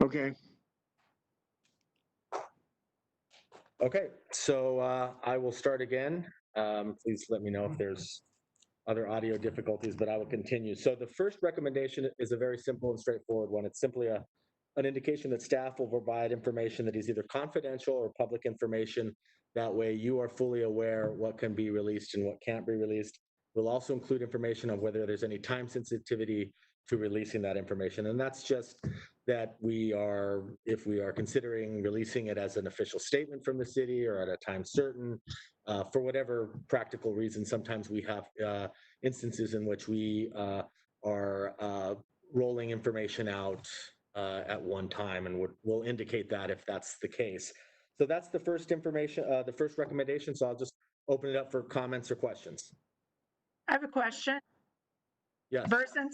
Okay. Okay, so I will start again. Please let me know if there's other audio difficulties, but I will continue. So the first recommendation is a very simple and straightforward one. It's simply an indication that staff will provide information that is either confidential or public information. That way you are fully aware what can be released and what can't be released. We'll also include information on whether there's any time sensitivity to releasing that information. And that's just that if we are considering releasing it as an official statement from the city or at a time certain, for whatever practical reason, sometimes we have instances in which we are rolling information out at one time, and we'll indicate that if that's the case. So that's the first information, the first recommendation. So I'll just open it up for comments or questions. I have a question. Yes. Versant.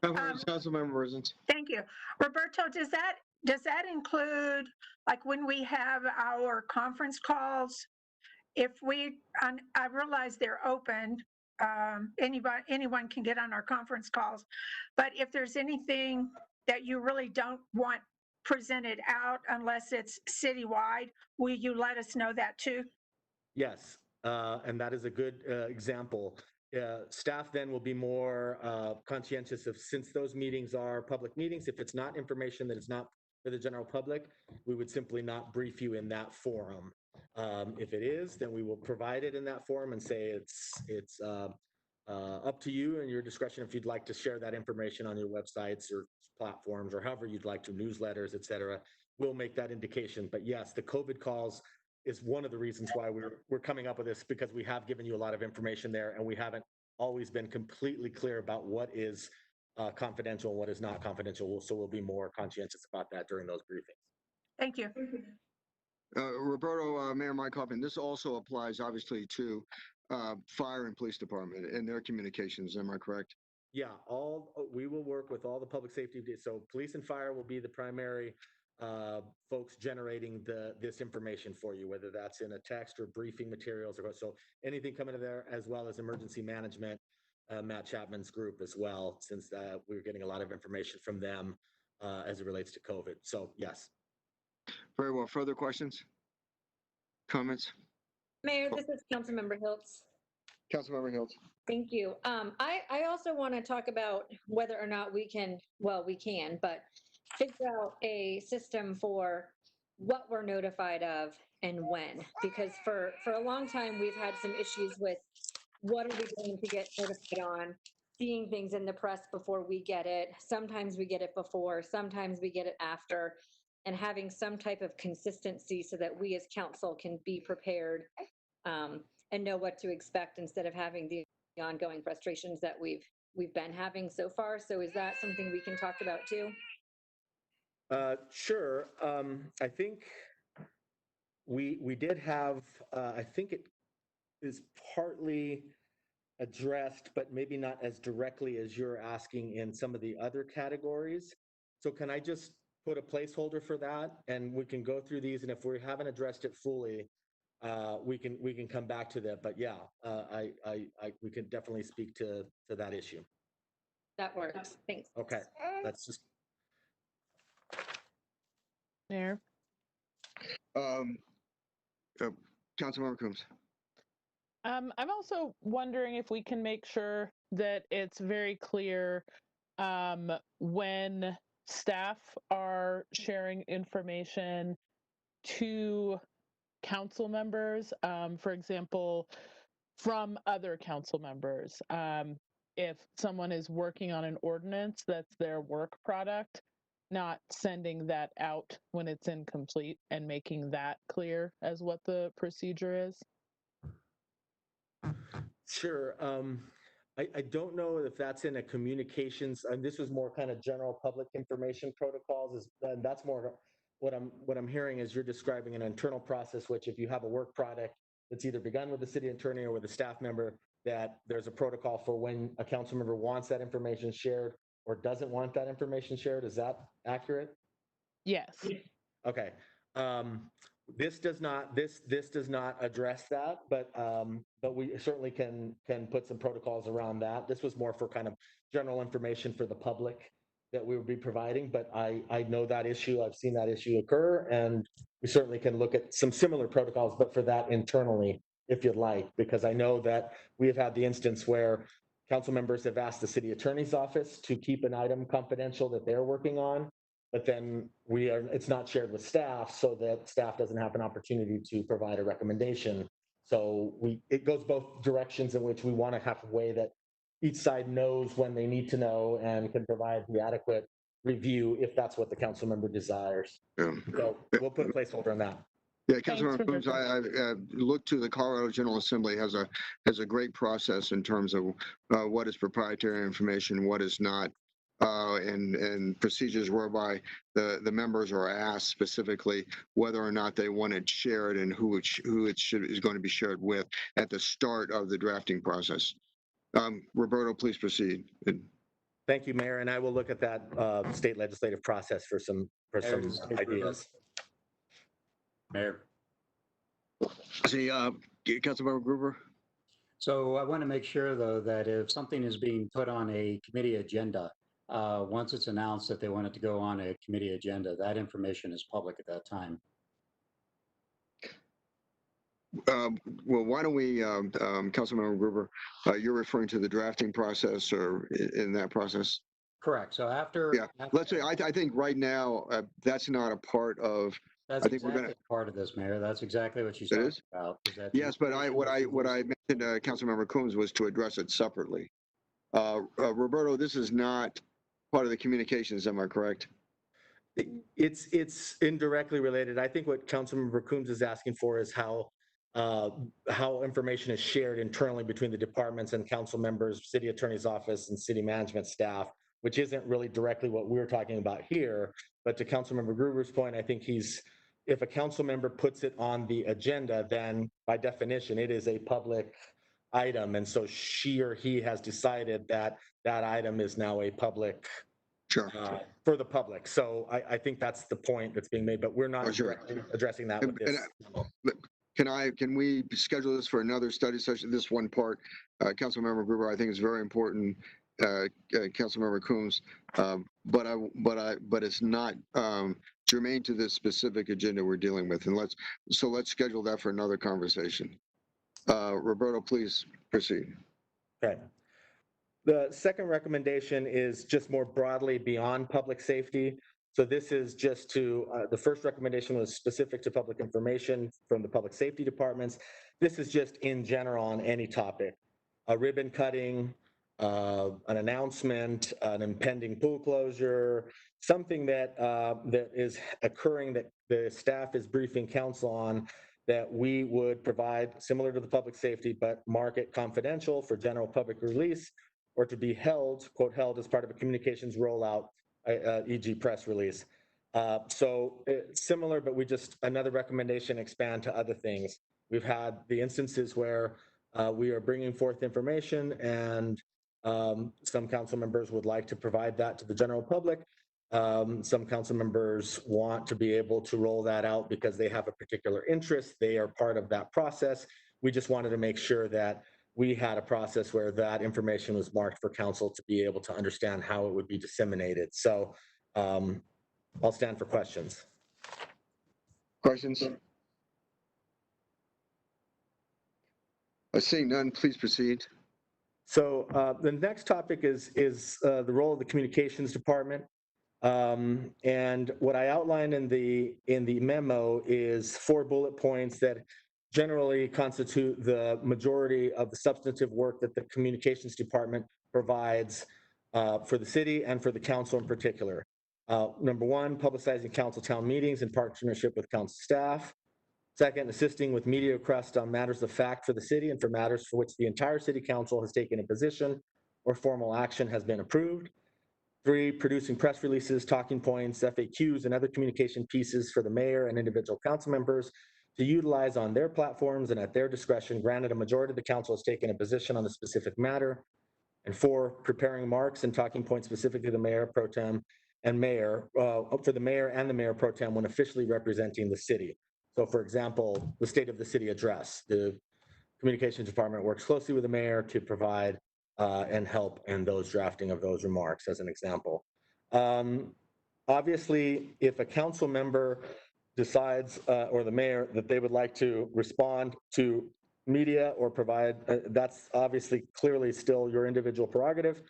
Councilmember Versant. Thank you. Roberto, does that include, like, when we have our conference calls? If I realize they're open, anyone can get on our conference calls, but if there's anything that you really don't want presented out unless it's citywide, will you let us know that too? Yes, and that is a good example. Staff then will be more conscientious of, since those meetings are public meetings, if it's not information that is not for the general public, we would simply not brief you in that forum. If it is, then we will provide it in that forum and say it's up to you and your discretion if you'd like to share that information on your websites or platforms or however you'd like to, newsletters, et cetera. We'll make that indication. But yes, the COVID calls is one of the reasons why we're coming up with this, because we have given you a lot of information there and we haven't always been completely clear about what is confidential and what is not confidential. So we'll be more conscientious about that during those briefings. Thank you. Roberto, Mayor Mike Hoffman, this also applies obviously to fire and police department and their communications. Am I correct? Yeah, we will work with all the public safety. So police and fire will be the primary folks generating this information for you, whether that's in a text or briefing materials, or so anything coming to there, as well as emergency management, Matt Chapman's group as well, since we're getting a lot of information from them as it relates to COVID. So yes. Very well. Further questions? Comments? Mayor, this is Councilmember Hiltz. Councilmember Hiltz. Thank you. I also want to talk about whether or not we can, but figure out a system for what we're notified of and when, because for a long time, we've had some issues with what are we going to get notified on, seeing things in the press before we get it. Sometimes we get it before, sometimes we get it after, and having some type of consistency so that we as council can be prepared and know what to expect instead of having the ongoing frustrations that we've been having so far. So is that something we can talk about too? Sure. I think we did have, I think it is partly addressed, but maybe not as directly as you're asking in some of the other categories. So can I just put a placeholder for that and we can go through these, and if we haven't addressed it fully, we can come back to that. But yeah, we can definitely speak to that issue. That works. Thanks. Okay, that's just. Mayor. Councilmember Coombs. I'm also wondering if we can make sure that it's very clear when staff are sharing information to council members, for example, from other council members. If someone is working on an ordinance that's their work product, not sending that out when it's incomplete and making that clear as what the procedure is. Sure. I don't know if that's in a communications, and this was more kind of general public information protocols, and that's more what I'm hearing is you're describing an internal process, which if you have a work product that's either begun with the city attorney or with a staff member, that there's a protocol for when a council member wants that information shared or doesn't want that information shared. Is that accurate? Yes. Okay. This does not address that, but we certainly can put some protocols around that. This was more for kind of general information for the public that we would be providing, but I know that issue. I've seen that issue occur, and we certainly can look at some similar protocols, but for that internally, if you'd like, because I know that we have had the instance where council members have asked the city attorney's office to keep an item confidential that they're working on, but then it's not shared with staff, so that staff doesn't have an opportunity to provide a recommendation. So it goes both directions, in which we want to have a way that each side knows when they need to know and can provide the adequate review if that's what the council member desires. Yeah. So we'll put a placeholder on that. Yeah, Thanks Councilmember for Coombs, I looked to the Colorado General Assembly has a great process in terms of what is proprietary information, what is not, and procedures whereby the members are asked specifically whether or not they want it shared and who is going to be shared with at the start of the drafting process. Roberto, please proceed. Thank you, Mayor, and I will look at that state legislative process for some ideas. Mayor. See, Councilmember Gruber. So I want to make sure, though, that if something is being put on a committee agenda, once it's announced that they want it to go on a committee agenda, that information is public at that time. Well, why don't we, Councilmember Gruber, you're referring to the drafting process or in that process? Correct. So after. Yeah, let's say, I think right now, that's not a part of, That's I think we're exactly gonna. part of this, Mayor. That's exactly what she's It talking is? about. Is that Yes, but what I mentioned, Councilmember Coombs, was to address it separately. Roberto, this is not part of the communications, am I correct? It's indirectly related. I think what Councilmember Coombs is asking for is how information is shared internally between the departments and council members, city attorney's office, and city management staff, which isn't really directly what we're talking about here. But to Councilmember Gruber's point, I think if a council member puts it on the agenda, then by definition, it is a public item. And so she or he has decided that that item is now a public, Sure. for the public. So I think that's the point that's being made, but we're not directly addressing that with this. Can we schedule this for another study session? This one part, Councilmember Gruber, I think is very important. Councilmember Coombs, but it's not germane to this specific agenda we're dealing with. And let's schedule that for another conversation. Roberto, please proceed. Okay. The second recommendation is just more broadly beyond public safety. So this is just the first recommendation was specific to public information from the public safety departments. This is just in general on any topic, a ribbon cutting, an announcement, an impending pool closure, something that is occurring that the staff is briefing council on, that we would provide similar to the public safety, but mark it confidential for general public release, or to be held, quote, held as part of a communications rollout, e.g. press release. So similar, but another recommendation, expand to other things. We've had the instances where we are bringing forth information and some council members would like to provide that to the general public. Some council members want to be able to roll that out because they have a particular interest. They are part of that process. We just wanted to make sure that we had a process where that information was marked for council to be able to understand how it would be disseminated. So I'll stand for questions. Questions? Seeing none, please proceed. So the next topic is the role of the communications department. And what I outlined in the memo is 4 bullet points that generally constitute the majority of the substantive work that the communications department provides for the city and for the council in particular. Number 1, publicizing council town meetings in partnership with council staff. Second, assisting with media requests on matters of fact for the city and for matters for which the entire city council has taken a position or formal action has been approved. 3, producing press releases, talking points, FAQs, and other communication pieces for the mayor and individual council members to utilize on their platforms and at their discretion, granted a majority of the council has taken a position on the specific matter. And 4, preparing marks and talking points specific to the mayor pro tem and mayor, for the mayor and the mayor pro tem when officially representing the city. So for example, the state of the city address, the communications department works closely with the mayor to provide and help in those drafting of those remarks as an example. Obviously, if a council member decides, or the mayor, that they would like to respond to media or provide, that's obviously clearly still your individual prerogative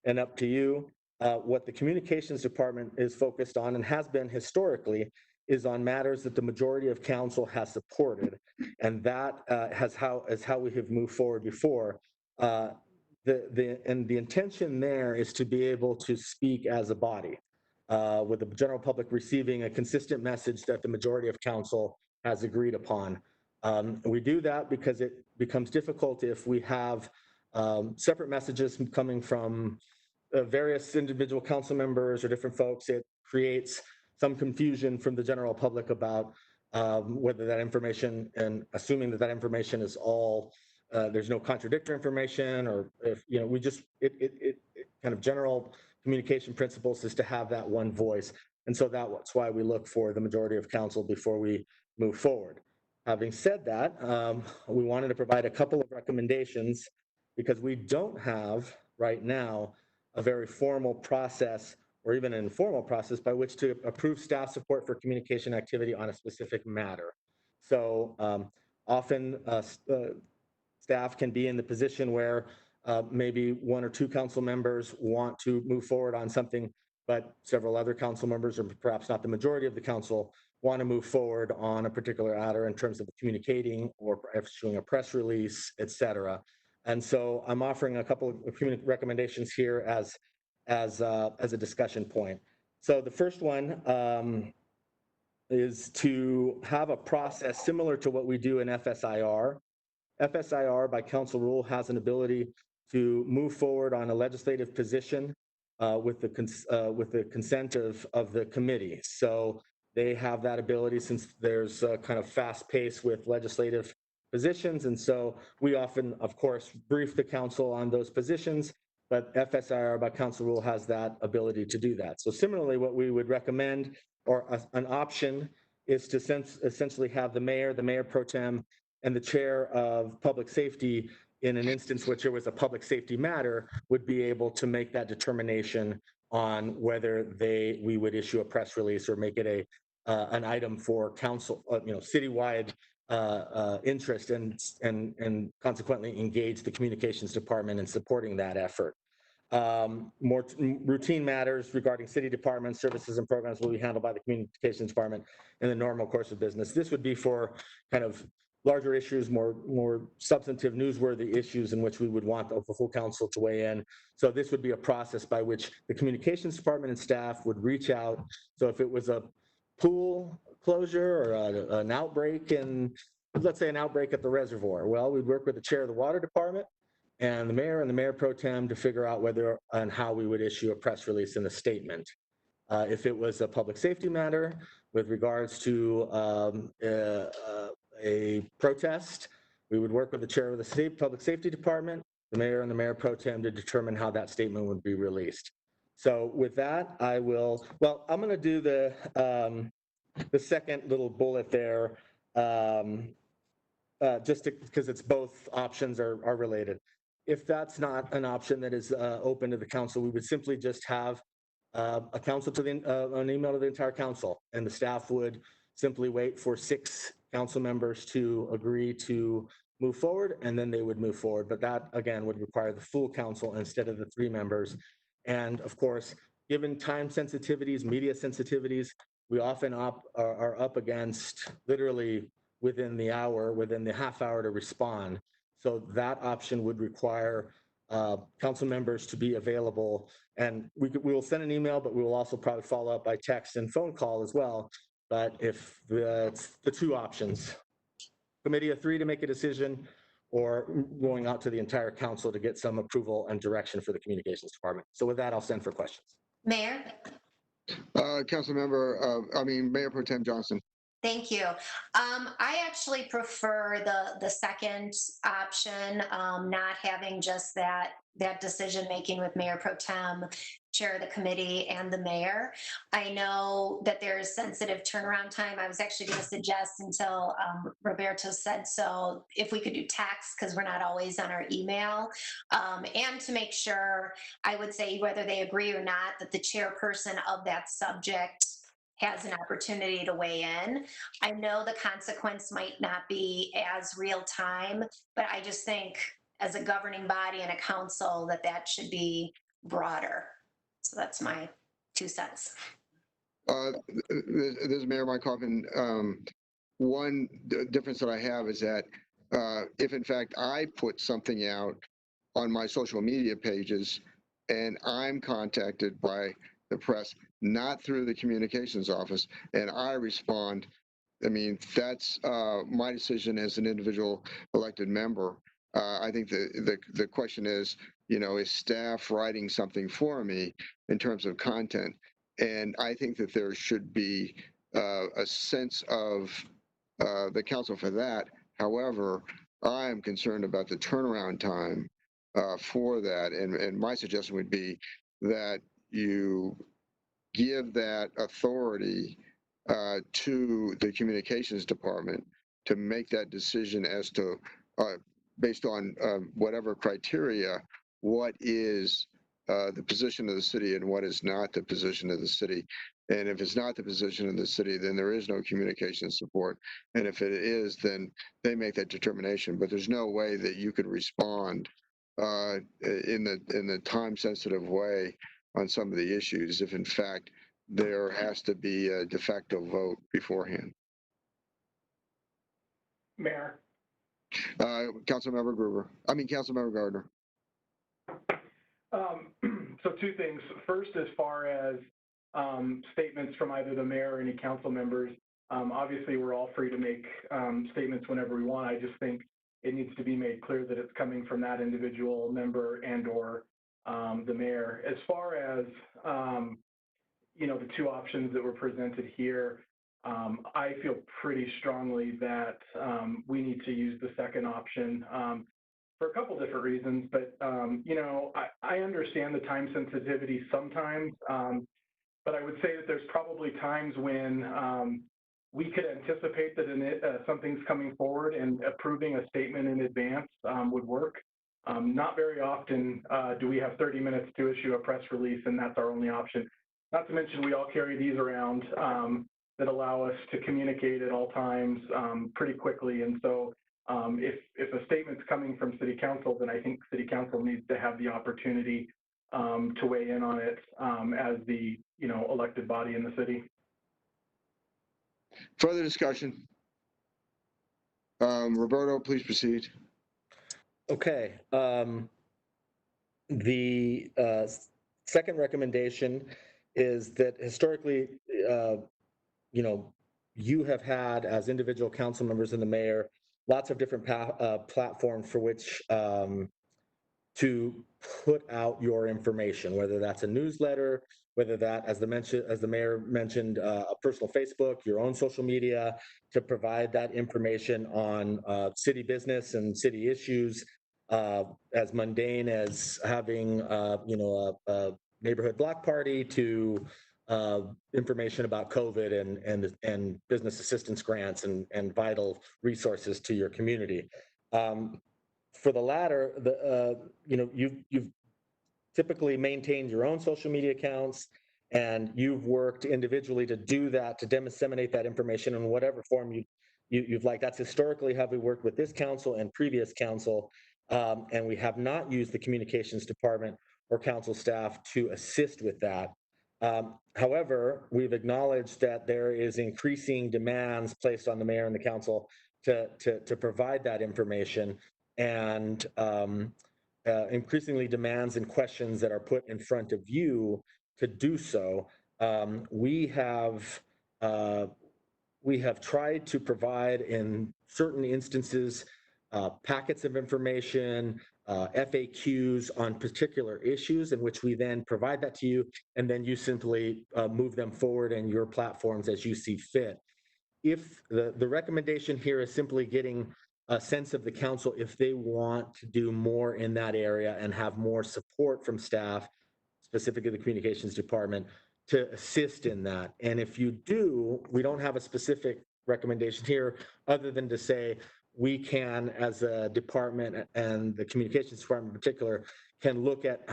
and up to you. What the communications department is focused on and has been historically is on matters that the majority of council has supported, and that is how we have moved forward before. The intention there is to be able to speak as a body, with the general public receiving a consistent message that the majority of council has agreed upon. We do that because it becomes difficult if we have separate messages coming from various individual council members or different folks. It creates some confusion from the general public about whether that information, and assuming that that information is all, there's no contradictory information, or if, we just, it kind of general communication principles is to have that one voice. And so that's why we look for the majority of council before we move forward. Having said that, we wanted to provide a couple of recommendations because we don't have right now a very formal process or even an informal process by which to approve staff support for communication activity on a specific matter. So often staff can be in the position where maybe one or two council members want to move forward on something, but several other council members, or perhaps not the majority of the council, want to move forward on a particular matter in terms of communicating or issuing a press release, et cetera. And so I'm offering a couple of recommendations here as a discussion point. So the first one is to have a process similar to what we do in FSIR. FSIR, by council rule, has an ability to move forward on a legislative position with the consent of the committee. So they have that ability since there's a kind of fast pace with legislative positions. And so we often, of course, brief the council on those positions, but FSIR by council rule has that ability to do that. So similarly, what we would recommend, or an option, is to essentially have the mayor pro tem, and the chair of public safety, in an instance which there was a public safety matter, would be able to make that determination on whether we would issue a press release or make it an item for council, citywide interest, and consequently engage the communications department in supporting that effort. More routine matters regarding city departments, services, and programs will be handled by the communications department in the normal course of business. This would be for kind of larger issues, more substantive, newsworthy issues in which we would want the full council to weigh in. So this would be a process by which the communications department and staff would reach out. So if it was a pool closure or an outbreak, and let's say an outbreak at the reservoir, well, we'd work with the chair of the water department and the mayor pro tem to figure out whether and how we would issue a press release and a statement. If it was a public safety matter with regards to a protest, we would work with the chair of the public safety department, the mayor and the mayor pro tem, to determine how that statement would be released. So with that, I'm going to do the second little bullet there, just because it's both options are related. If that's not an option that is open to the council, we would simply just have a council to an email to the entire council, and the staff would simply wait for 6 council members to agree to move forward, and then they would move forward. But that, again, would require the full council instead of the 3 members. And of course, given time sensitivities, media sensitivities, we often are up against literally within the hour, within the half hour to respond. So that option would require council members to be available. And we will send an email, but we will also probably follow up by text and phone call as well. But if it's the 2 options, committee of 3 to make a decision, or going out to the entire council to get some approval and direction for the communications department. So with that, I'll send for questions. Mayor? Mayor Pro Tem Johnson. Thank you. I actually prefer the second option, not having just that decision making with Mayor Pro Tem, Chair of the committee, and the mayor. I know that there is sensitive turnaround time. I was actually going to suggest until Roberto said so, if we could do text, because we're not always on our email, and to make sure, I would say whether they agree or not, that the chairperson of that subject has an opportunity to weigh in. I know the consequence might not be as real time, but I just think as a governing body and a council that should be broader. So that's my 2 cents. This is Mayor Mike Hoffman. One difference that I have is that if in fact I put something out on my social media pages and I'm contacted by the press, not through the communications office, and I respond, I mean, that's my decision as an individual elected member. I think the question is, is staff writing something for me in terms of content? And I think that there should be a sense of the council for that. However, I am concerned about the turnaround time for that. And my suggestion would be that you give that authority to the communications department to make that decision as to, based on whatever criteria, what is the position of the city and what is not the position of the city. And if it's not the position of the city, then there is no communication support. And if it is, then they make that determination. But there's no way that you could respond in the time-sensitive way on some of the issues if in fact there has to be a de facto vote beforehand. Mayor. Councilmember Gardner. So 2 things. First, as far as statements from either the mayor or any council members, obviously we're all free to make statements whenever we want. I just think it needs to be made clear that it's coming from that individual member and or the mayor. As far as the 2 options that were presented here, I feel pretty strongly that we need to use the second option for a couple different reasons. But, I understand the time sensitivity sometimes, but I would say that there's probably times when we could anticipate that something's coming forward and approving a statement in advance would work. Not very often do we have 30 minutes to issue a press release and that's our only option. Not to mention we all carry these around that allow us to communicate at all times pretty quickly. And so if a statement's coming from City Council, then I think City Council needs to have the opportunity to weigh in on it as the elected body in the city. Further discussion. Roberto, please proceed. Okay. The second recommendation is that historically, you have had, as individual council members and the mayor, lots of different platforms for which to put out your information, whether that's a newsletter, whether that, as the mayor mentioned, a personal Facebook, your own social media, to provide that information on city business and city issues, as mundane as having, a neighborhood block party to information about COVID and business assistance grants and vital resources to your community. For the latter, you've typically maintained your own social media accounts, and you've worked individually to do that, to disseminate that information in whatever form you've liked. That's historically how we worked with this council and previous council, and we have not used the communications department or council staff to assist with that. However, we've acknowledged that there is increasing demands placed on the mayor and the council to provide that information, and increasingly demands and questions that are put in front of you to do so. We have tried to provide, in certain instances, packets of information, FAQs on particular issues, in which we then provide that to you, and then you simply move them forward in your platforms as you see fit. if the recommendation here is simply getting a sense of the council if they want to do more in that area and have more support from staff, specifically the communications department, to assist in that. And if you do, we don't have a specific recommendation here other than to say we can, as a department and the communications department in particular, can look at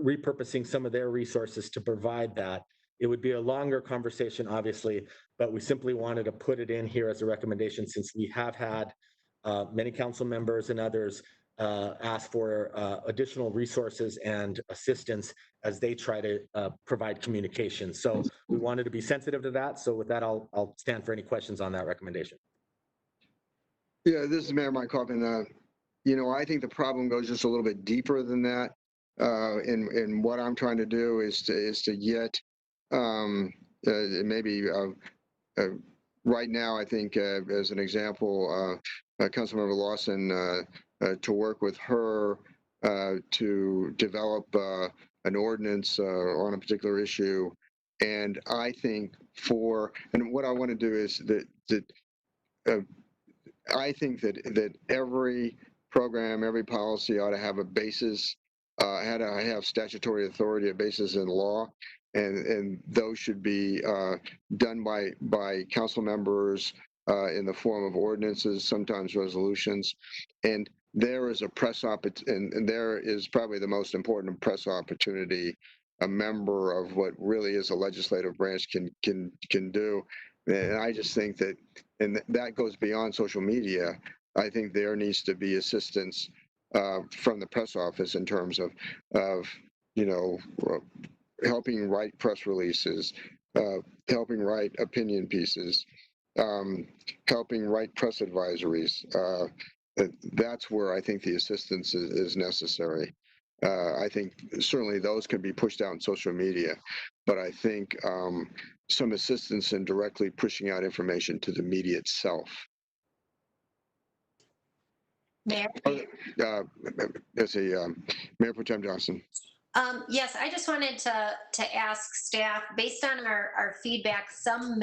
repurposing some of their resources to provide that. It would be a longer conversation, obviously, but we simply wanted to put it in here as a recommendation since we have had many council members and others ask for additional resources and assistance as they try to provide communication. So we wanted to be sensitive to that. So with that, I'll stand for any questions on that recommendation. Yeah, this is Mayor Mike Coffin. You know, I think the problem goes just a little bit deeper than that. And what I'm trying to do is to get maybe right now, I think as an example, Councilmember Lawson to work with her to develop an ordinance on a particular issue. And I think and what I want to do is that I think that every program, every policy ought to have a basis, had to have statutory authority, a basis in law, and those should be done by council members in the form of ordinances, sometimes resolutions. And there is a press and there is probably the most important press opportunity a member of what really is a legislative branch can do. And I just think that, and that goes beyond social media. I think there needs to be assistance from the press office in terms of you know, helping write press releases, helping write opinion pieces, helping write press advisories. That's where I think the assistance is necessary. I think certainly those can be pushed out in social media, but I think some assistance in directly pushing out information to the media itself. Mayor? As a Mayor Pro Tem Johnson. Yes, I just wanted to ask staff, based on our feedback, some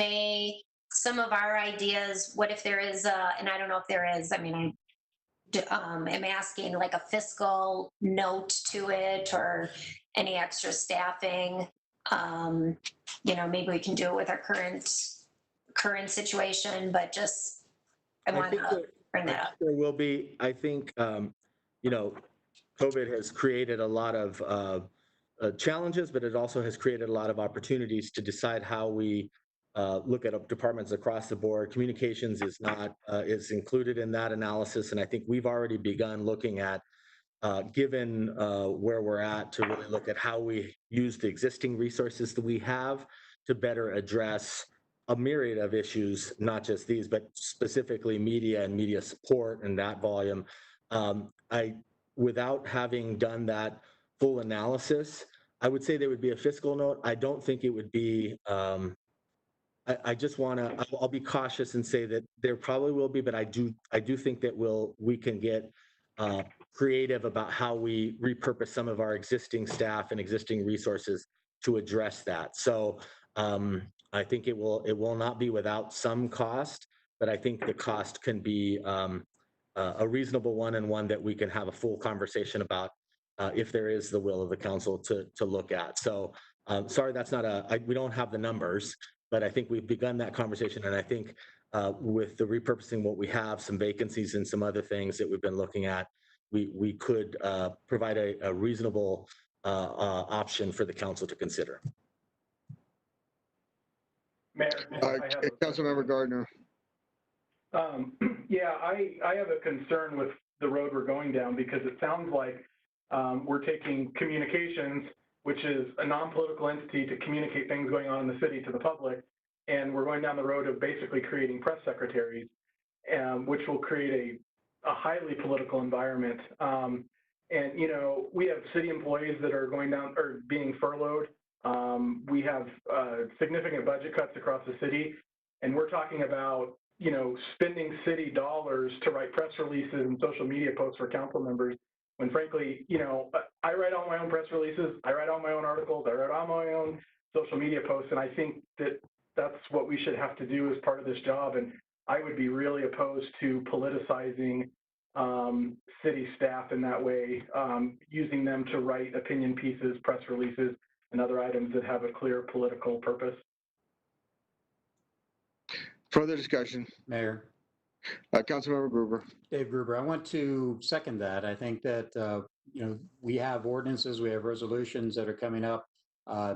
of our ideas, what if there is and I don't know if there is, I mean, am asking like a fiscal note to it or any extra staffing. You know, maybe we can do it with our current situation, but just I want to bring that up. There will be, I think, you know, COVID has created a lot of challenges, but it also has created a lot of opportunities to decide how we look at departments across the board. Communications is not is included in that analysis, and I think we've already begun looking at, given where we're at, to really look at how we use the existing resources that we have to better address a myriad of issues, not just these, but specifically media and media support and that volume. Without having done that full analysis, I would say there would be a fiscal note. I don't think it would be, I just want to, I'll be cautious and say that there probably will be, but I do think that we can get creative about how we repurpose some of our existing staff and existing resources to address that. So I think it will not be without some cost, but I think the cost can be a reasonable one, and one that we can have a full conversation about if there is the will of the council to look at. So sorry, that's not we don't have the numbers, but I think we've begun that conversation. And I think with the repurposing what we have, some vacancies and some other things that we've been looking at, we could provide a reasonable option for the council to consider. Mayor, Councilmember Gardner. Yeah, I have a concern with the road we're going down, because it sounds like we're taking communications, which is a non-political entity to communicate things going on in the city to the public, and we're going down the road of basically creating press secretaries, which will create a highly political environment. And, you know, we have city employees that are going down or being furloughed. We have significant budget cuts across the city, and we're talking about, you know, spending city dollars to write press releases and social media posts for council members, when frankly, you know, I write all my own press releases, I write all my own articles, I write all my own social media posts, and I think that that's what we should have to do as part of this job. And I would be really opposed to politicizing city staff in that way, using them to write opinion pieces, press releases, and other items that have a clear political purpose. Further discussion? Mayor. Councilmember Gruber. Dave Gruber, I want to second that. I think that, we have ordinances, we have resolutions that are coming up.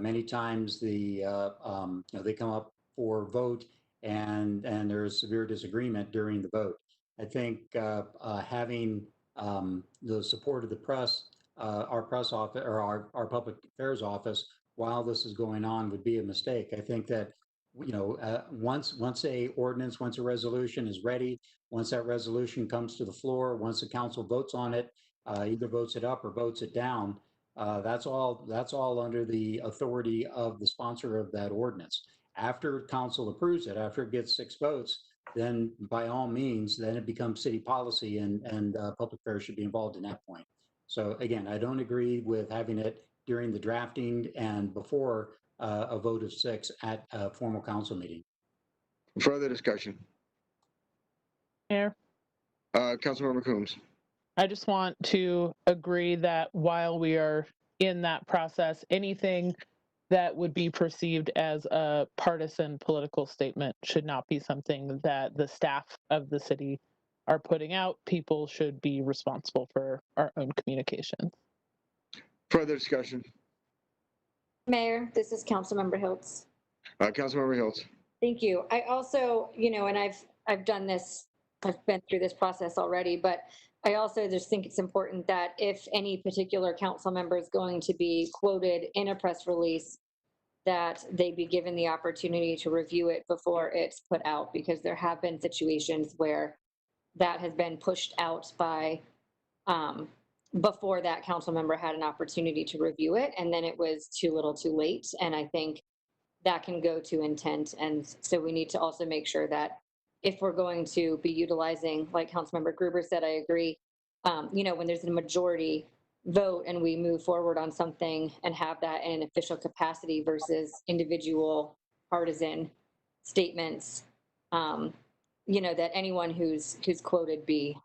Many times they come up for vote and there's severe disagreement during the vote. I think having the support of the press, our press office or our public affairs office while this is going on would be a mistake. I think that once a ordinance, once a resolution is ready, once that resolution comes to the floor, once the council votes on it, either votes it up or votes it down, that's all under the authority of the sponsor of that ordinance. After council approves it, after it gets 6 votes, then by all means, then it becomes city policy and public affairs should be involved in that point. So again, I don't agree with having it during the drafting and before a vote of 6 at a formal council meeting. Further discussion? Mayor, Councilmember Coombs. I just want to agree that while we are in that process, anything that would be perceived as a partisan political statement should not be something that the staff of the city are putting out. People should be responsible for our own communications. Further discussion? Mayor, this is Councilmember Hiltz. Councilmember Hiltz. Thank you. I also, and I've done this, I've been through this process already, but I also just think it's important that if any particular council member is going to be quoted in a press release, that they be given the opportunity to review it before it's put out, because there have been situations where that has been pushed out by before that council member had an opportunity to review it, and then it was too little too late. And I think that can go to intent. And so we need to also make sure that if we're going to be utilizing, like Councilmember Gruber said, I agree, when there's a majority vote and we move forward on something and have that in an official capacity versus individual partisan statements, that anyone who's quoted be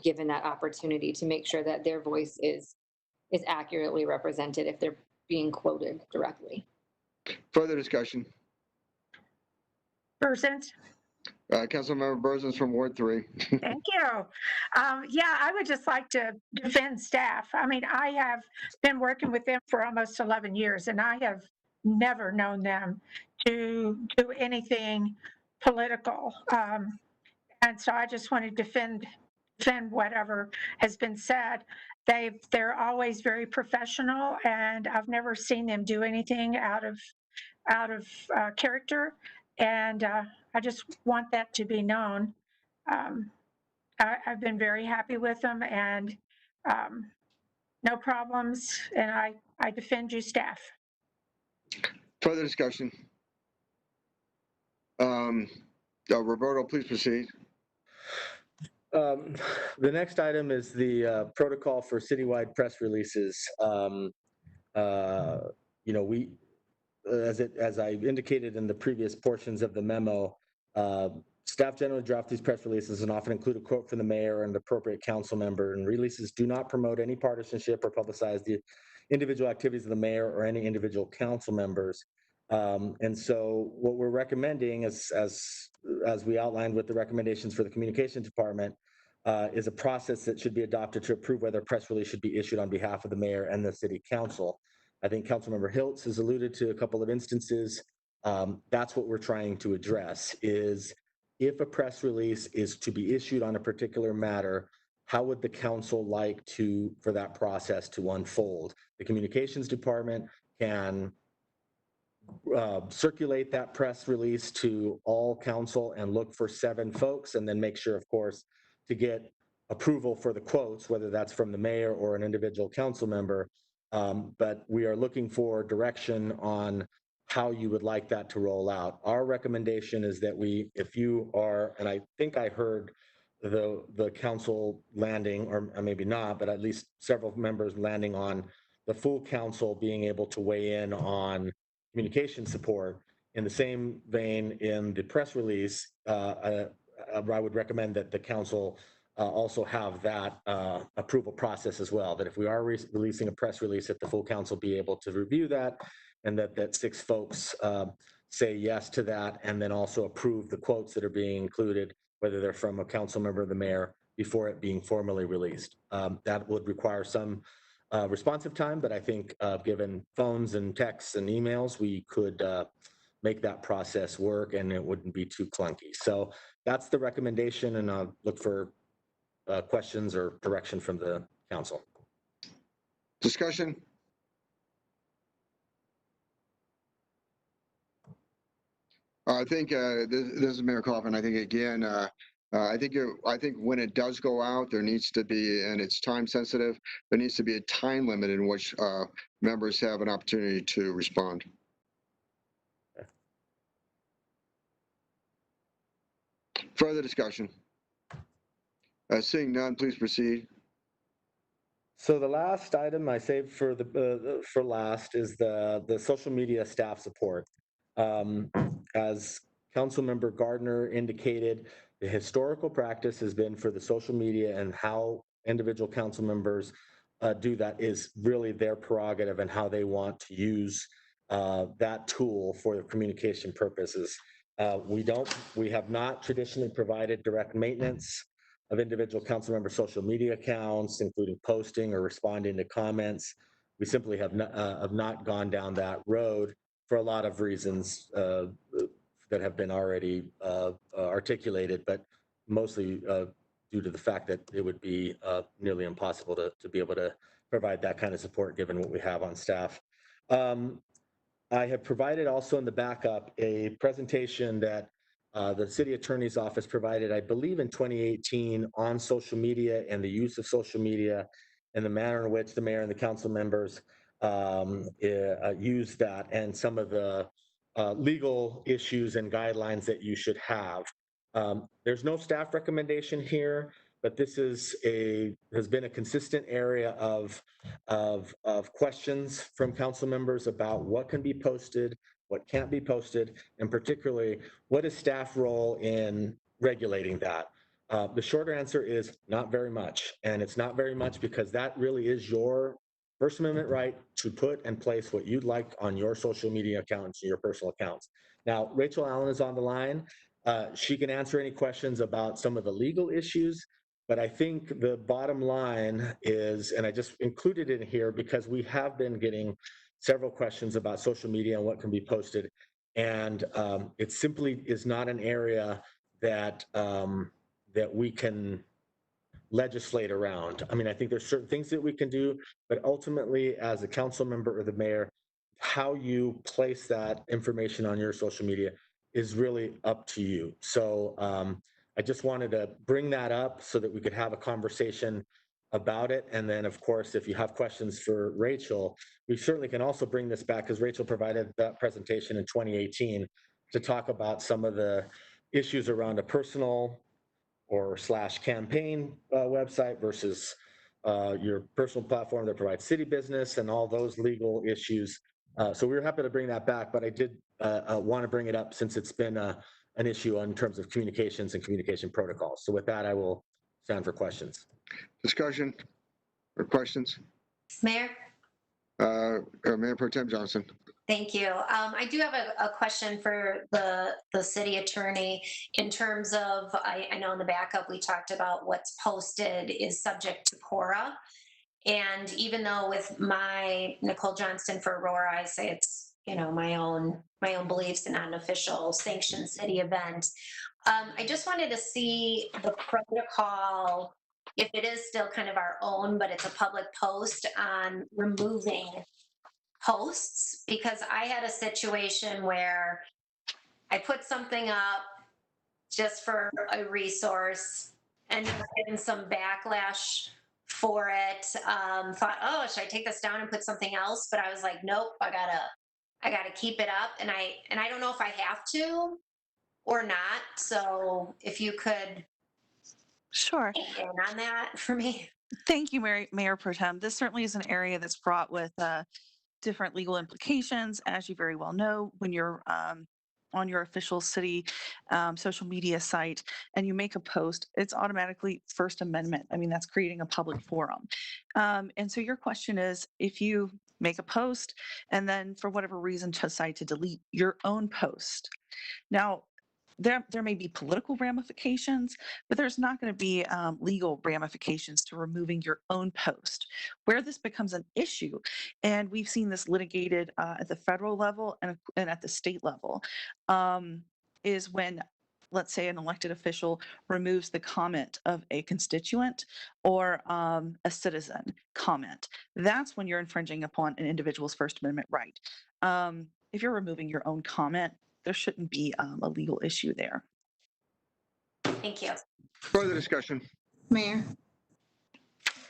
given that opportunity to make sure that their voice is accurately represented if they're being quoted directly. Further discussion? Persons? Councilmember Burzins from Ward 3. Thank you. Yeah, I would just like to defend staff. I mean, I have been working with them for almost 11 years, and I have never known them to do anything political. And so I just want to defend whatever has been said. They're always very professional, and I've never seen them do anything out of character. And I just want that to be known. I've been very happy with them, and no problems. And I defend you, staff. Further discussion? Roberto, please proceed. The next item is the protocol for citywide press releases. As I indicated in the previous portions of the memo, staff generally draft these press releases and often include a quote from the mayor and appropriate council member, and releases do not promote any partisanship or publicize the individual activities of the mayor or any individual council members. And so what we're recommending is, as we outlined with the recommendations for the communications department, is a process that should be adopted to approve whether a press release should be issued on behalf of the mayor and the city council. I think Councilmember Hiltz has alluded to a couple of instances. That's what we're trying to address, is if a press release is to be issued on a particular matter, how would the council like for that process to unfold? The communications department can circulate that press release to all council and look for 7 folks, and then make sure, of course, to get approval for the quotes, whether that's from the mayor or an individual council member. But we are looking for direction on how you would like that to roll out. Our recommendation is that if you are, and I think I heard the council landing, or maybe not, but at least several members landing on the full council being able to weigh in on communication support. in the same vein, in the press release, I would recommend that the council also have that approval process as well, that if we are releasing a press release, that the full council be able to review that, and that 6 folks say yes to that, and then also approve the quotes that are being included, whether they're from a council member or the mayor, before it being formally released. That would require some responsive time, but I think given phones and texts and emails, we could make that process work and it wouldn't be too clunky. So that's the recommendation, and I'll look for questions or direction from the council. Discussion? I think this is Mayor Coffin. I think again, I think when it does go out, there needs to be, and it's time sensitive, there needs to be a time limit in which members have an opportunity to respond. Further discussion? Seeing none, please proceed. So the last item I saved for last is the social media staff support. As Councilmember Gardner indicated, the historical practice has been for the social media, and how individual council members do that is really their prerogative and how they want to use that tool for their communication purposes. We have not traditionally provided direct maintenance of individual council member social media accounts, including posting or responding to comments. We simply have not gone down that road for a lot of reasons that have been already articulated, but mostly due to the fact that it would be nearly impossible to be able to provide that kind of support given what we have on staff. I have provided also in the backup a presentation that the city attorney's office provided, I believe in 2018, on social media and the use of social media and the manner in which the mayor and the council members use that, and some of the legal issues and guidelines that you should have. There's no staff recommendation here, but this has been a consistent area of questions from council members about what can be posted, what can't be posted, and particularly what is staff role in regulating that. The short answer is not very much, and it's not very much because that really is your First Amendment right to put and place what you'd like on your social media accounts, your personal accounts. Now, Rachel Allen is on the line. She can answer any questions about some of the legal issues, but I think the bottom line is, and I just included it in here because we have been getting several questions about social media and what can be posted, and it simply is not an area that that we can legislate around. I mean, I think there's certain things that we can do, but ultimately, as a council member or the mayor, how you place that information on your social media is really up to you. So I just wanted to bring that up so that we could have a conversation about it. And then, of course, if you have questions for Rachel, we certainly can also bring this back, because Rachel provided that presentation in 2018 to talk about some of the issues around a personal or / campaign website versus your personal platform that provides city business and all those legal issues. So we were happy to bring that back, but I did want to bring it up since it's been an issue in terms of communications and communication protocols. So with that, I will stand for questions. Discussion or questions? Mayor? Mayor Pro Tem Johnson. Thank you. I do have a question for the city attorney in terms of, I know in the backup we talked about what's posted is subject to Cora. And even though with my Nicole Johnston for Aurora, I say it's, you know, my own beliefs and not an official sanctioned city event. I just wanted to see the protocol, if it is still kind of our own, but it's a public post, on removing posts, because I had a situation where I put something up just for a resource and getting some backlash for it. Thought, oh, should I take this down and put something else? But I was like, nope, I gotta keep it up, and I don't know if I have to or not. So if you could Sure. in on that for me. Thank you, Mayor Pro Tem. This certainly is an area that's fraught with different legal implications. As you very well know, when you're on your official city social media site and you make a post, it's automatically First Amendment. I mean, that's creating a public forum. And so your question is, if you make a post and then for whatever reason decide to delete your own post. Now, there may be political ramifications, but there's not going to be legal ramifications to removing your own post. Where this becomes an issue, and we've seen this litigated at the federal level and at the state level, is when, let's say, an elected official removes the comment of a constituent or a citizen comment. That's when you're infringing upon an individual's First Amendment right. If you're removing your own comment, there shouldn't be a legal issue there. Thank you. Further discussion. Mayor,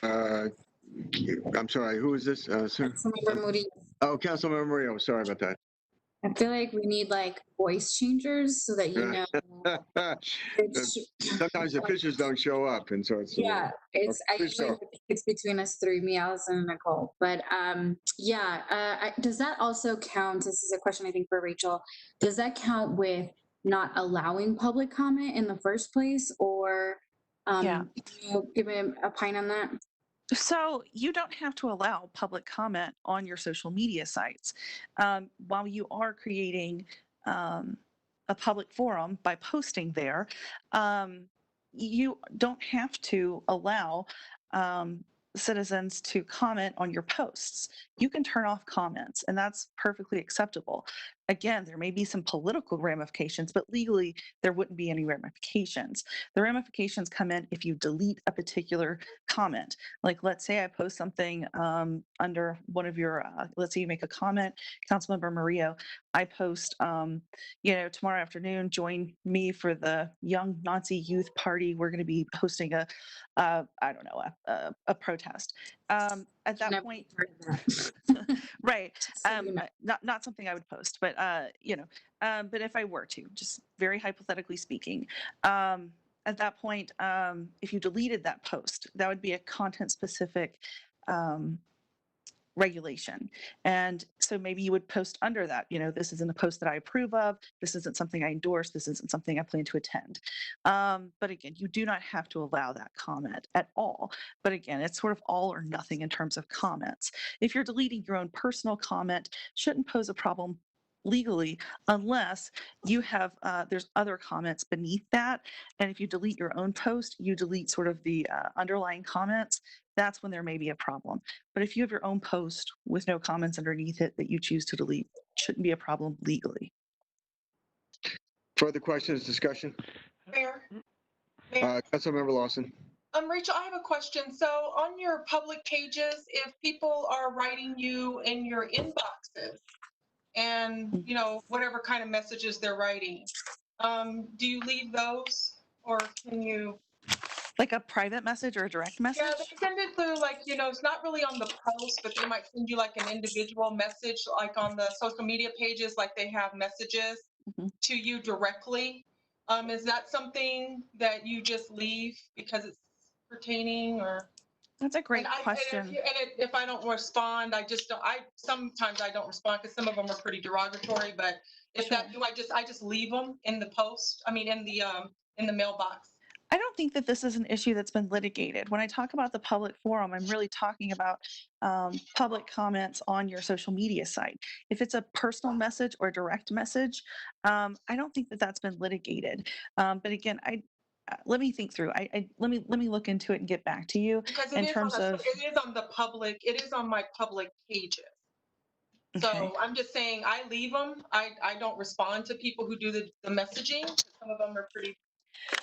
I'm sorry, who is this, sir? Councilmember Moody, Oh, Councilmember Mario, sorry about that. I feel like we need like voice changers so that you know. Which, Sometimes the pictures don't show up, and so it's. yeah, it's I please usually go. it's between us three, me, Allison, and Nicole. But does that also count? This is a question I think for Rachel. Does that count with not allowing public comment in the first place, or Yeah. can you give me a pine on that? So you don't have to allow public comment on your social media sites. While you are creating a public forum by posting there, you don't have to allow citizens to comment on your posts. You can turn off comments, and that's perfectly acceptable. Again, there may be some political ramifications, but legally, there wouldn't be any ramifications. The ramifications come in if you delete a particular comment. Like, let's say I post something under one of your, let's say you make a comment, Councilmember Murillo, I post, tomorrow afternoon, join me for the Young Nazi Youth Party. We're going to be hosting a protest. At that Never point, heard of that. right. So you know. Not something I would post, but but if I were to, just very hypothetically speaking, at that point, if you deleted that post, that would be a content specific regulation. And so maybe you would post under that, this isn't a post that I approve of. This isn't something I endorse. This isn't something I plan to attend. But again, you do not have to allow that comment at all. But again, it's sort of all or nothing in terms of comments. If you're deleting your own personal comment, shouldn't pose a problem legally unless you have there's other comments beneath that, and if you delete your own post, you delete sort of the underlying comments. That's when there may be a problem. But if you have your own post with no comments underneath it that you choose to delete, shouldn't be a problem legally. Further questions, discussion? Mayor, Councilmember Lawson. Rachel, I have a question. So on your public pages, if people are writing you in your inboxes and, whatever kind of messages they're writing, do you leave those or can you? Like a private message or a direct message? Yeah, they send it through it's not really on the post, but they might send you like an individual message, like on the social media pages, like they have messages to you directly. Is that something that you just leave because it's pertaining or? That's a great question. And if I don't respond, sometimes I don't respond because some of them are pretty derogatory, but if Sure. I just leave them in the post, in the mailbox. I don't think that this is an issue that's been litigated. When I talk about the public forum, I'm really talking about public comments on your social media site. If it's a personal message or direct message, I don't think that that's been litigated. But again, let me think through. Let me look into it and get back to you. Because in terms of it is on the public. It is on my public pages. Okay. So I'm just saying I leave them. I don't respond to people who do the messaging. Some of them are pretty.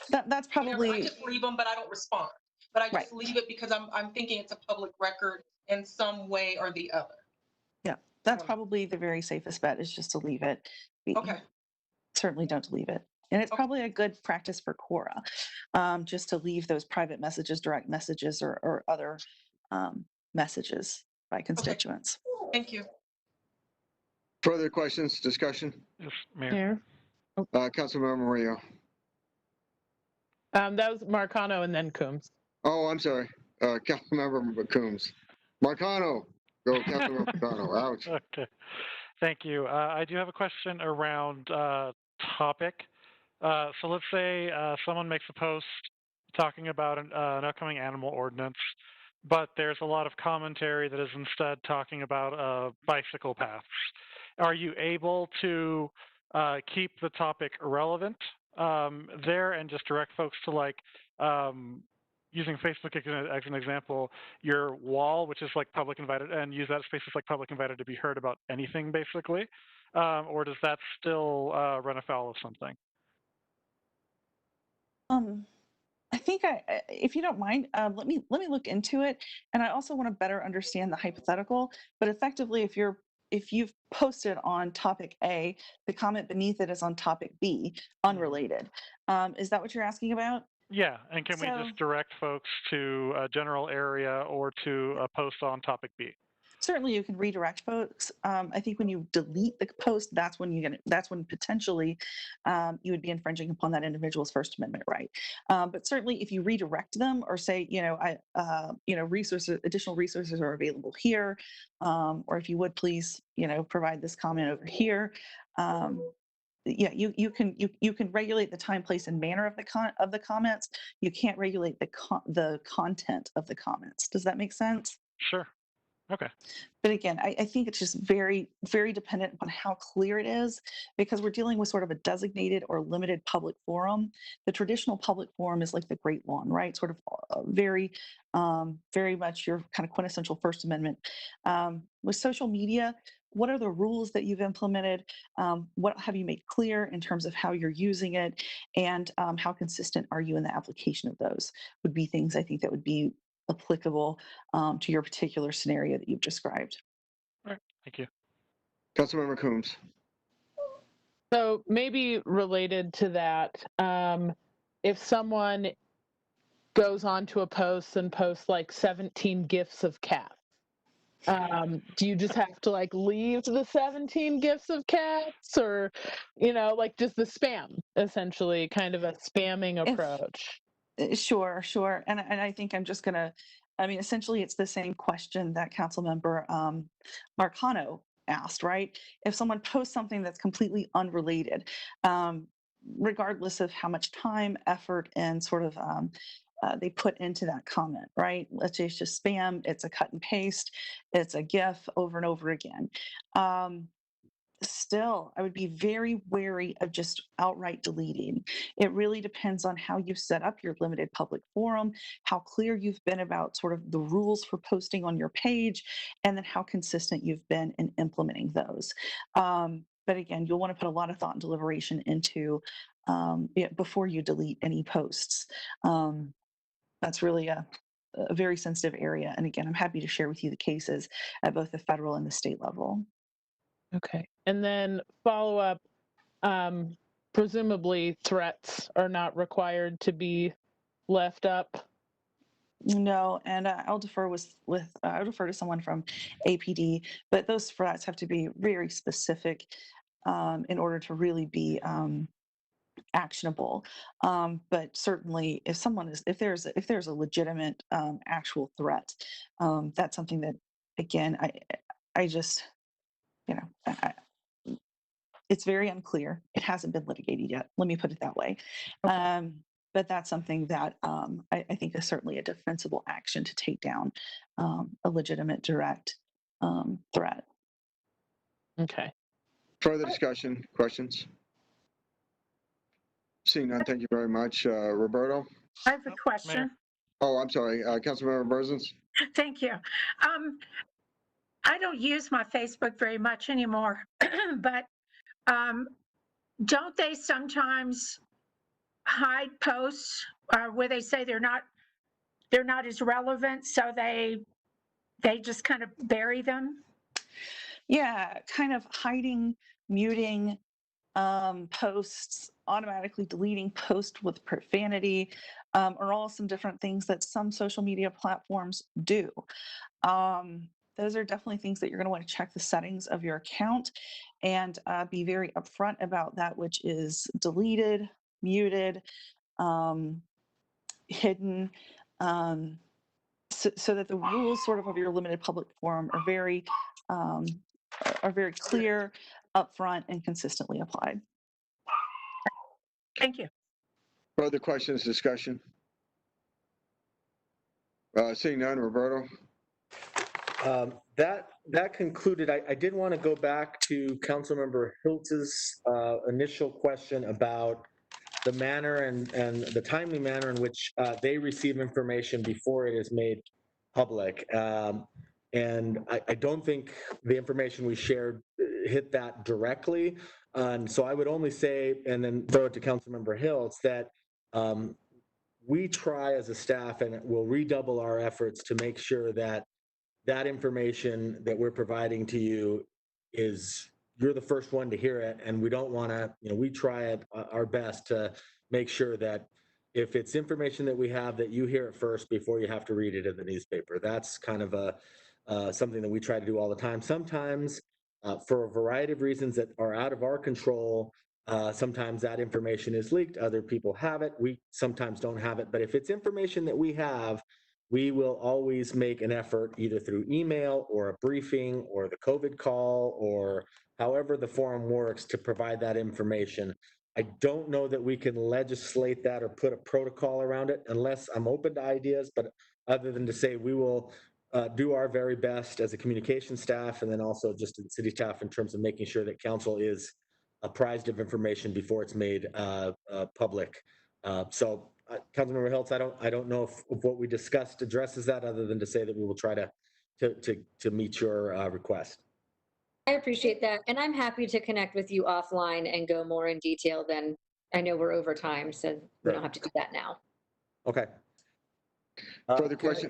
That's probably. I just leave them, but I don't respond. But I just leave it because I'm thinking it's a public record in some way or the other. Yeah, that's probably the very safest bet is just to leave it. Okay. Certainly don't leave it. And it's probably a good practice for Cora, just to leave those private messages, direct messages, or other messages by constituents. Okay. Thank you. Further questions, discussion? Yes, Mayor. Councilmember Murillo. That was Marcano and then Coombs. Oh, I'm sorry. Councilmember Coombs. Marcano. Go, Councilmember Marcano. Ouch. Okay. Thank you. I do have a question around topic. So let's say someone makes a post talking about an upcoming animal ordinance, but there's a lot of commentary that is instead talking about bicycle paths. Are you able to keep the topic relevant there and just direct folks to like using Facebook as an example, your wall, which is like public invited, and use that space as like public invited to be heard about anything basically? Or does that still run afoul of something? I think if you don't mind, let me look into it, and I also want to better understand the hypothetical. But effectively, if you've posted on topic A, the comment beneath it is on topic B, unrelated. Is that what you're asking about? Yeah, and can we just direct folks to a general area or to a post on topic B? Certainly, you can redirect folks. I think when you delete the post, that's when that's when potentially you would be infringing upon that individual's First Amendment right. But certainly, if you redirect them or say, additional resources are available here, or if you would please, provide this comment over here. Yeah, you can regulate the time, place, and manner of the comments. You can't regulate the content of the comments. Does that make sense? Sure. Okay. But again, I think it's just very, very dependent on how clear it is, because we're dealing with sort of a designated or limited public forum. The traditional public forum is like the Great Lawn, right? Sort of very much your kind of quintessential First Amendment. With social media, what are the rules that you've implemented? What have you made clear in terms of how you're using it? And how consistent are you in the application of those? Would be things I think that would be applicable to your particular scenario that you've described. All right, thank you. Councilmember Coombs. So maybe related to that, if someone goes onto a post and posts like 17 gifs of cats, do you just have to like leave the 17 gifs of cats, or like just the spam, essentially kind of a spamming approach? Sure. And I think I'm just gonna, essentially it's the same question that Councilmember Marcano asked, right? If someone posts something that's completely unrelated, regardless of how much time, effort, and sort of they put into that comment, right? Let's say it's just spam, it's a cut and paste, it's a GIF over and over again. Still, I would be very wary of just outright deleting. It really depends on how you've set up your limited public forum, how clear you've been about sort of the rules for posting on your page, and then how consistent you've been in implementing those. But again, you'll want to put a lot of thought and deliberation into before you delete any posts. That's really a very sensitive area. And again, I'm happy to share with you the cases at both the federal and the state level. Okay. And then follow up, presumably threats are not required to be left up. No, and I'll defer I'll defer to someone from APD, but those threats have to be very specific in order to really be actionable. But certainly, if there's a legitimate actual threat, that's something that, again, I just it's very unclear. It hasn't been litigated yet. Let me put it that way. Okay. But that's something that I think is certainly a defensible action to take down a legitimate direct threat. Okay. Further discussion, questions? Seeing none, thank you very much. Roberto? I have a question. Oh, I'm sorry. Councilmember Berzins? Thank you. I don't use my Facebook very much anymore, but don't they sometimes hide posts where they say they're not as relevant, so they just kind of bury them? Yeah, kind of hiding, muting posts, automatically deleting posts with profanity, are all some different things that some social media platforms do. Those are definitely things that you're going to want to check the settings of your account and be very upfront about that which is deleted, muted, hidden, so that the rules sort of your limited public forum are very clear, upfront, and consistently applied. Thank you. Further questions, discussion? Seeing none, Roberto? That concluded. I did want to go back to Councilmember Hiltz's initial question about the manner and the timely manner in which they receive information before it is made public. And I don't think the information we shared hit that directly. And so I would only say, and then throw it to Councilmember Hiltz, that we try as a staff and we'll redouble our efforts to make sure that that information that we're providing to you is, you're the first one to hear it, and we don't want to, we try our best to make sure that if it's information that we have, that you hear it first before you have to read it in the newspaper. That's kind of something that we try to do all the time. Sometimes, for a variety of reasons that are out of our control, sometimes that information is leaked. Other people have it. We sometimes don't have it. But if it's information that we have, we will always make an effort, either through email or a briefing or the COVID call or however the forum works, to provide that information. I don't know that we can legislate that or put a protocol around it, unless I'm open to ideas, but other than to say we will do our very best as a communication staff, and then also just as city staff, in terms of making sure that council is apprised of information before it's made public. So Councilmember Hiltz, I don't know if what we discussed addresses that, other than to say that we will try to meet your request. I appreciate that. And I'm happy to connect with you offline and go more in detail than, I know we're over time, so we don't have to do that now. Okay. Further question?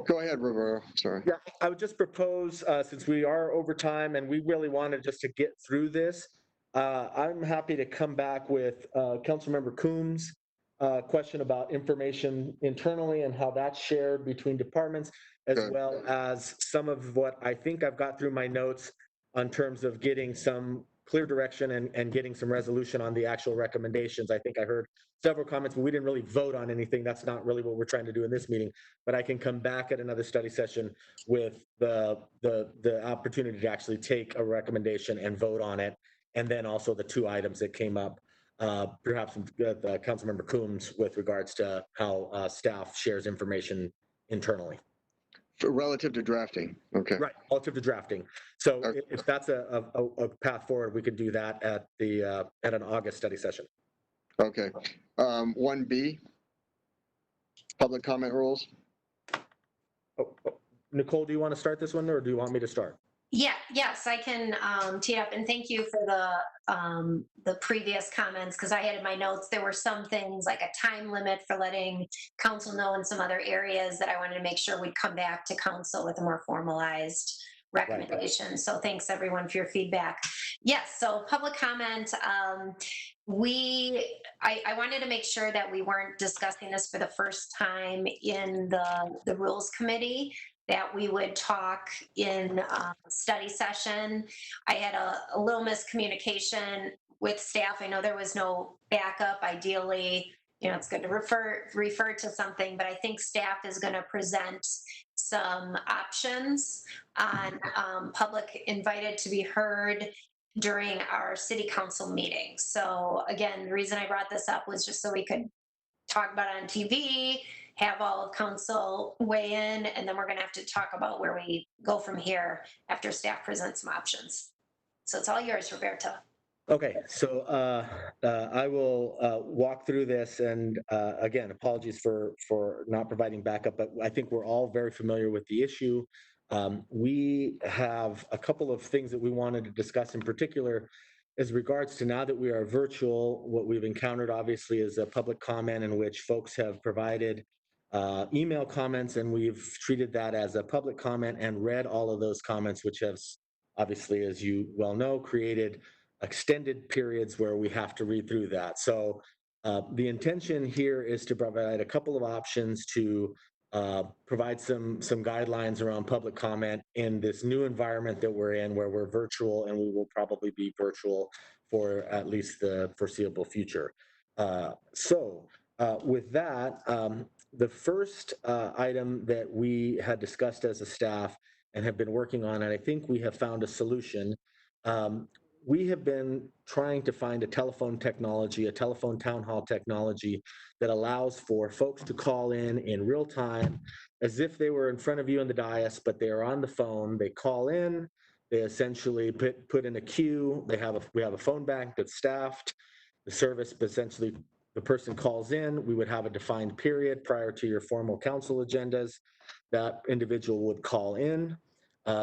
Go ahead, Roberto. Sorry. Yeah, I would just propose, since we are over time and we really wanted just to get through this, I'm happy to come back with Councilmember Coombs' question about information internally and how that's shared between departments, as well as some of what I think I've got through my notes on terms of getting some clear direction and getting some resolution on the actual recommendations. I think I heard several comments, but we didn't really vote on anything. That's not really what we're trying to do in this meeting. But I can come back at another study session with the opportunity to actually take a recommendation and vote on it, and then also the two items that came up, perhaps with Councilmember Coombs, with regards to how staff shares information internally. Relative to drafting, okay. Right, relative to drafting. So if that's a path forward, we could do that at an August study session. Okay. 1B, public comment rules. Nicole, do you want to start this one, or do you want me to start? Yes, I can tee up, and thank you for the previous comments, because I had in my notes, there were some things like a time limit for letting council know in some other areas that I wanted to make sure we'd come back to council with a more formalized recommendation. Right. So thanks everyone for your feedback. Yes, so public comment. I wanted to make sure that we weren't discussing this for the first time in the rules committee, that we would talk in study session. I had a little miscommunication with staff. I know there was no backup. Ideally, it's good to refer to something, but I think staff is going to present some options on public invited to be heard during our city council meeting. So again, the reason I brought this up was just so we could talk about it on TV, have all of council weigh in, and then we're going to have to talk about where we go from here after staff presents some options. So it's all yours, Roberto. Okay, so I will walk through this, and again, apologies for not providing backup, but I think we're all very familiar with the issue. We have a couple of things that we wanted to discuss in particular as regards to, now that we are virtual. What we've encountered obviously is a public comment in which folks have provided email comments, and we've treated that as a public comment and read all of those comments, which has obviously, as you well know, created extended periods where we have to read through that. So the intention here is to provide a couple of options to provide some guidelines around public comment in this new environment that we're in, where we're virtual, and we will probably be virtual for at least the foreseeable future. With that, the first item that we had discussed as a staff and have been working on, and I think we have found a solution, we have been trying to find a telephone technology, a telephone town hall technology that allows for folks to call in real time as if they were in front of you in the dais, but they are on the phone. They call in, they essentially put in a queue. We have a phone bank that's staffed. The service essentially, the person calls in, we would have a defined period prior to your formal council agendas. That individual would call in.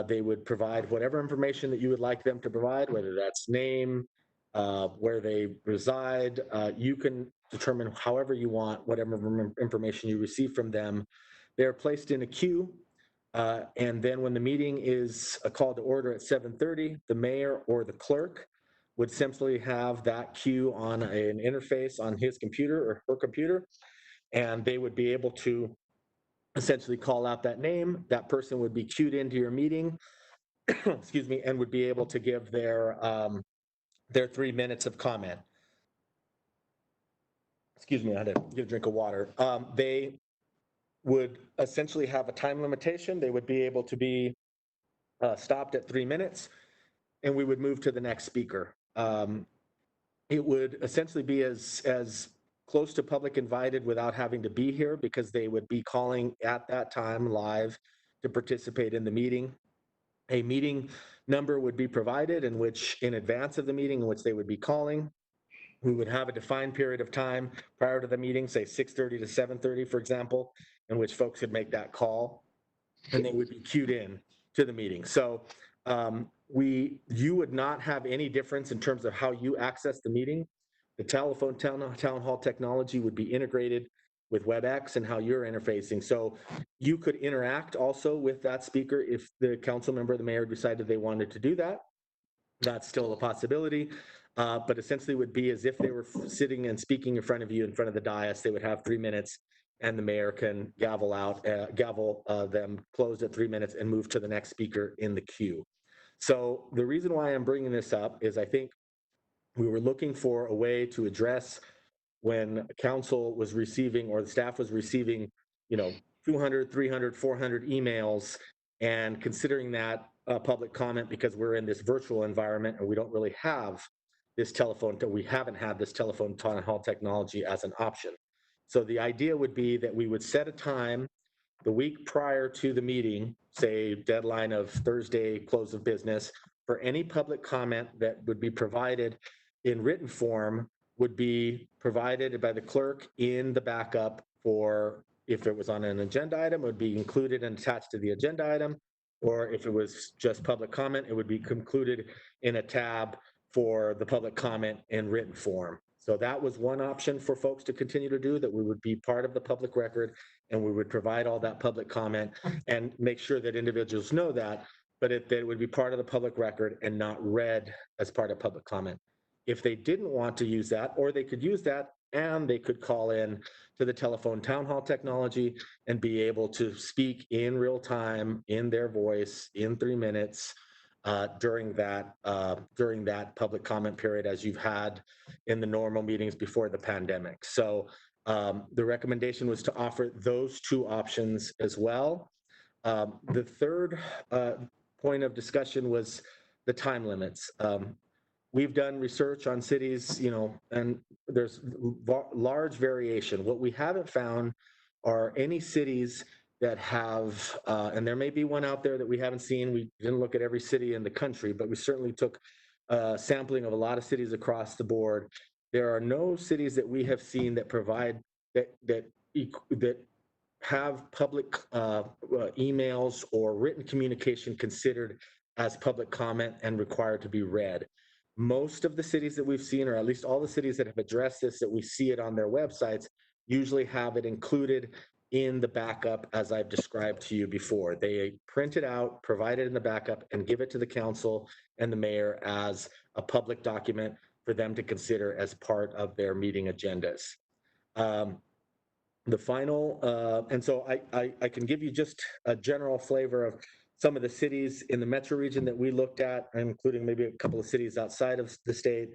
They would provide whatever information that you would like them to provide, whether that's name, where they reside. You can determine however you want, whatever information you receive from them. They're placed in a queue. And then when the meeting is a call to order at 7:30, the mayor or the clerk would simply have that queue on an interface on his computer or her computer, and they would be able to essentially call out that name. That person would be queued into your meeting, excuse me, and would be able to give their 3 minutes of comment. Excuse me, I had to get a drink of water. They would essentially have a time limitation. They would be able to be stopped at 3 minutes, and we would move to the next speaker. It would essentially be as close to public invited without having to be here, because they would be calling at that time live to participate in the meeting. A meeting number would be provided in advance of the meeting in which they would be calling. We would have a defined period of time prior to the meeting, say 6:30 to 7:30, for example, in which folks could make that call, and they would be queued in to the meeting. So you would not have any difference in terms of how you access the meeting. The telephone town hall technology would be integrated with WebEx and how you're interfacing. So you could interact also with that speaker if the council member or the mayor decided they wanted to do that. That's still a possibility, but essentially would be as if they were sitting and speaking in front of you, in front of the dais. They would have 3 minutes, and the mayor can gavel them closed at 3 minutes and move to the next speaker in the queue. So the reason why I'm bringing this up is I think we were looking for a way to address when council was receiving, or the staff was receiving, 200, 300, 400 emails, and considering that public comment, because we're in this virtual environment and we don't really have this we haven't had this telephone town hall technology as an option. So the idea would be that we would set a time the week prior to the meeting, say deadline of Thursday, close of business, for any public comment that would be provided in written form would be provided by the clerk in the backup. For if it was on an agenda item, it would be included and attached to the agenda item, or if it was just public comment, it would be included in a tab for the public comment in written form. So that was one option for folks to continue to do, that we would be part of the public record and we would provide all that public comment and make sure that individuals know that, but that it would be part of the public record and not read as part of public comment. If they didn't want to use that, or they could use that and they could call in to the telephone town hall technology and be able to speak in real time in their voice in 3 minutes during that public comment period, as you've had in the normal meetings before the pandemic. So the recommendation was to offer those two options as well. The third point of discussion was the time limits. We've done research on cities, and there's large variation. What we haven't found are any cities that have, and there may be one out there that we haven't seen. We didn't look at every city in the country, but we certainly took a sampling of a lot of cities across the board. There are no cities that we have seen that provide that have public emails or written communication considered as public comment and required to be read. Most of the cities that we've seen, or at least all the cities that have addressed this, that we see it on their websites, usually have it included in the backup as I've described to you before. They print it out, provide it in the backup, and give it to the council and the mayor as a public document for them to consider as part of their meeting agendas. The final, and so I can give you just a general flavor of some of the cities in the metro region that we looked at, including maybe a couple of cities outside of the state.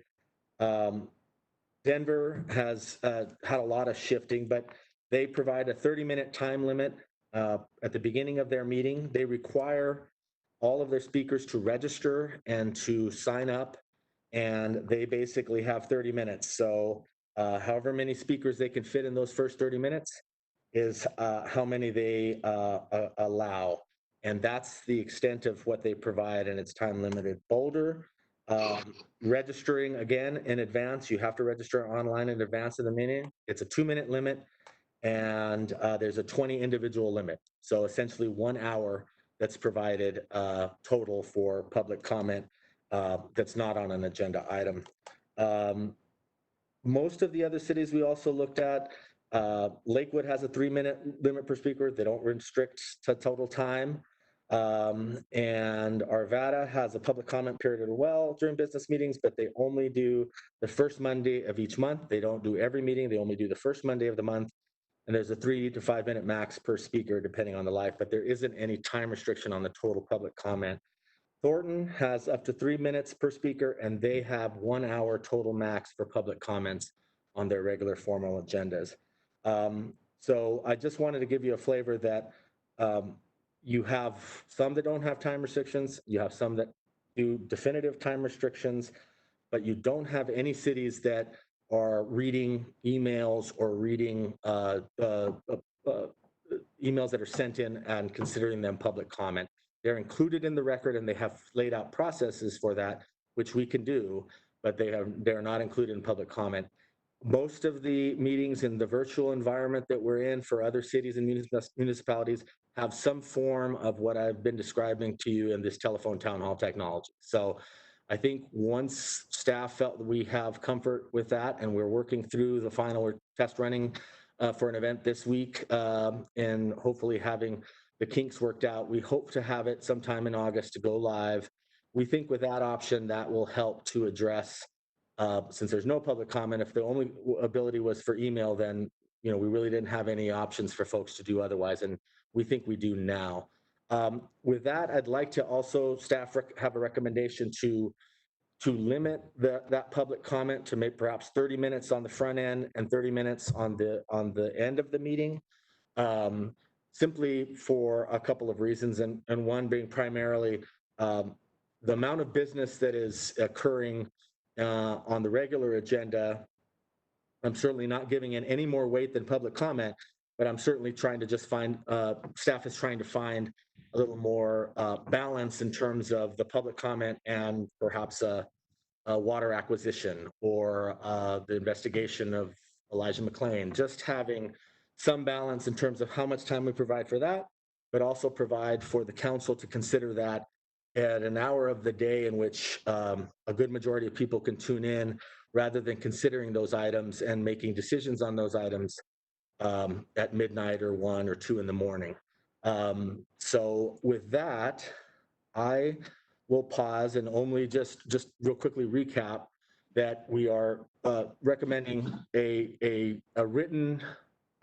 Denver has had a lot of shifting, but they provide a 30-minute time limit at the beginning of their meeting. They require all of their speakers to register and to sign up and they basically have 30 minutes. So however many speakers they can fit in those first 30 minutes is how many they allow. And that's the extent of what they provide, and it's time limited. Boulder, registering again in advance. You have to register online in advance of the meeting. It's a 2-minute limit, and there's a 20 individual limit. So essentially 1 hour that's provided total for public comment that's not on an agenda item. Most of the other cities we also looked at, Lakewood has a 3-minute limit per speaker. They don't restrict to total time. And Arvada has a public comment period as well during business meetings, but they only do the first Monday of each month. They don't do every meeting. They only do the first Monday of the month. And there's a 3 to 5 minute max per speaker, depending on the life, but there isn't any time restriction on the total public comment. Thornton has up to 3 minutes per speaker, and they have 1 hour total max for public comments on their regular formal agendas. So I just wanted to give you a flavor that you have some that don't have time restrictions, you have some that do definitive time restrictions, but you don't have any cities that are reading emails or reading emails that are sent in and considering them public comment. They're included in the record, and they have laid out processes for that, which we can do, but they're not included in public comment. Most of the meetings in the virtual environment that we're in for other cities and municipalities have some form of what I've been describing to you in this telephone town hall technology. So I think once staff felt that we have comfort with that, and we're working through the final test running for an event this week, and hopefully having the kinks worked out, we hope to have it sometime in August to go live. We think with that option, that will help to address, since there's no public comment, if the only ability was for email, then we really didn't have any options for folks to do otherwise, and we think we do now. With that, I'd like to also staff have a recommendation to limit that public comment to maybe perhaps 30 minutes on the front end and 30 minutes on the end of the meeting, simply for a couple of reasons, and one being primarily the amount of business that is occurring on the regular agenda. I'm certainly not giving it any more weight than public comment, but I'm certainly trying to just find, staff is trying to find a little more balance in terms of the public comment and perhaps a water acquisition or the investigation of Elijah McClain, just having some balance in terms of how much time we provide for that, but also provide for the council to consider that at an hour of the day in which a good majority of people can tune in, rather than considering those items and making decisions on those items at midnight or 1 or 2 in the morning. So with that, I will pause and only just real quickly recap that we are recommending a written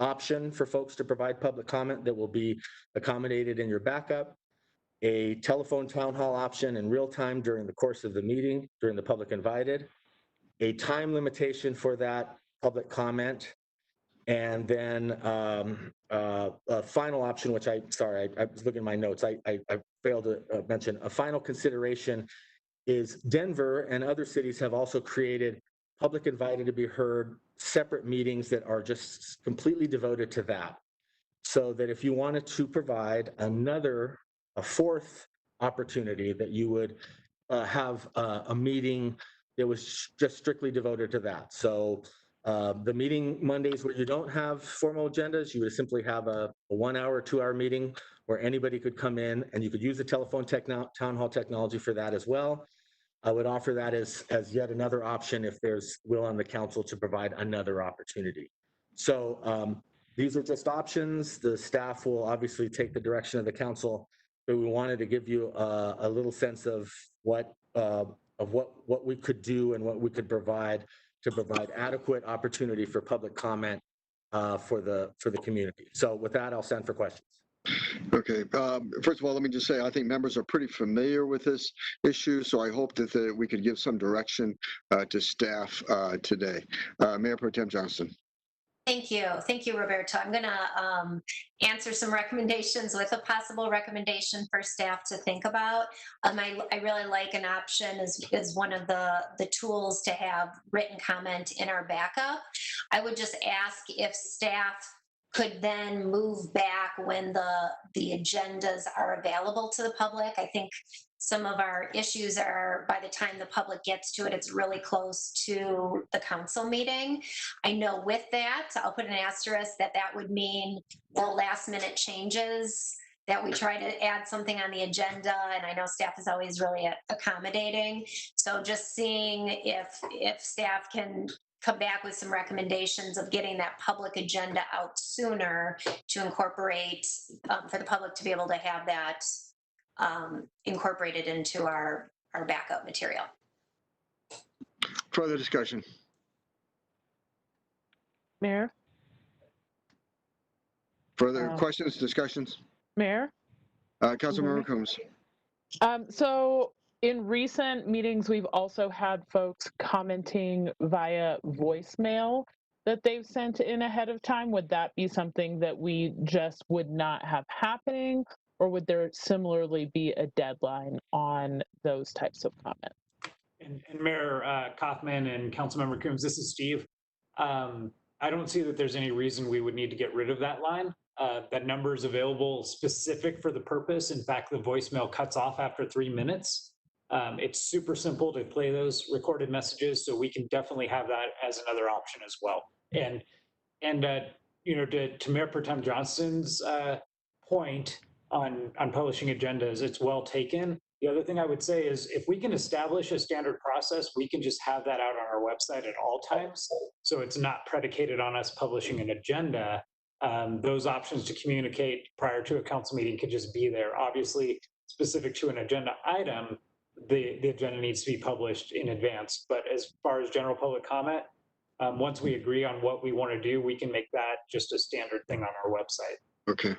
option for folks to provide public comment that will be accommodated in your backup, a telephone town hall option in real time during the course of the meeting, during the public invited, a time limitation for that public comment, and then a final option, which I was looking at my notes, I failed to mention. A final consideration is Denver and other cities have also created public invited to be heard separate meetings that are just completely devoted to that. So that if you wanted to provide a fourth opportunity, that you would have a meeting that was just strictly devoted to that. So the meeting Mondays where you don't have formal agendas, you would simply have a 1 hour, 2 hour meeting where anybody could come in, and you could use the telephone town hall technology for that as well. I would offer that as yet another option if there's will on the council to provide another opportunity. So these are just options. The staff will obviously take the direction of the council, but we wanted to give you a little sense of what we could do and what we could provide to provide adequate opportunity for public comment for the community. So with that, I'll send for questions. Okay. First of all, let me just say, I think members are pretty familiar with this issue, so I hope that we could give some direction to staff today. Mayor Pro Tem Johnston. Thank you. Thank you, Roberto. I'm going to answer some recommendations with a possible recommendation for staff to think about. I really like an option is one of the tools to have written comment in our backup. I would just ask if staff could then move back when the agendas are available to the public. I think some of our issues are, by the time the public gets to it, it's really close to the council meeting. I know with that, I'll put an asterisk that would mean the last minute changes, that we try to add something on the agenda. And I know staff is always really accommodating. So just seeing if staff can come back with some recommendations of getting that public agenda out sooner to incorporate, for the public to be able to have that incorporated into our backup material. Further discussion? Mayor? Further questions, discussions? Mayor? Councilmember Coombs. So in recent meetings, we've also had folks commenting via voicemail that they've sent in ahead of time. Would that be something that we just would not have happening? Or would there similarly be a deadline on those types of comments? And Mayor Kaufman and Councilmember Coombs, this is Steve. I don't see that there's any reason we would need to get rid of that line. That number is available specific for the purpose. In fact, the voicemail cuts off after 3 minutes. It's super simple to play those recorded messages, so we can definitely have that as another option as well. And you know, to Mayor Pro Tem Johnston's point on publishing agendas, it's well taken. The other thing I would say is if we can establish a standard process, we can just have that out on our website at all times. So it's not predicated on us publishing an agenda. Those options to communicate prior to a council meeting could just be there. Obviously, specific to an agenda item, the agenda needs to be published in advance. But as far as general public comment, once we agree on what we want to do, we can make that just a standard thing on our website. Okay.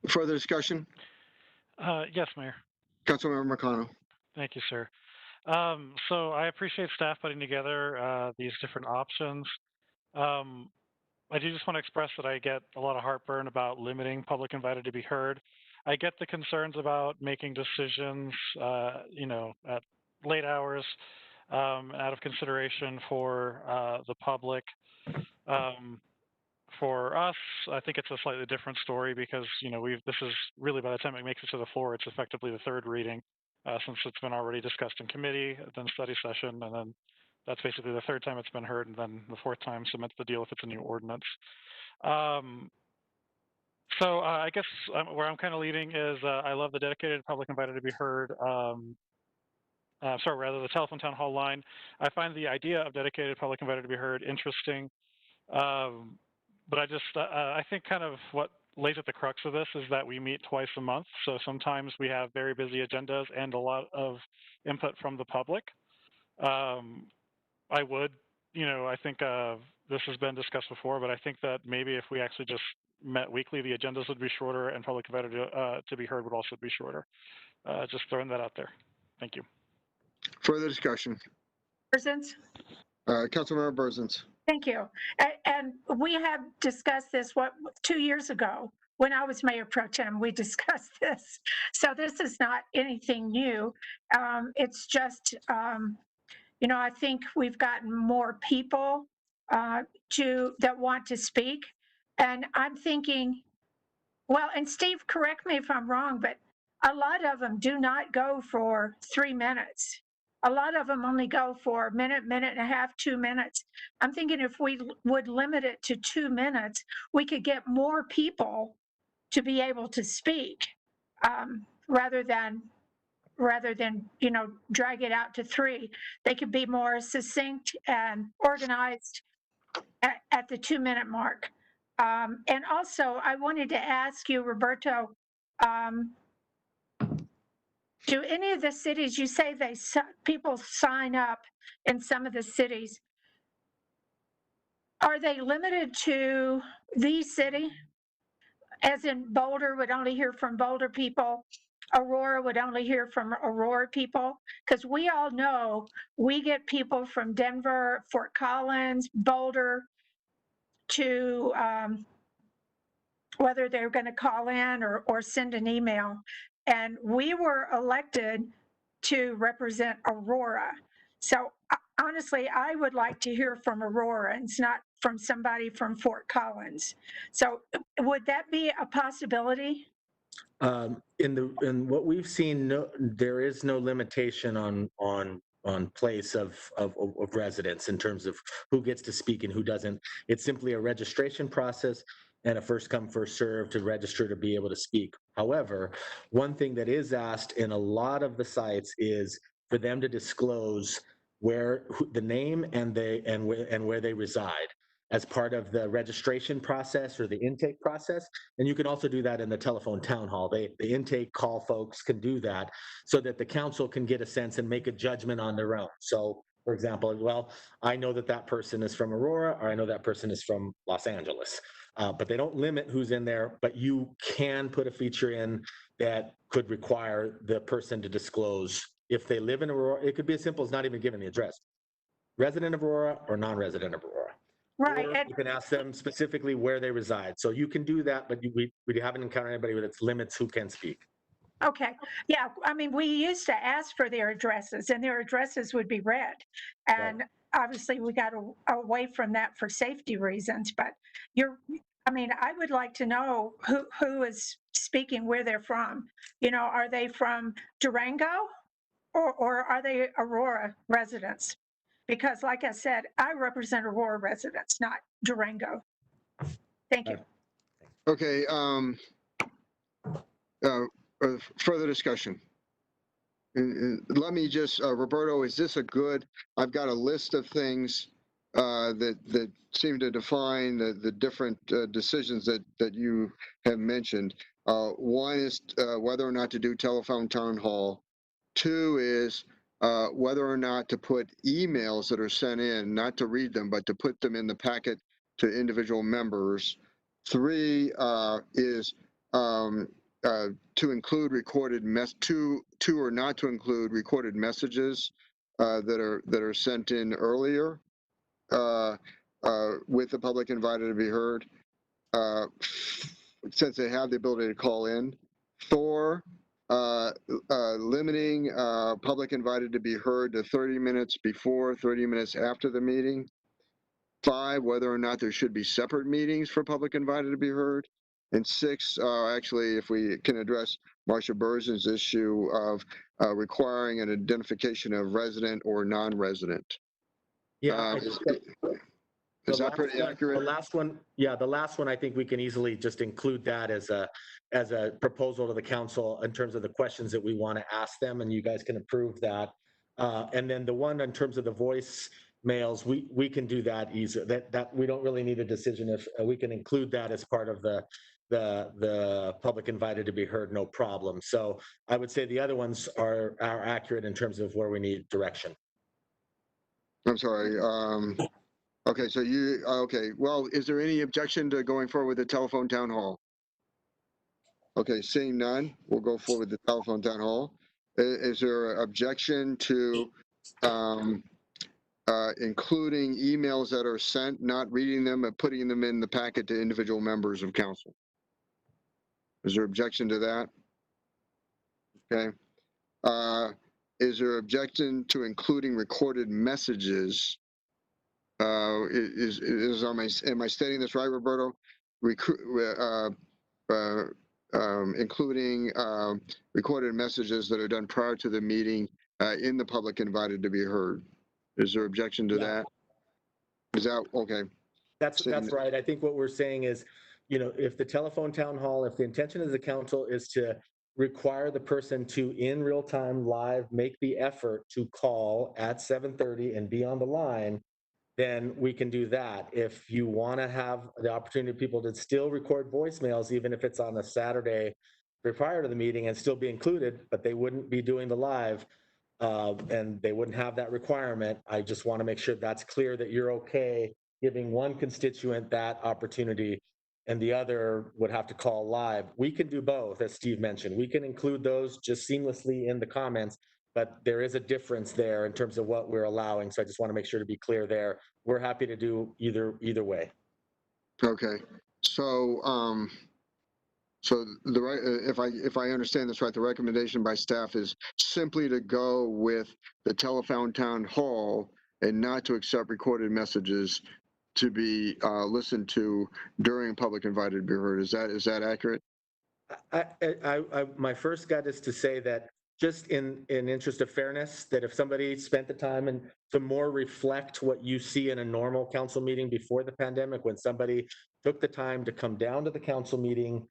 Further discussion? Yes, Mayor. Councilmember McConnell. Thank you, sir. So I appreciate staff putting together these different options. I do just want to express that I get a lot of heartburn about limiting public invited to be heard. I get the concerns about making decisions, you know, at late hours, out of consideration for the public. For us, I think it's a slightly different story because, you know, this is really, by the time it makes it to the floor, it's effectively the third reading, since it's been already discussed in committee, then study session, and then that's basically the third time it's been heard, and then the fourth time cements the deal if it's a new ordinance. So I guess where I'm kind of leading is I love the dedicated public invited to be heard. Sorry, rather the telephone town hall line. I find the idea of dedicated public invited to be heard interesting. But I think kind of what lays at the crux of this is that we meet twice a month. So sometimes we have very busy agendas and a lot of input from the public. I would, you know, I think this has been discussed before, but I think that maybe if we actually just met weekly, the agendas would be shorter and public invited to be heard would also be shorter. Just throwing that out there. Thank you. Further discussion? Persons? Councilmember Berzins. Thank you. And we have discussed this, 2 years ago when I was Mayor Pro Tem, we discussed this. So this is not anything new. It's just, you know, I think we've gotten more people that want to speak. And I'm thinking, well, and Steve, correct me if I'm wrong, but a lot of them do not go for 3 minutes. A lot of them only go for a minute, minute and a half, 2 minutes. I'm thinking if we would limit it to 2 minutes, we could get more people to be able to speak rather than, you know, drag it out to 3. They could be more succinct and organized at the 2 minute mark. And also, I wanted to ask you, Roberto, do any of the cities, you say people sign up in some of the cities, are they limited to the city? As in Boulder would only hear from Boulder people, Aurora would only hear from Aurora people? Because we all know we get people from Denver, Fort Collins, Boulder, to whether they're going to call in or send an email. And we were elected to represent Aurora. So honestly, I would like to hear from Aurora and it's not from somebody from Fort Collins. So would that be a possibility? In what we've seen, no, there is no limitation on place of residence in terms of who gets to speak and who doesn't. It's simply a registration process and a first come first serve to register to be able to speak. However, one thing that is asked in a lot of the sites is for them to disclose the name and where they reside as part of the registration process or the intake process. And you can also do that in the telephone town hall. The intake call folks can do that so that the council can get a sense and make a judgment on their own. So for example, well, I know that that person is from Aurora, or I know that person is from Los Angeles. But they don't limit who's in there, but you can put a feature in that could require the person to disclose if they live in Aurora. It could be as simple as not even giving the address. Resident of Aurora or non-resident of Aurora. Right. Or you can ask them specifically where they reside. So you can do that, but we haven't encountered anybody with its limits who can speak. Okay. Yeah. I mean, we used to ask for their addresses and their addresses would be read. And obviously we got away from that for safety reasons, but I would like to know who is speaking, where they're from. You know, are they from Durango or are they Aurora residents? Because like I said, I represent Aurora residents, not Durango. Thank you. Okay. Further discussion. Let me just, Roberto, is this a good, I've got a list of things that seem to define the different decisions that you have mentioned. One is whether or not to do telephone town hall. Two is whether or not to put emails that are sent in, not to read them, but to put them in the packet to individual members. Three is to include recorded two or not to include recorded messages that are sent in earlier with the public invited to be heard, since they have the ability to call in. Four, limiting public invited to be heard to 30 minutes before, 30 minutes after the meeting. Five, whether or not there should be separate meetings for public invited to be heard. And six, actually, if we can address Marcia Berzin's issue of requiring an identification of resident or non-resident. Yeah, is that pretty accurate? The last one, I think we can easily just include that as a proposal to the council in terms of the questions that we want to ask them, and you guys can approve that. And then the one in terms of the voice mails, we can do that easy. That we don't really need a decision if we can include that as part of the public invited to be heard, no problem. So I would say the other ones are accurate in terms of where we need direction. I'm sorry. Okay, so okay. Well, is there any objection to going forward with the telephone town hall? Okay, seeing none, we'll go forward with the telephone town hall. Is there objection to including emails that are sent, not reading them, but putting them in the packet to individual members of council? Is there objection to that? Okay. Is there objection to including recorded messages? Am I stating this right, Roberto? Including recorded messages that are done prior to the meeting in the public invited to be heard. Is there objection to that? Is that okay? That's right. I think what we're saying is, if the telephone town hall, if the intention of the council is to require the person to, in real time, live, make the effort to call at 7:30 and be on the line, then we can do that. If you want to have the opportunity of people to still record voicemails, even if it's on a Saturday prior to the meeting and still be included, but they wouldn't be doing the live and they wouldn't have that requirement. I just want to make sure that's clear that you're okay giving one constituent that opportunity and the other would have to call live. We can do both, as Steve mentioned. We can include those just seamlessly in the comments, but there is a difference there in terms of what we're allowing. So I just want to make sure to be clear there. We're happy to do either way. Okay, so, so the right, if I understand this right, the recommendation by staff is simply to go with the telephone town hall and not to accept recorded messages to be listened to during public invited to be heard. Is that accurate? My first gut is to say that just in interest of fairness, that if somebody spent the time and to more reflect what you see in a normal council meeting before the pandemic, when somebody took the time to come down to the council meeting,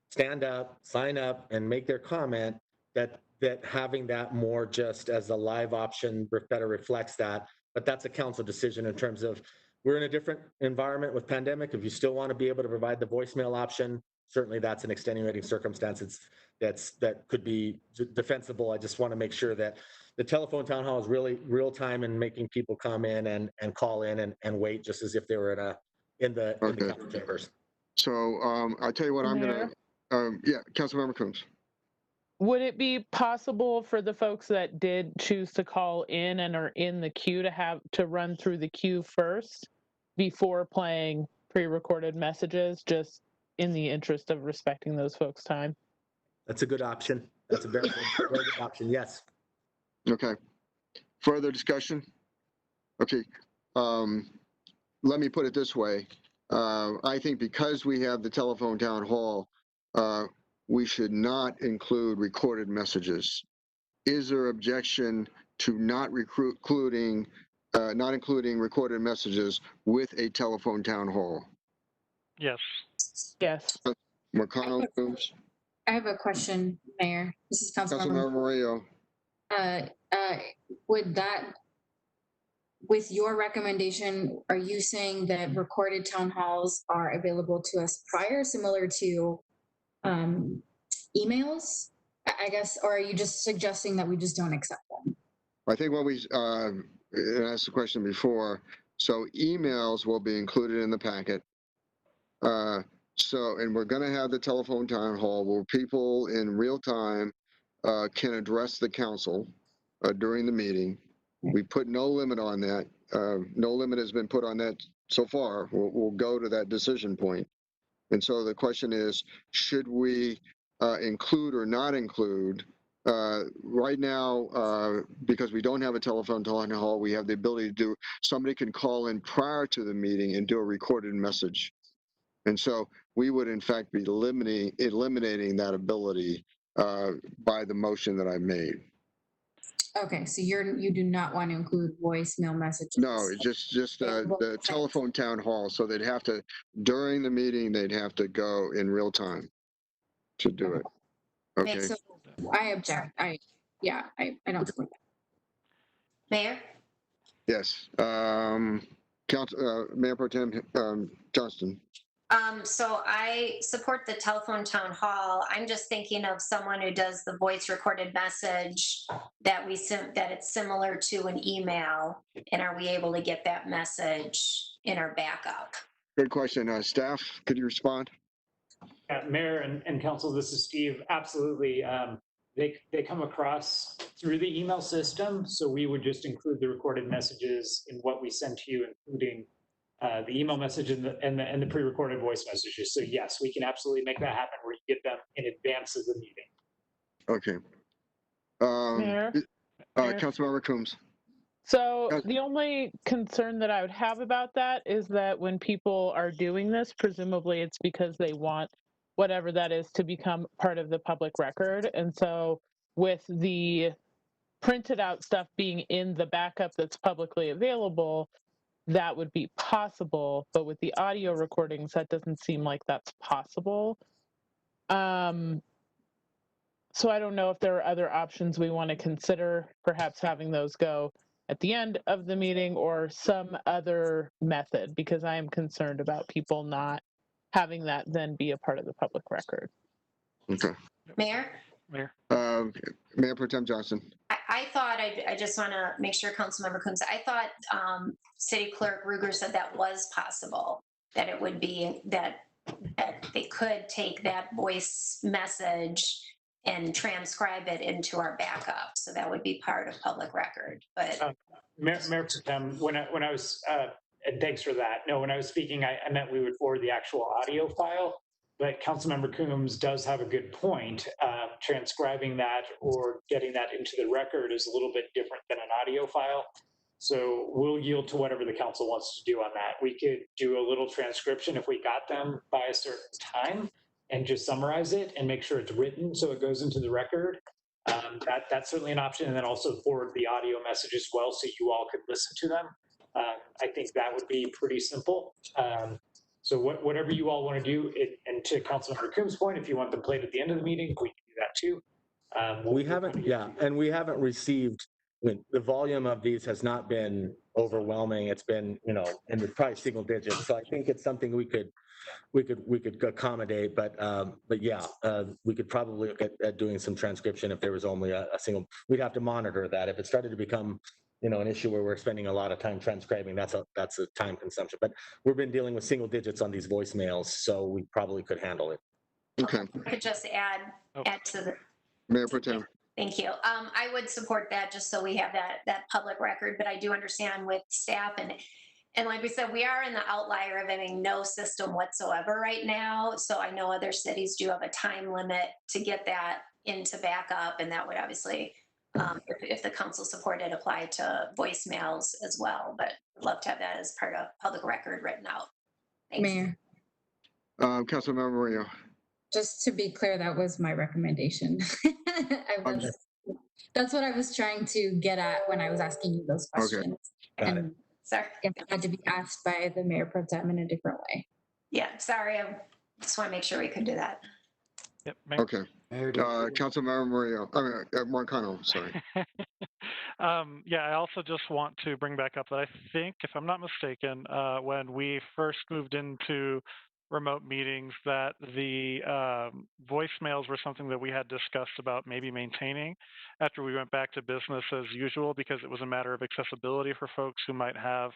stand up, sign up, and make their comment, that having that more just as a live option better reflects that. But that's a council decision in terms of, we're in a different environment with pandemic. If you still want to be able to provide the voicemail option, certainly that's an extenuating circumstance. That could be defensible. I just want to make sure that the telephone town hall is really real time and making people come in and call in and wait just as if they were in the Okay. council chambers. So I'll tell you what, I'm Mayor? gonna, yeah, Councilmember Coombs. Would it be possible for the folks that did choose to call in and are in the queue to run through the queue first before playing pre-recorded messages, just in the interest of respecting those folks' time? That's a good option. That's a very good option. Yes. Okay. Further discussion? Okay. Let me put it this way. I think because we have the telephone town hall, we should not include recorded messages. Is there objection to not including recorded messages with a telephone town hall? Yes. Yes. McConnell moves. I have a question, Mayor. This is Councilmember. Councilmember Murillo. With your recommendation, are you saying that recorded town halls are available to us prior, similar to emails, I guess, or are you just suggesting that we just don't accept them? I think what we asked the question before. So emails will be included in the packet. And we're going to have the telephone town hall where people in real time can address the council during the meeting. We put no limit on that. No limit has been put on that so far. We'll go to that decision point. And so the question is, should we include or not include? Right now, because we don't have a telephone town hall, we have the ability to do, somebody can call in prior to the meeting and do a recorded message. And so we would in fact be eliminating that ability by the motion that I made. Okay, so you do not want to include voicemail messages? No, just the telephone town hall. So they'd have to, during the meeting, they'd have to go in real time to do it. Okay. So I object. I don't support that. Mayor? Yes. Mayor Pro Tem Johnston. So I support the telephone town hall. I'm just thinking of someone who does the voice recorded message that it's similar to an email. And are we able to get that message in our backup? Good question. Staff, could you respond? Mayor and council, this is Steve. Absolutely. They come across through the email system. So we would just include the recorded messages in what we send to you, including the email message and the pre-recorded voice messages. So yes, we can absolutely make that happen where you get them in advance of the meeting. Okay. Mayor? Councilmember Coombs. So the only concern that I would have about that is that when people are doing this, presumably it's because they want whatever that is to become part of the public record. And so with the printed out stuff being in the backup that's publicly available, that would be possible. But with the audio recordings, that doesn't seem like that's possible. So I don't know if there are other options we want to consider, perhaps having those go at the end of the meeting or some other method, because I am concerned about people not having that then be a part of the public record. Okay. Mayor? Mayor? Mayor Pro Tem Johnson. I thought, I just want to make sure Councilmember Coombs, I thought City Clerk Ruger said that was possible, that it would be, that they could take that voice message and transcribe it into our backup. So that would be part of public record. But Mayor Pro Tem, when I was and thanks for that. No, when I was speaking, I meant we would forward the actual audio file, but Councilmember Coombs does have a good point. Transcribing that or getting that into the record is a little bit different than an audio file. So we'll yield to whatever the council wants to do on that. We could do a little transcription if we got them by a certain time and just summarize it and make sure it's written so it goes into the record. That's certainly an option. And then also forward the audio message as well so you all could listen to them. I think that would be pretty simple. So whatever you all want to do, and to Councilmember Coombs' point, if you want them played at the end of the meeting, we can do that too. We haven't, yeah, and we haven't received, I mean, the volume of these has not been overwhelming. It's been, you know, in the probably single digits. So I think it's something we could accommodate, but yeah, we could probably look at doing some transcription if there was only a single. We'd have to monitor that. If it started to become, you know, an issue where we're spending a lot of time transcribing, that's a time consumption. But we've been dealing with single digits on these voicemails, so we probably could handle it. Okay. I could just add to the. Mayor Pro Tem. Thank you. I would support that just so we have that public record, but I do understand with staff and like we said, we are in the outlier of having no system whatsoever right now. So I know other cities do have a time limit to get that into backup, and that would obviously, if the council supported, apply to voicemails as well. But I'd love to have that as part of public record written out. Thanks. Mayor, Councilmember Murillo. just to be clear, that was my recommendation. That's what I was trying to get at when I was asking you those questions. Got it. Sorry. It had to be asked by the Mayor Pro Tem in a different way. Yeah, sorry. I just want to make sure we could do that. Yep. Mayor. Okay. Councilmember Murillo, Marcano, sorry. Yeah, I also just want to bring back up that I think, if I'm not mistaken, when we first moved into remote meetings, that the voicemails were something that we had discussed about maybe maintaining after we went back to business as usual, because it was a matter of accessibility for folks who might have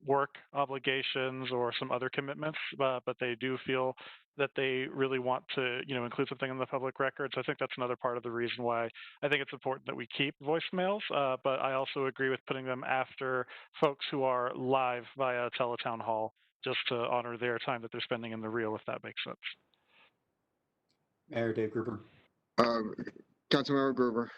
work obligations or some other commitments, but they do feel that they really want to, you know, include something in the public record. So I think that's another part of the reason why I think it's important that we keep voicemails, but I also agree with putting them after folks who are live via Teletown Hall, just to honor their time that they're spending in the real, if that makes sense. Mayor Dave Gruber. Councilmember Gruber.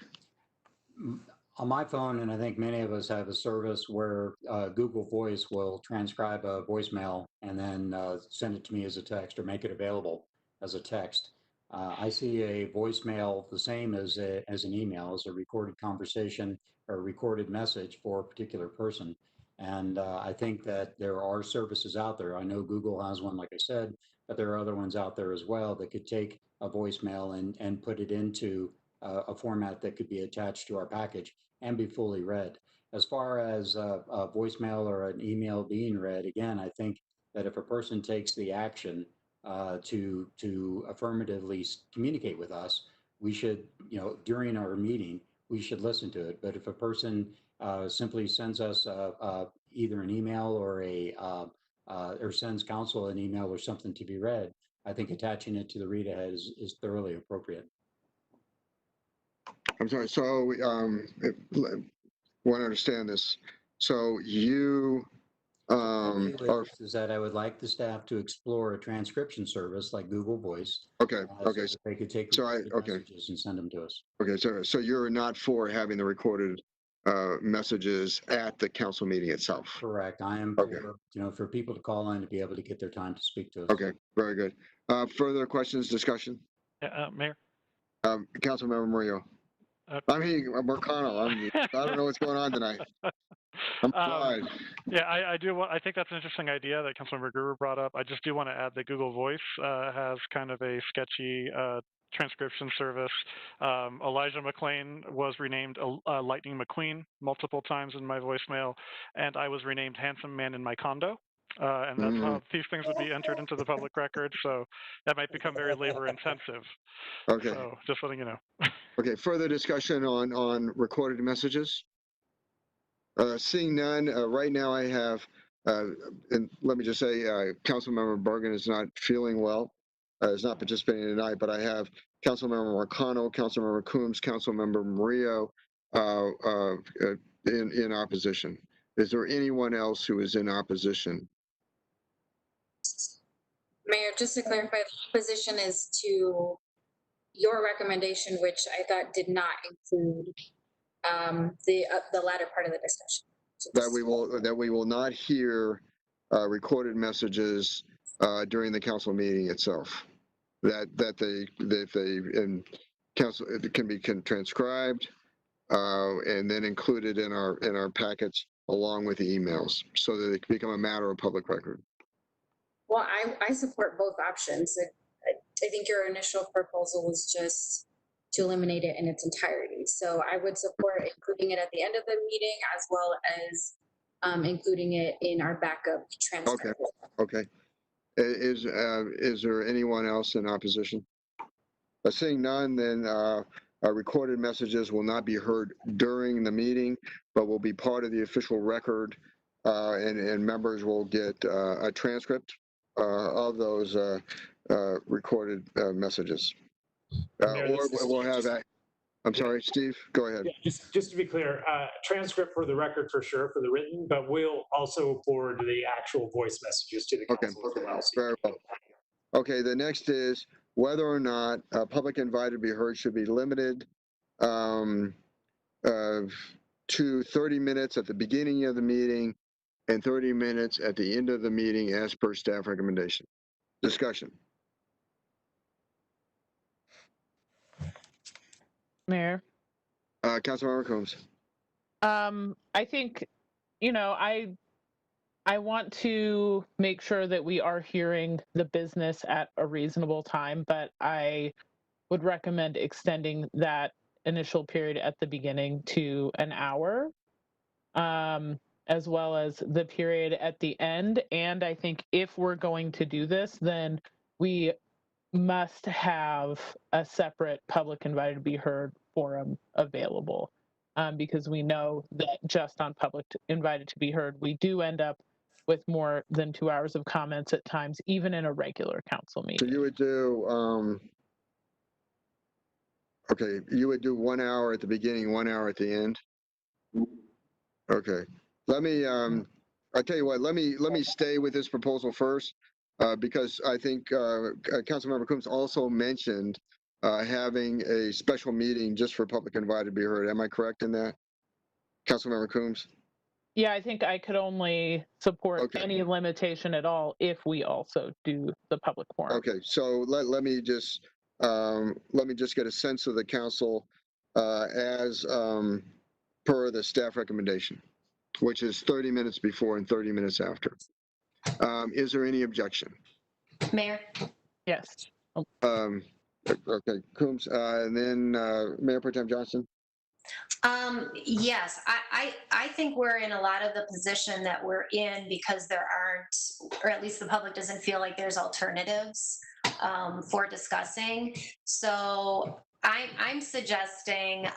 On my phone, and I think many of us have a service where Google Voice will transcribe a voicemail and then send it to me as a text or make it available as a text. I see a voicemail the same as an email, as a recorded conversation or recorded message for a particular person. And I think that there are services out there. I know Google has one, like I said, but there are other ones out there as well that could take a voicemail and put it into a format that could be attached to our package and be fully read. As far as a voicemail or an email being read, again, I think that if a person takes the action to affirmatively communicate with us, we should, you know, during our meeting, we should listen to it. But if a person simply sends us either an email or or sends council an email or something to be read, I think attaching it to the read ahead is thoroughly appropriate. I'm sorry. So want to understand this. So you is that I would like the staff to explore a transcription service like Google Voice. Okay. Okay. So they could take messages and send them to us. Okay. So you're not for having the recorded messages at the council meeting itself? Correct. I am for, for people to call in to be able to get their time to speak to us. Okay. Very good. Further questions, discussion? Mayor. Councilmember Murillo. I'm here, Marcano. I don't know what's going on tonight. Yeah, I do. I think that's an interesting idea that Councilmember Gruber brought up. I just do want to add that Google Voice has kind of a sketchy transcription service. Elijah McClain was renamed Lightning McQueen multiple times in my voicemail, and I was renamed Handsome Man in my condo. And that's how these things would be entered into the public record. So that might become very labor intensive. Okay. So just letting you know. Okay. Further discussion on recorded messages? Seeing none, right now I have, and let me just say, Councilmember Bergen is not feeling well, is not participating tonight, but I have Councilmember Marcano, Councilmember Coombs, Councilmember Murillo in opposition. Is there anyone else who is in opposition? Mayor, just to clarify, the position is to your recommendation, which I thought did not include the latter part of the discussion. So That we will not hear recorded messages during the council meeting itself. That they in council, it can be transcribed and then included in our packets along with the emails, so that it can become a matter of public record. Well, I support both options. I think your initial proposal was just to eliminate it in its entirety. So I would support including it at the end of the meeting, as well as including it in our backup transcript. Okay. Is there anyone else in opposition? Seeing none, then recorded messages will not be heard during the meeting, but will be part of the official record, and members will get a transcript of those recorded messages. Mayor, Or we'll have that. I'm sorry, Steve, go ahead. Yeah, just to be clear, transcript for the record for sure, for the written, but we'll also forward the actual voice messages to the council as well. Very well. Okay, the next is whether or not public invited to be heard should be limited to 30 minutes at the beginning of the meeting and 30 minutes at the end of the meeting as per staff recommendation. Discussion. Mayor. Councilmember Coombs. I think, I want to make sure that we are hearing the business at a reasonable time, but I would recommend extending that initial period at the beginning to an hour, as well as the period at the end. And I think if we're going to do this, then we must have a separate public invited to be heard forum available, because we know that just on public invited to be heard, we do end up with more than 2 hours of comments at times, even in a regular council meeting. So you would do, okay, you would do 1 hour at the beginning, 1 hour at the end? Okay, let me, I tell you what, let me stay with this proposal first, because I think Councilmember Coombs also mentioned having a special meeting just for public invited to be heard. Am I correct in that, Councilmember Coombs? Yeah, I think I could only support any limitation at all if we also do the public forum. Okay, so let me just get a sense of the council as per the staff recommendation, which is 30 minutes before and 30 minutes after. Is there any objection? Mayor? Yes. Okay, Coombs, and then Mayor Pro Tem Johnston? Yes, I think we're in a lot of the position that we're in because there aren't, or at least the public doesn't feel like there's alternatives for discussing. So I'm suggesting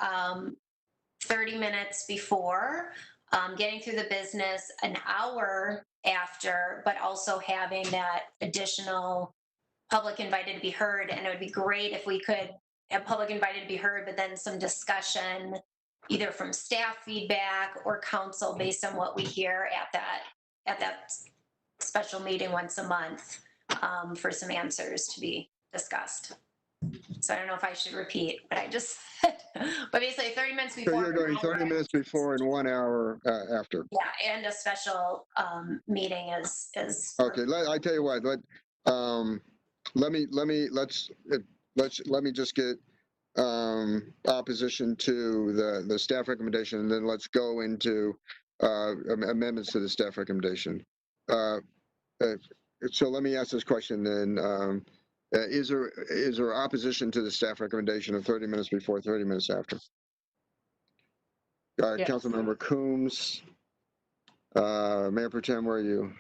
30 minutes before, getting through the business, an hour after, but also having that additional public invited to be heard. And it would be great if we could have public invited to be heard, but then some discussion either from staff feedback or council based on what we hear at that special meeting once a month, for some answers to be discussed. So I don't know if I should repeat, but I just said, but basically 30 minutes before. So you're going 30 minutes before and 1 hour after. Yeah, and a special meeting is. Okay, I tell you what, let me just get opposition to the staff recommendation, and then let's go into amendments to the staff recommendation. So let me ask this question then. Is there opposition to the staff recommendation of 30 minutes before, 30 minutes after? Yes. Councilmember Coombs, Mayor Pro Tem, where are you?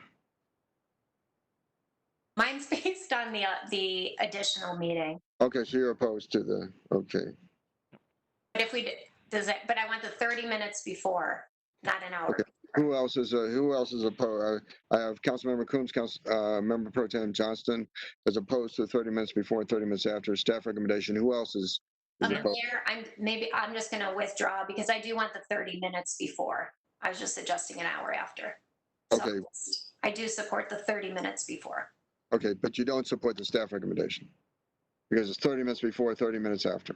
Mine's based on the additional meeting. Okay, so you're opposed to the, okay. But if we does it, but I want the 30 minutes before, not an hour. Okay. Who else is opposed? I have Councilmember Coombs, Member Pro Tem Johnston is opposed to 30 minutes before and 30 minutes after staff recommendation. Who else is opposed? Mayor, I'm just going to withdraw because I do want the 30 minutes before. I was just suggesting an hour after. So Okay. I do support the 30 minutes before. Okay, but you don't support the staff recommendation because it's 30 minutes before, 30 minutes after.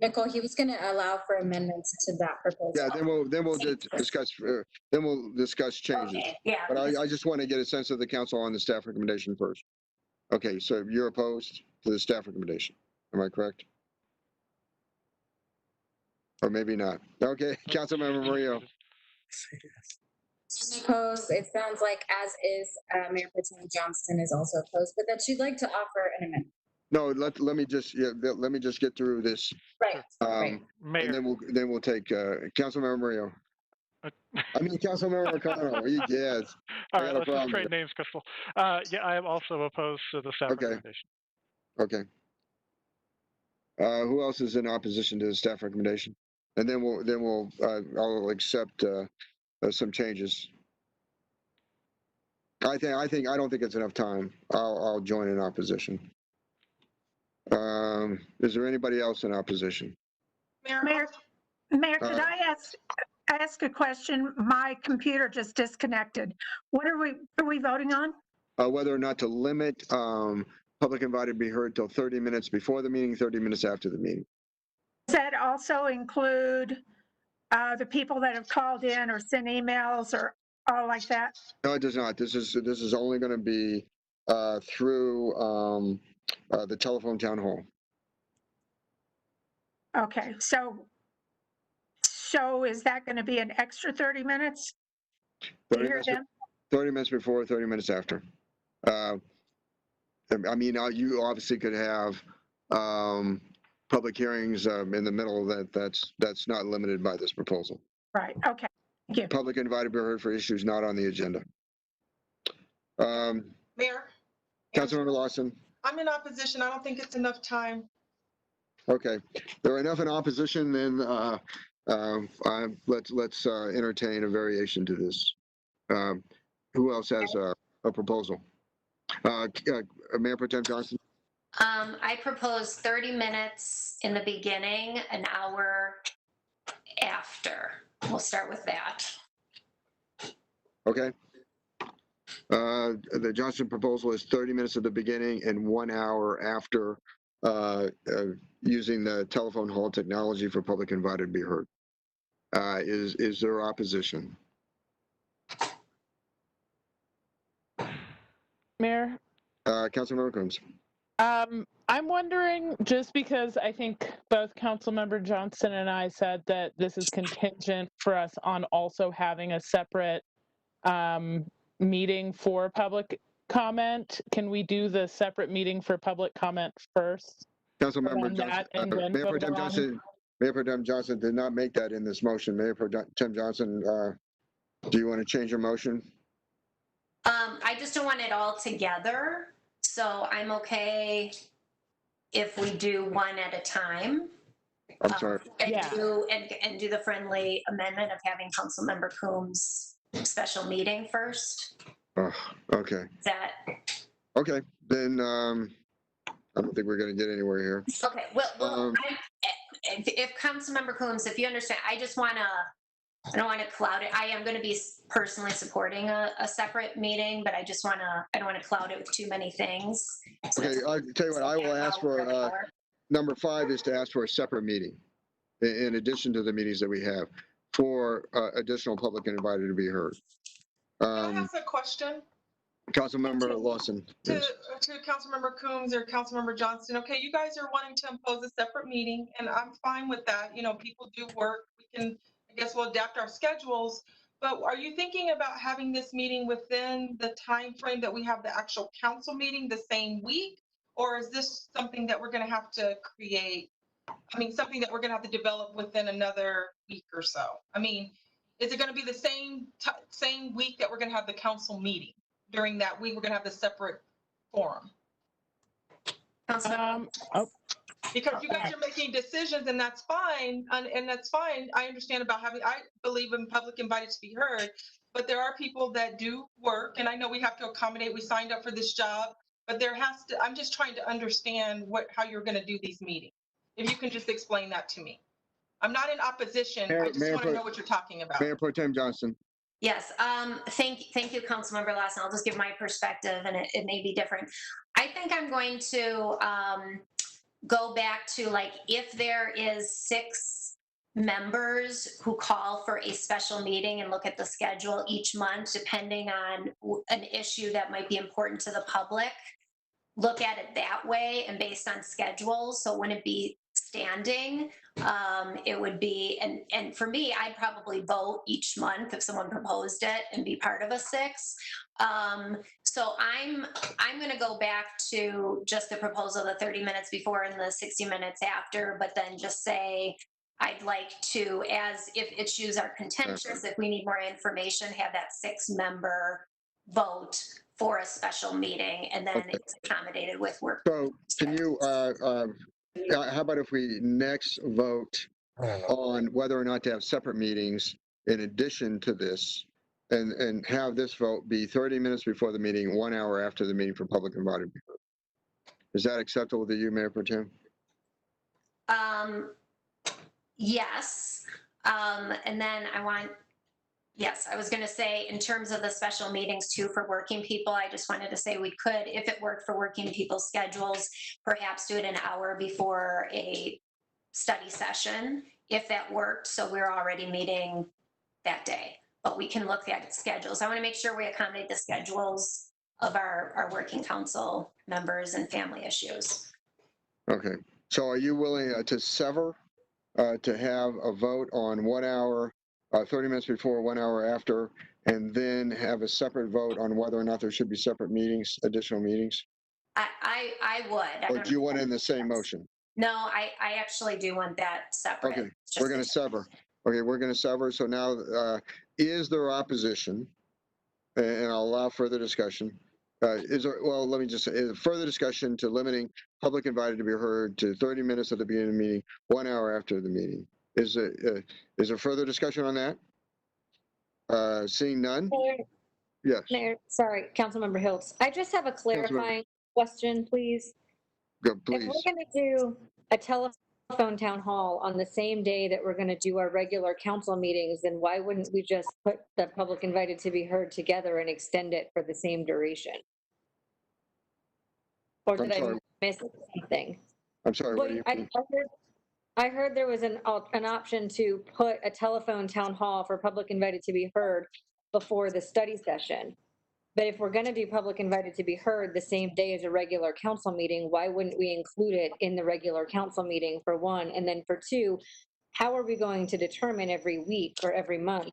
Nicole, he was going to allow for amendments to that proposal. Yeah, then we'll discuss changes. Okay, yeah. But I just want to get a sense of the council on the staff recommendation first. Okay, so you're opposed to the staff recommendation, am I correct? Or maybe not. Okay, Councilmember Murillo. Opposed. It sounds like as is Mayor Pro Tem Johnson is also opposed, but that she'd like to offer an amendment. No, let me just get through this. Right. Right. And then we'll take Councilmember Murillo. I mean, Councilmember O'Connell. Yes. All right, let's just trade names, Crystal. Yeah, I am also opposed to the staff recommendation. Okay. Who else is in opposition to the staff recommendation? And then I'll accept some changes. I don't think it's enough time. I'll join in opposition. Is there anybody else in opposition? Mayor, could I ask a question? My computer just disconnected. What are we voting on? Whether or not to limit public invited to be heard till 30 minutes before the meeting, 30 minutes after the meeting. Does that also include the people that have called in or sent emails or all like that? No, it does not. This is only going to be through the telephone town hall. Okay, so is that going to be an extra 30 minutes? 30 minutes before, 30 minutes after. I mean, you obviously could have public hearings in the middle. That's not limited by this proposal. Right. Okay. Thank you. Public invited to be heard for issues not on the agenda. Mayor? Councilmember Lawson. I'm in opposition. I don't think it's enough time. Okay, there are enough in opposition, then let's entertain a variation to this. Who else has a proposal? Mayor Pro Tem Johnson? I propose 30 minutes in the beginning, an hour after. We'll start with that. Okay. The Johnson proposal is 30 minutes at the beginning and 1 hour after using the telephone hall technology for public invited to be heard. Is there opposition? Mayor? Councilmember Coombs. I'm wondering, just because I think both Councilmember Johnson and I said that this is contingent for us on also having a separate meeting for public comment. Can we do the separate meeting for public comment first? Councilmember Johnson, Mayor Pro Tem Johnson did not make that in this motion. Mayor Pro Tem Johnson, do you want to change your motion? I just don't want it all together. So I'm okay if we do one at a time. I'm sorry. And do the friendly amendment of having Councilmember Coombs special meeting first. Okay. Okay, then I don't think we're going to get anywhere here. Okay, well if Councilmember Coombs, if you understand, I don't want to cloud it. I am going to be personally supporting a separate meeting, but I don't want to cloud it with too many things. So okay, I'll tell you what, I will ask for, number 5 is to ask for a separate meeting in addition to the meetings that we have for additional public invited to be heard. Can I ask a question? Councilmember Lawson. To Councilmember Coombs or Councilmember Johnson. Okay, you guys are wanting to impose a separate meeting, and I'm fine with that. You know, people do work. I guess we'll adapt our schedules. But are you thinking about having this meeting within the time frame that we have the actual council meeting the same week? Or is this something that we're going to have to create? I mean, something that we're going to have to develop within another week or so? I mean, is it going to be the same week that we're going to have the council meeting? During that week, we're going to have the separate forum. Because you guys are making decisions, and that's fine. And that's fine. I understand about I believe in public invited to be heard, but there are people that do work, and I know we have to accommodate. We signed up for this job, but I'm just trying to understand how you're going to do these meetings. If you can just explain that to me. I'm not in opposition. I just Mayor want to Pro- know what you're talking about. Mayor Pro Tem Johnson. Yes, thank you, Councilmember Lassen. I'll just give my perspective and it may be different. I think I'm going to go back to like, if there is 6 members who call for a special meeting and look at the schedule each month, depending on an issue that might be important to the public, look at it that way and based on schedules. So it wouldn't be standing. It would be, and for me, I'd probably vote each month if someone proposed it and be part of a 6. So I'm going to go back to just the proposal, the 30 minutes before and the 60 minutes after, but then just say, I'd like to, as if issues are contentious, if we need more information, have that 6-member vote for a special meeting, and then it's accommodated with work. So can you, how about if we next vote on whether or not to have separate meetings in addition to this, and have this vote be 30 minutes before the meeting, 1 hour after the meeting for public invited. Is that acceptable to you, Mayor Pro Tem? Yes. And then yes, I was going to say, in terms of the special meetings too for working people, I just wanted to say we could, if it worked for working people's schedules, perhaps do it an hour before a study session, if that worked. So we're already meeting that day, but we can look at schedules. I want to make sure we accommodate the schedules of our working council members and family issues. Okay. So are you willing to sever, to have a vote on 1 hour, 30 minutes before, 1 hour after, and then have a separate vote on whether or not there should be separate meetings, additional meetings? I would. Or do you want it in the same motion? No, I actually do want that separate. Okay, we're going to sever. Okay, we're going to sever. So now, is there opposition? And I'll allow further discussion. Is there, well, let me just say, further discussion to limiting public invited to be heard to 30 minutes at the beginning of the meeting, 1 hour after the meeting. Is there further discussion on that? Seeing none? Mayor, Yes. Mayor, sorry, Councilmember Hiltz. I just have a clarifying question, please. Go, If please. we're going to do a telephone town hall on the same day that we're going to do our regular council meetings, then why wouldn't we just put the public invited to be heard together and extend it for the same duration? Or did I miss something? I'm sorry, what do you mean? I heard there was an option to put a telephone town hall for public invited to be heard before the study session. But if we're going to do public invited to be heard the same day as a regular council meeting, why wouldn't we include it in the regular council meeting, for one? And then for two, how are we going to determine every week or every month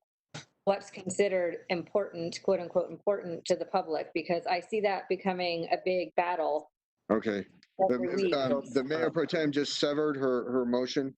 what's considered important, quote unquote, important to the public? Because I see that becoming a big battle. Okay. The Mayor Pro Tem just severed her motion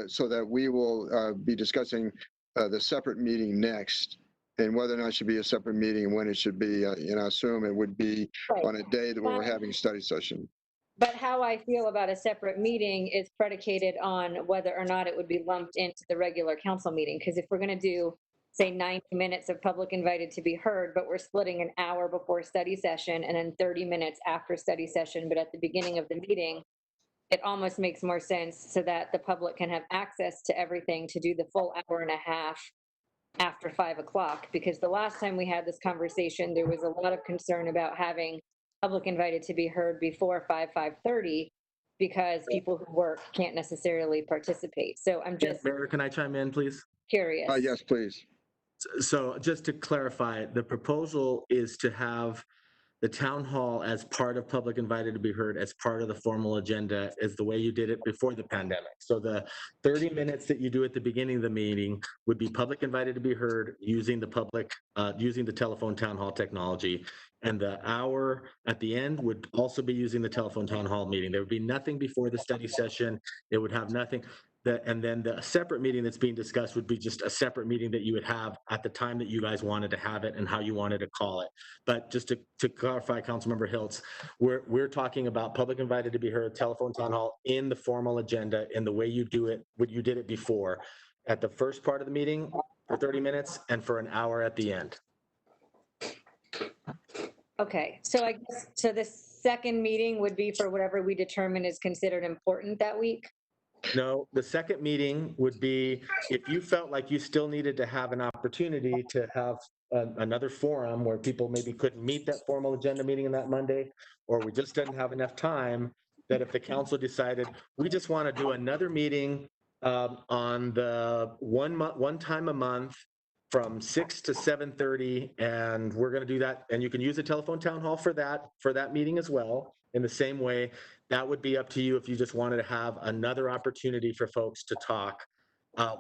so that we will be discussing the separate meeting next, and whether or not it should be a separate meeting and when it should be. I assume it would be on a day that we're having a study session. But how I feel about a separate meeting is predicated on whether or not it would be lumped into the regular council meeting. Because if we're going to do, say, 90 minutes of public invited to be heard, but we're splitting an hour before study session and then 30 minutes after study session, but at the beginning of the meeting, it almost makes more sense so that the public can have access to everything to do the full hour and a half after 5 o'clock. Because the last time we had this conversation, there was a lot of concern about having public invited to be heard before 5:30, because people who work can't necessarily participate. So I'm just Mayor, can I chime in, please? curious. Yes, please. So just to clarify, the proposal is to have the town hall as part of public invited to be heard, as part of the formal agenda, is the way you did it before the pandemic. So the 30 minutes that you do at the beginning of the meeting would be public invited to be heard using the telephone town hall technology. And the hour at the end would also be using the telephone town hall meeting. There would be nothing before the study session. It would have nothing. And then the separate meeting that's being discussed would be just a separate meeting that you would have at the time that you guys wanted to have it and how you wanted to call it. But just to clarify, Councilmember Hiltz, we're talking about public invited to be heard, telephone town hall in the formal agenda in the way you do it, what you did it before, at the first part of the meeting for 30 minutes and for an hour at the end. Okay, so I guess, so the second meeting would be for whatever we determine is considered important that week? No, the second meeting would be if you felt like you still needed to have an opportunity to have another forum where people maybe couldn't meet that formal agenda meeting on that Monday, or we just didn't have enough time, that if the council decided, we just want to do another meeting on the one time a month from 6 to 7:30, and we're going to do that. And you can use the telephone town hall for that meeting as well. In the same way, that would be up to you if you just wanted to have another opportunity for folks to talk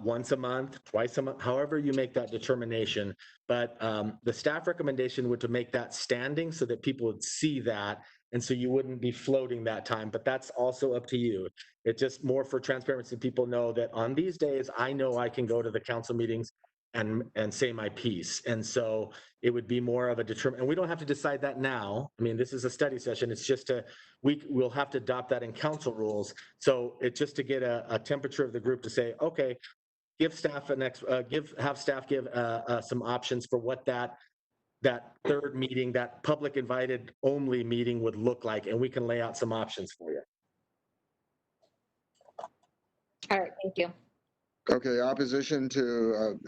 once a month, twice a month, however you make that determination. But the staff recommendation would to make that standing so that people would see that, and so you wouldn't be floating that time. But that's also up to you. It's just more for transparency. People know that on these days, I know I can go to the council meetings and say my piece. And so it would be more of a and we don't have to decide that now. I mean, this is a study session. It's just we'll have to adopt that in council rules. So it's just to get a temperature of the group to say, okay, give staff have staff give some options for what that third meeting, that public invited only meeting would look like, and we can lay out some options for you. All right, thank you. Okay, opposition to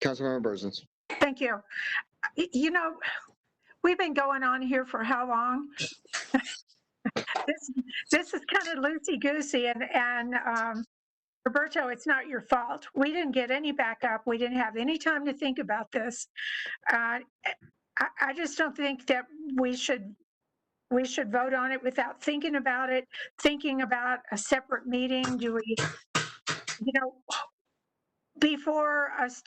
Councilmember Burzins. Thank you. You know, we've been going on here for how long? This is kind of loosey-goosey, and Roberto, it's not your fault. We didn't get any backup. We didn't have any time to think about this. I just don't think that we should vote on it without thinking about it, thinking about a separate meeting. Do we, before us,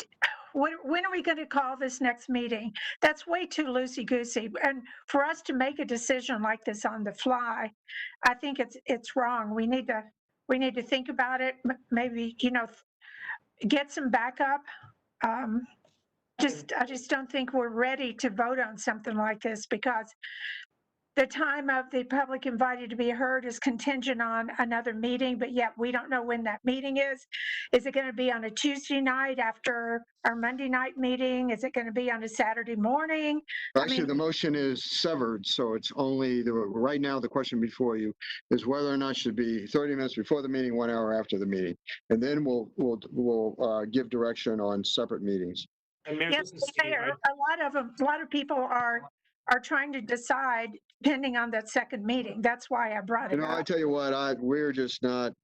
when are we going to call this next meeting? That's way too loosey-goosey. And for us to make a decision like this on the fly, I think it's wrong. We need to think about it, maybe, get some backup. I just don't think we're ready to vote on something like this because the time of the public invited to be heard is contingent on another meeting, but yet we don't know when that meeting is. Is it going to be on a Tuesday night after our Monday night meeting? Is it going to be on a Saturday morning? Actually, the motion is severed, so it's only right now the question before you is whether or not it should be 30 minutes before the meeting, 1 hour after the meeting, and then we'll give direction on separate meetings. And Mayor, Yes, this is Steve. Mayor, a lot of people are trying to decide depending on that second meeting. That's why I brought it I up. tell you what, we're just not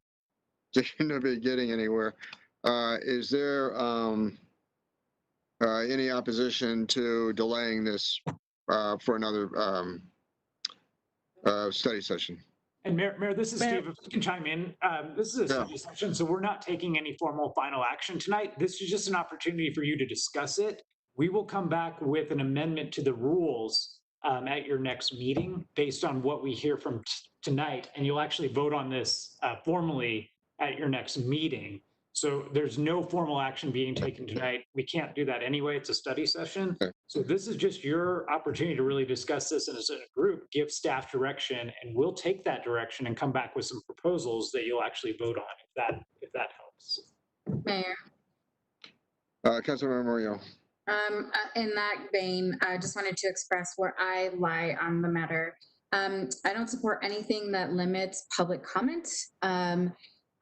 going to be getting anywhere. Is there any opposition to delaying this for another study session? And Mayor, this is Steve. If I can chime in, this is a study session, so we're not taking any formal final action tonight. This is just an opportunity for you to discuss it. We will come back with an amendment to the rules at your next meeting based on what we hear from tonight, and you'll actually vote on this formally at your next meeting. So there's no formal action being taken tonight. We can't do that anyway. It's a study session. So this is just your opportunity to really discuss this as a group, give staff direction, and we'll take that direction and come back with some proposals that you'll actually vote on if that helps. Mayor. Councilmember Murillo. In that vein, I just wanted to express where I lie on the matter. I don't support anything that limits public comment.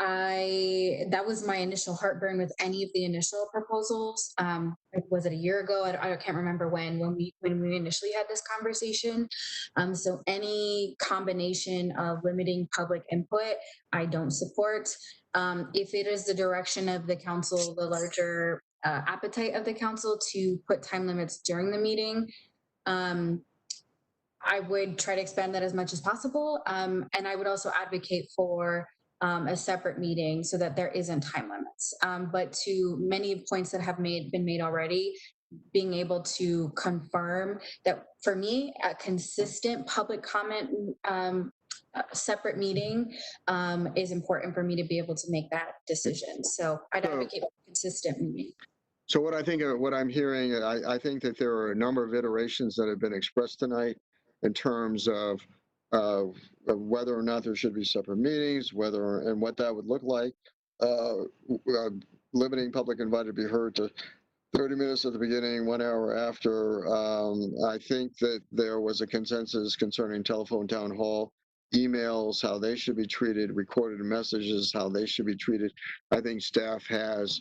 That was my initial heartburn with any of the initial proposals. Was it a year ago? I can't remember when we initially had this conversation. So any combination of limiting public input, I don't support. If it is the direction of the council, the larger appetite of the council to put time limits during the meeting, I would try to expand that as much as possible. And I would also advocate for a separate meeting so that there isn't time limits. But to many points that have been made already, being able to confirm that for me, a consistent public comment separate meeting is important for me to be able to make that decision. So I'd advocate for a consistent meeting. So what I'm hearing, I think that there are a number of iterations that have been expressed tonight in terms of whether or not there should be separate meetings, and what that would look like, limiting public invited to be heard to 30 minutes at the beginning, 1 hour after. I think that there was a consensus concerning telephone town hall emails, how they should be treated, recorded messages, how they should be treated. I think staff has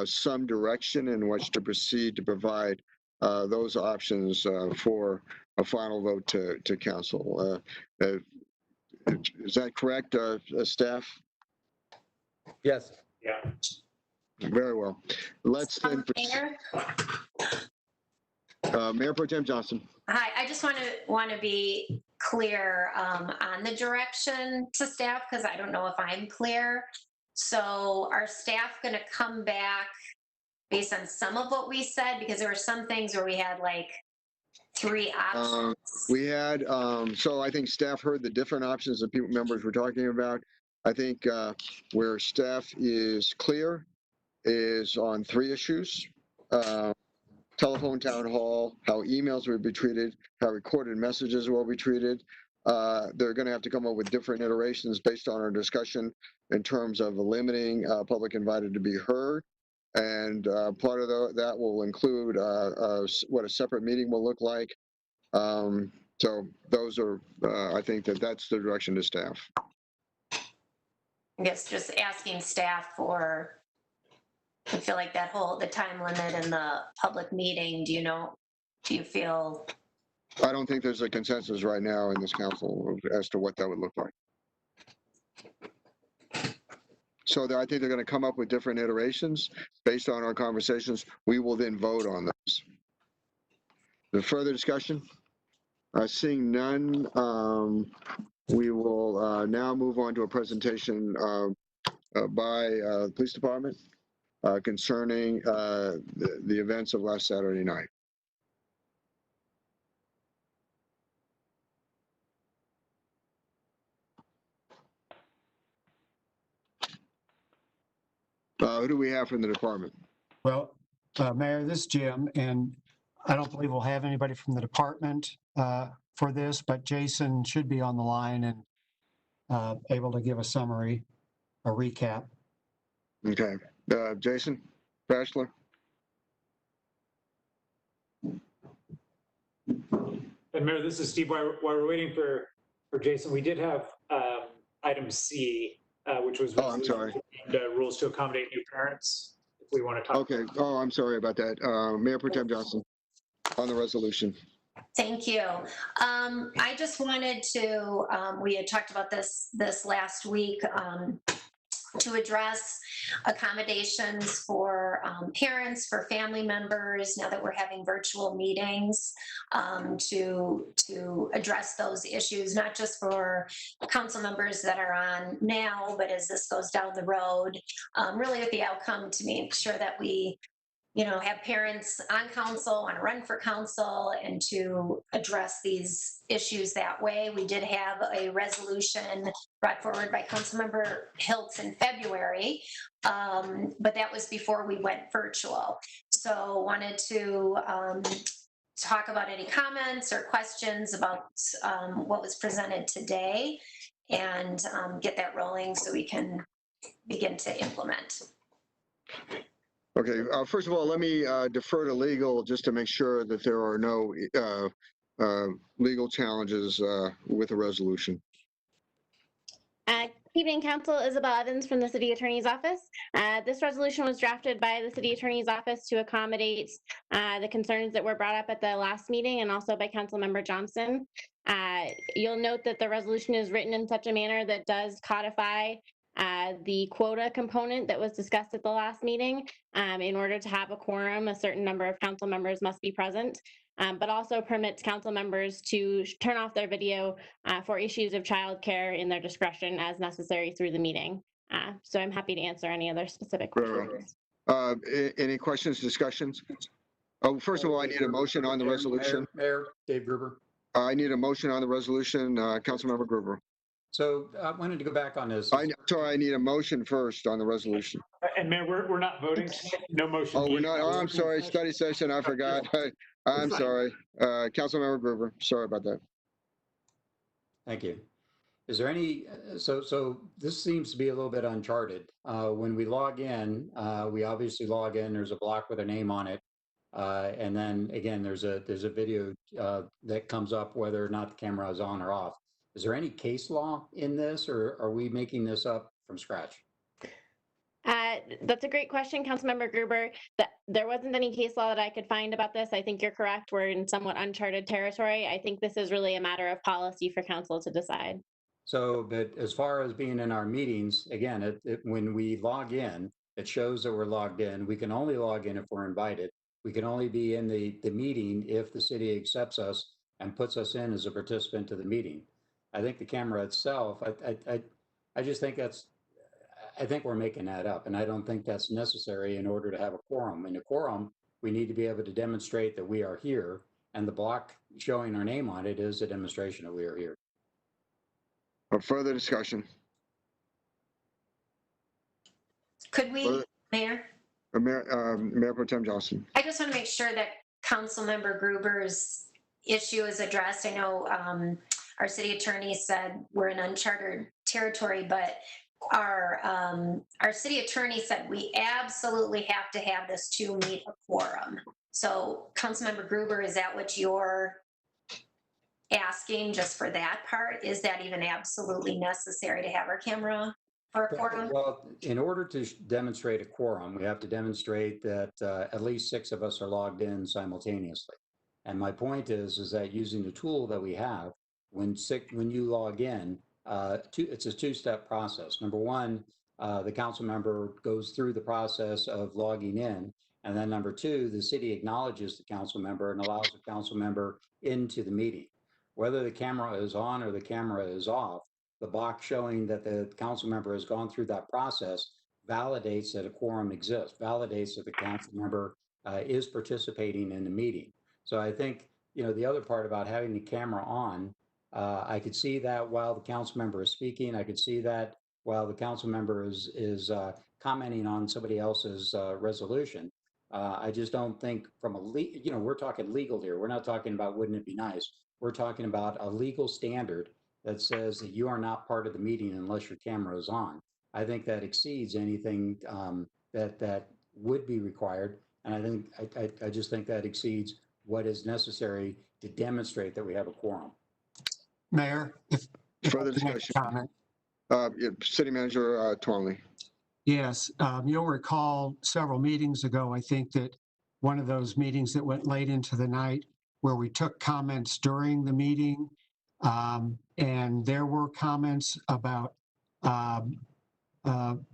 some direction in which to proceed to provide those options for a final vote to council. Is that correct, staff? Yes. Yeah. Very well. Let's then. Mayor? Mayor Pro Tem Johnson. Hi, I just want to be clear on the direction to staff because I don't know if I'm clear. So are staff going to come back based on some of what we said? Because there were some things where we had like 3 options. We had, so I think staff heard the different options that members were talking about. I think where staff is clear is on 3 issues. Telephone town hall, how emails will be treated, how recorded messages will be treated. They're going to have to come up with different iterations based on our discussion in terms of limiting public invited to be heard. And part of that will include what a separate meeting will look like. So those are, I think that's the direction to staff. I guess just asking staff for, I feel like the time limit and the public meeting, do you feel? I don't think there's a consensus right now in this council as to what that would look like. So I think they're going to come up with different iterations based on our conversations. We will then vote on those. The further discussion? Seeing none, we will now move on to a presentation by the police department concerning the events of last Saturday night. Who do we have from the department? Well, Mayor, this is Jim, and I don't believe we'll have anybody from the department for this, but Jason should be on the line and able to give a summary, a recap. Okay. Jason Bachelor. And Mayor, this is Steve. While we're waiting for Jason, we did have item C, which was I'm sorry. Rules to accommodate new parents. If we want to talk. Okay. Oh, I'm sorry about that. Mayor Pro Tem Johnson on the resolution. Thank you. I just wanted to, we had talked about this last week, to address accommodations for parents, for family members, now that we're having virtual meetings, to address those issues, not just for council members that are on now, but as this goes down the road, really with the outcome to make sure that we have parents on council, want to run for council, and to address these issues that way. We did have a resolution brought forward by Councilmember Hiltz in February, but that was before we went virtual. So wanted to talk about any comments or questions about what was presented today and get that rolling so we can begin to implement. Okay, first of all, let me defer to legal just to make sure that there are no legal challenges with the resolution. Evening, Council. Isabel Evans from the City Attorney's Office. This resolution was drafted by the City Attorney's Office to accommodate the concerns that were brought up at the last meeting and also by Councilmember Johnson. You'll note that the resolution is written in such a manner that does codify the quota component that was discussed at the last meeting. In order to have a quorum, a certain number of council members must be present, but also permits council members to turn off their video for issues of childcare in their discretion as necessary through the meeting. So I'm happy to answer any other specific questions. Any questions, discussions? Oh, first of all, I need a motion on the resolution. Mayor Dave Gruber. I need a motion on the resolution. Councilmember Gruber. So I wanted to go back on this. Sorry, I need a motion first on the resolution. And Mayor, we're not voting. No motion. Oh, we're not. Oh, I'm sorry. Study session. I forgot. I'm sorry. Councilmember Gruber. Sorry about that. Thank you. Is there any, so this seems to be a little bit uncharted. When we log in, we obviously log in, there's a block with a name on it. And then again, there's a video that comes up whether or not the camera is on or off. Is there any case law in this, or are we making this up from scratch? That's a great question, Councilmember Gruber. That there wasn't any case law that I could find about this. I think you're correct. We're in somewhat uncharted territory. I think this is really a matter of policy for council to decide. So, but as far as being in our meetings, again, when we log in, it shows that we're logged in. We can only log in if we're invited. We can only be in the meeting if the city accepts us and puts us in as a participant to the meeting. I think the camera itself, I just think I think we're making that up, and I don't think that's necessary in order to have a quorum. In a quorum, we need to be able to demonstrate that we are here, and the block showing our name on it is a demonstration that we are here. Further discussion? Could we, Mayor? Mayor Pro Tem Johnson. I just want to make sure that Councilmember Gruber's issue is addressed. I know our city attorney said we're in uncharted territory, but our city attorney said we absolutely have to have this to meet a quorum. So Councilmember Gruber, is that what you're asking just for that part? Is that even absolutely necessary to have our camera for a quorum? Well, in order to demonstrate a quorum, we have to demonstrate that at least 6 of us are logged in simultaneously. And my point is that using the tool that we have, when you log in, it's a 2-step process. Number 1, the council member goes through the process of logging in. And then number 2, the city acknowledges the council member and allows the council member into the meeting. Whether the camera is on or the camera is off, the box showing that the council member has gone through that process validates that a quorum exists, validates that the council member is participating in the meeting. So I think, the other part about having the camera on, I could see that while the council member is speaking. I could see that while the council member is commenting on somebody else's resolution. I just don't think from we're talking legal here. We're not talking about wouldn't it be nice. We're talking about a legal standard that says that you are not part of the meeting unless your camera is on. I think that exceeds anything that would be required. And I just think that exceeds what is necessary to demonstrate that we have a quorum. Mayor, if Further discussion. Comment. City Manager Twonley. Yes, you'll recall several meetings ago, I think that one of those meetings that went late into the night where we took comments during the meeting, and there were comments about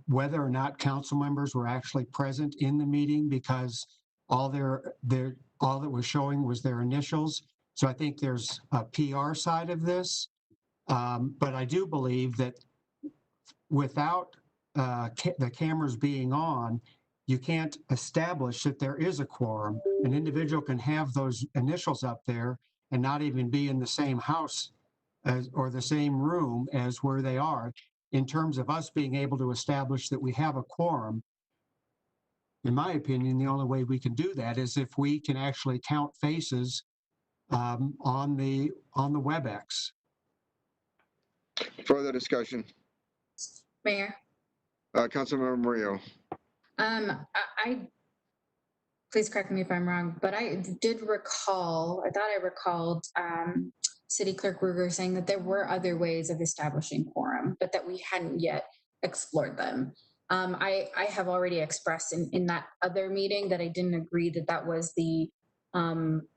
whether or not council members were actually present in the meeting because all that was showing was their initials. So I think there's a PR side of this, but I do believe that without the cameras being on, you can't establish that there is a quorum. An individual can have those initials up there and not even be in the same house or the same room as where they are. In terms of us being able to establish that we have a quorum, in my opinion, the only way we can do that is if we can actually count faces on the WebEx. Further discussion. Mayor. Councilmember Murillo. I please correct me if I'm wrong, but I thought I recalled City Clerk Ruger saying that there were other ways of establishing quorum, but that we hadn't yet explored them. I have already expressed in that other meeting that I didn't agree that that was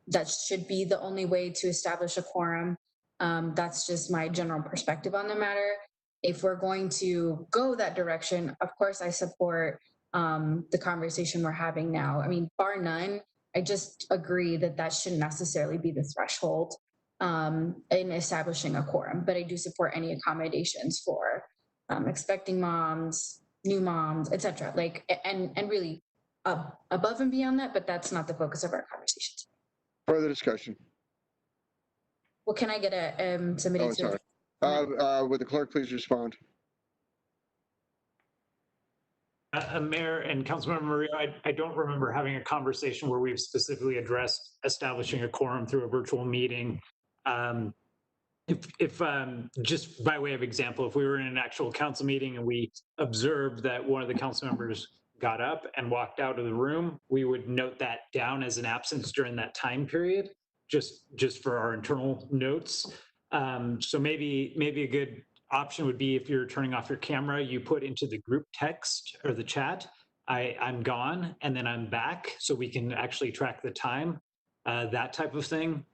that should be the only way to establish a quorum. That's just my general perspective on the matter. If we're going to go that direction, of course, I support the conversation we're having now. I mean, bar none, I just agree that that shouldn't necessarily be the threshold in establishing a quorum, but I do support any accommodations for expecting moms, new moms, etc. And really above and beyond that, but that's not the focus of our conversation. Further discussion. Well, can I get somebody to? Sorry. Would the clerk please respond? Mayor and Councilmember Murillo, I don't remember having a conversation where we've specifically addressed establishing a quorum through a virtual meeting. If just by way of example, if we were in an actual council meeting and we observed that one of the council members got up and walked out of the room, we would note that down as an absence during that time period, just for our internal notes. So maybe a good option would be if you're turning off your camera, you put into the group text or the chat, I'm gone and then I'm back, so we can actually track the time, that type of thing.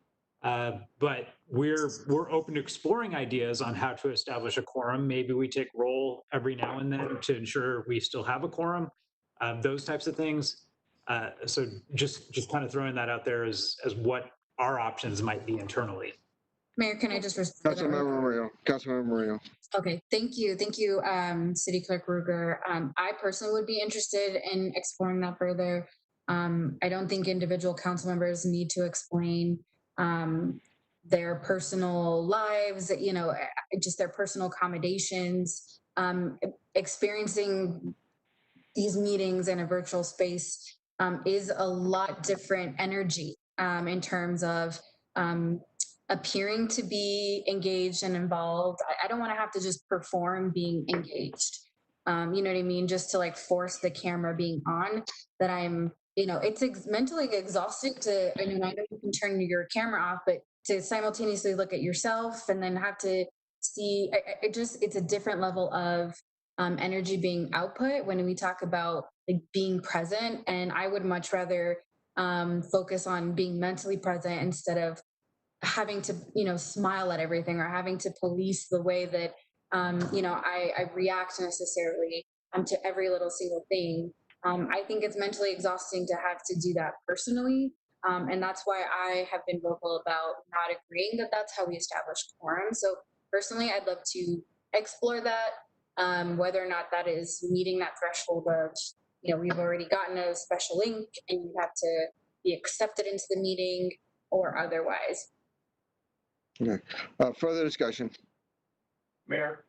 But we're open to exploring ideas on how to establish a quorum. Maybe we take roll every now and then to ensure we still have a quorum, those types of things. So just kind of throwing that out there as what our options might be internally. Mayor, can I just respond to that? Councilmember Murillo. Okay, thank you. Thank you, City Clerk Ruger. I personally would be interested in exploring that further. I don't think individual council members need to explain their personal lives, you know, just their personal accommodations. Experiencing these meetings in a virtual space is a lot different energy in terms of appearing to be engaged and involved. I don't want to have to just perform being engaged. You know what I mean? Just to like force the camera being on, that I'm, you know, it's mentally exhausting to, I mean, I know you can turn your camera off, but to simultaneously look at yourself and then have to see, it's a different level of energy being output when we talk about like being present. And I would much rather focus on being mentally present instead of having to, you know, smile at everything or having to police the way that, you know, I react necessarily to every little single thing. I think it's mentally exhausting to have to do that personally. And that's why I have been vocal about not agreeing that that's how we establish quorum. So personally, I'd love to explore that, whether or not that is meeting that threshold of, you know, we've already gotten a special link and you have to be accepted into the meeting or otherwise. Okay. Further discussion. Mayor,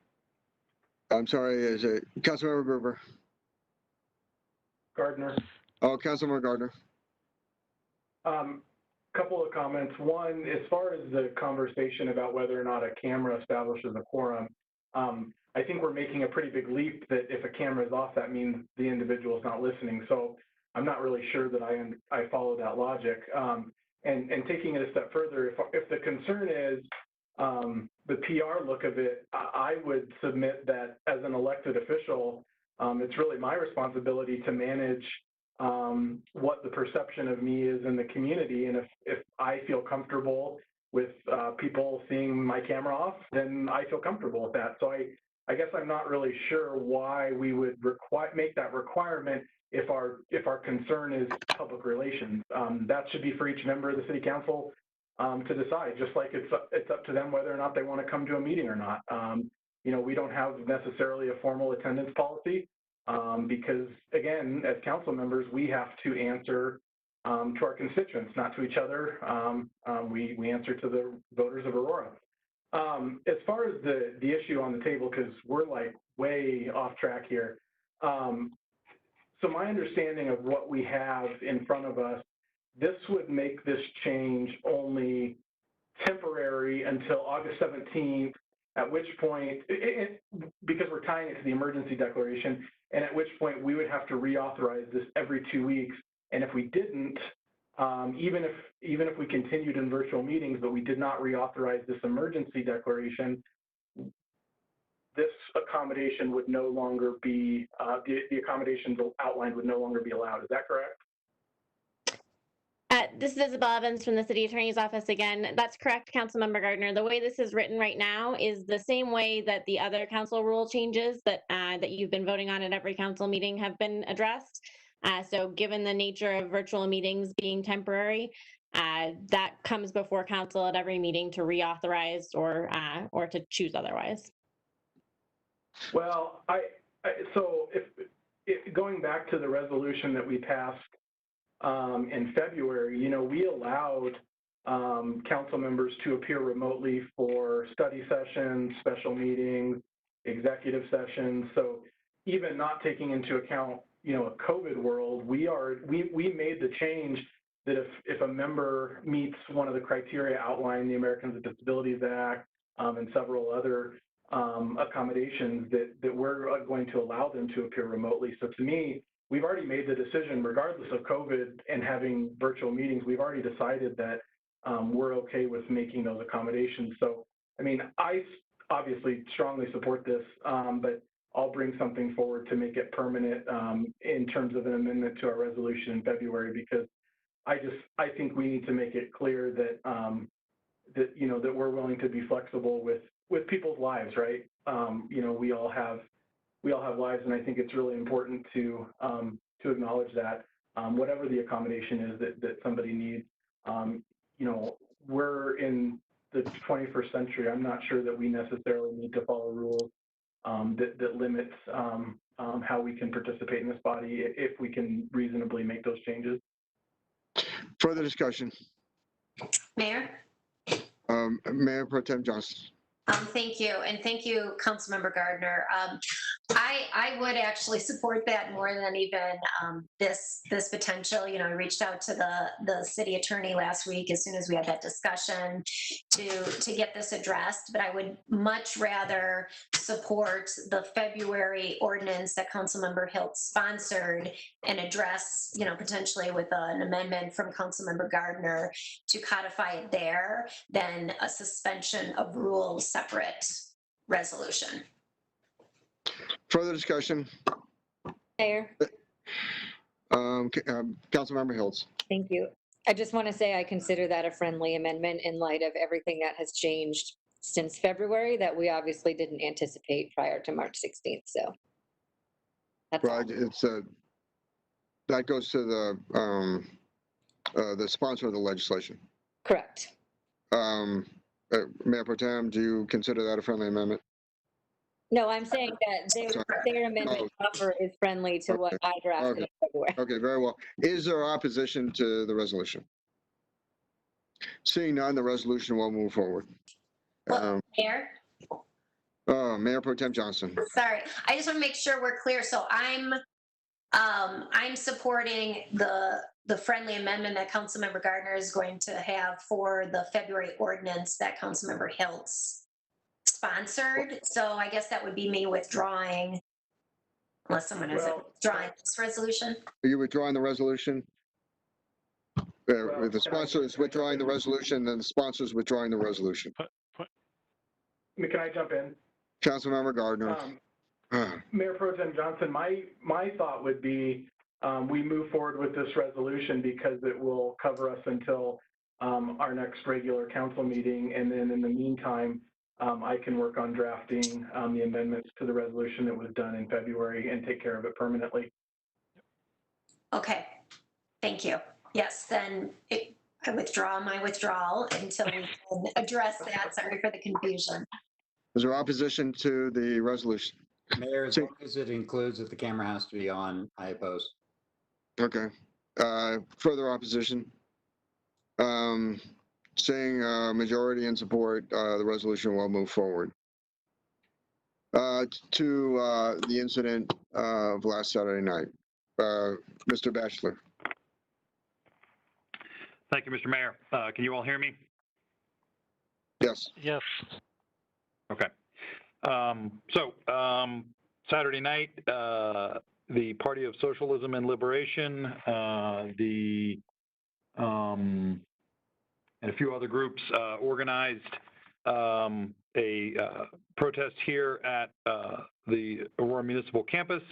I'm sorry, is it Councilmember Gruber? Gardner. Oh, Councilmember Gardner. Couple of comments. One, as far as the conversation about whether or not a camera establishes a quorum, I think we're making a pretty big leap that if a camera is off, that means the individual is not listening. So I'm not really sure that I follow that logic. And taking it a step further, if the concern is the PR look of it, I would submit that as an elected official, it's really my responsibility to manage what the perception of me is in the community. And if I feel comfortable with people seeing my camera off, then I feel comfortable with that. So I guess I'm not really sure why we would make that requirement if our concern is public relations. That should be for each member of the city council to decide, just like it's up to them whether or not they want to come to a meeting or not. You know, we don't have necessarily a formal attendance policy because, again, as council members, we have to answer to our constituents, not to each other. We answer to the voters of Aurora. As far as the issue on the table, because we're like way off track here. So my understanding of what we have in front of us, this would make this change only temporary until August 17th, at which point, because we're tying it to the emergency declaration, and at which point we would have to reauthorize this every 2 weeks. And if we didn't, even if we continued in virtual meetings, but we did not reauthorize this emergency declaration, this accommodation would no longer be, the accommodations outlined would no longer be allowed. Is that correct? This is Isabel Evans from the City Attorney's Office again. That's correct, Councilmember Gardner. The way this is written right now is the same way that the other council rule changes that that you've been voting on at every council meeting have been addressed. So given the nature of virtual meetings being temporary, that comes before council at every meeting to reauthorize or to choose otherwise. Well, so if going back to the resolution that we passed in February, you know, we allowed council members to appear remotely for study sessions, special meetings, executive sessions. So even not taking into account, you know, a COVID world, we made the change that if a member meets one of the criteria outlined in the Americans with Disabilities Act and several other accommodations, that we're going to allow them to appear remotely. So to me, we've already made the decision, regardless of COVID and having virtual meetings, we've already decided that we're okay with making those accommodations. So I mean, I obviously strongly support this, but I'll bring something forward to make it permanent in terms of an amendment to our resolution in February, because I think we need to make it clear that that we're willing to be flexible with people's lives, right? We all have lives, and I think it's really important to acknowledge that whatever the accommodation is that somebody needs, we're in the 21st century. I'm not sure that we necessarily need to follow rules that limits how we can participate in this body if we can reasonably make those changes. Further discussion. Mayor? Mayor Pro Tem Johnson. Thank you, and thank you, Councilmember Gardner. I would actually support that more than even this potential. I reached out to the city attorney last week as soon as we had that discussion to get this addressed, but I would much rather support the February ordinance that Councilmember Hilt sponsored and address, potentially with an amendment from Councilmember Gardner to codify it there than a suspension of rules separate resolution. Further discussion. Mayor. Councilmember Hiltz. Thank you. I just want to say I consider that a friendly amendment in light of everything that has changed since February that we obviously didn't anticipate prior to March 16th. So that's right. It's that goes to the sponsor of the legislation. Correct. Mayor Pro Tem, do you consider that a friendly amendment? No, I'm saying that their amendment offer is friendly to what I drafted in February. Okay, very well. Is there opposition to the resolution? Seeing none, the resolution will move forward. Mayor? Mayor Pro Tem Johnson. Sorry, I just want to make sure we're clear. So I'm supporting the friendly amendment that Councilmember Gardner is going to have for the February ordinance that Councilmember Hiltz sponsored. So I guess that would be me withdrawing, unless someone is withdrawing this resolution. Are you withdrawing the resolution? The sponsor is withdrawing the resolution, then the sponsor is withdrawing the resolution. Can I jump in? Councilmember Gardner. Mayor Pro Tem Johnson, my thought would be we move forward with this resolution because it will cover us until our next regular council meeting, and then in the meantime, I can work on drafting the amendments to the resolution that was done in February and take care of it permanently. Okay, thank you. Yes, then I withdraw my withdrawal until we can address that. Sorry for the confusion. Is there opposition to the resolution? Mayor, as long as it includes that the camera has to be on, I oppose. Okay. Further opposition? Seeing majority in support, the resolution will move forward. To the incident of last Saturday night. Mr. Batchelor. Thank you, Mr. Mayor. Can you all hear me? Yes. Yes. Okay. Saturday night, the Party of Socialism and Liberation, and a few other groups organized a protest here at the Aurora Municipal Campus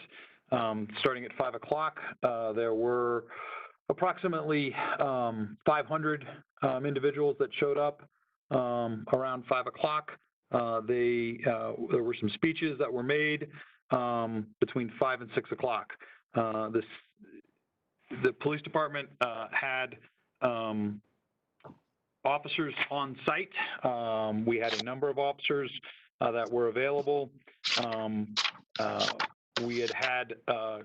starting at 5 o'clock. There were approximately 500 individuals that showed up around 5 o'clock. There were some speeches that were made between 5 and 6 o'clock. The police department had officers on site. We had a number of officers that were available. We had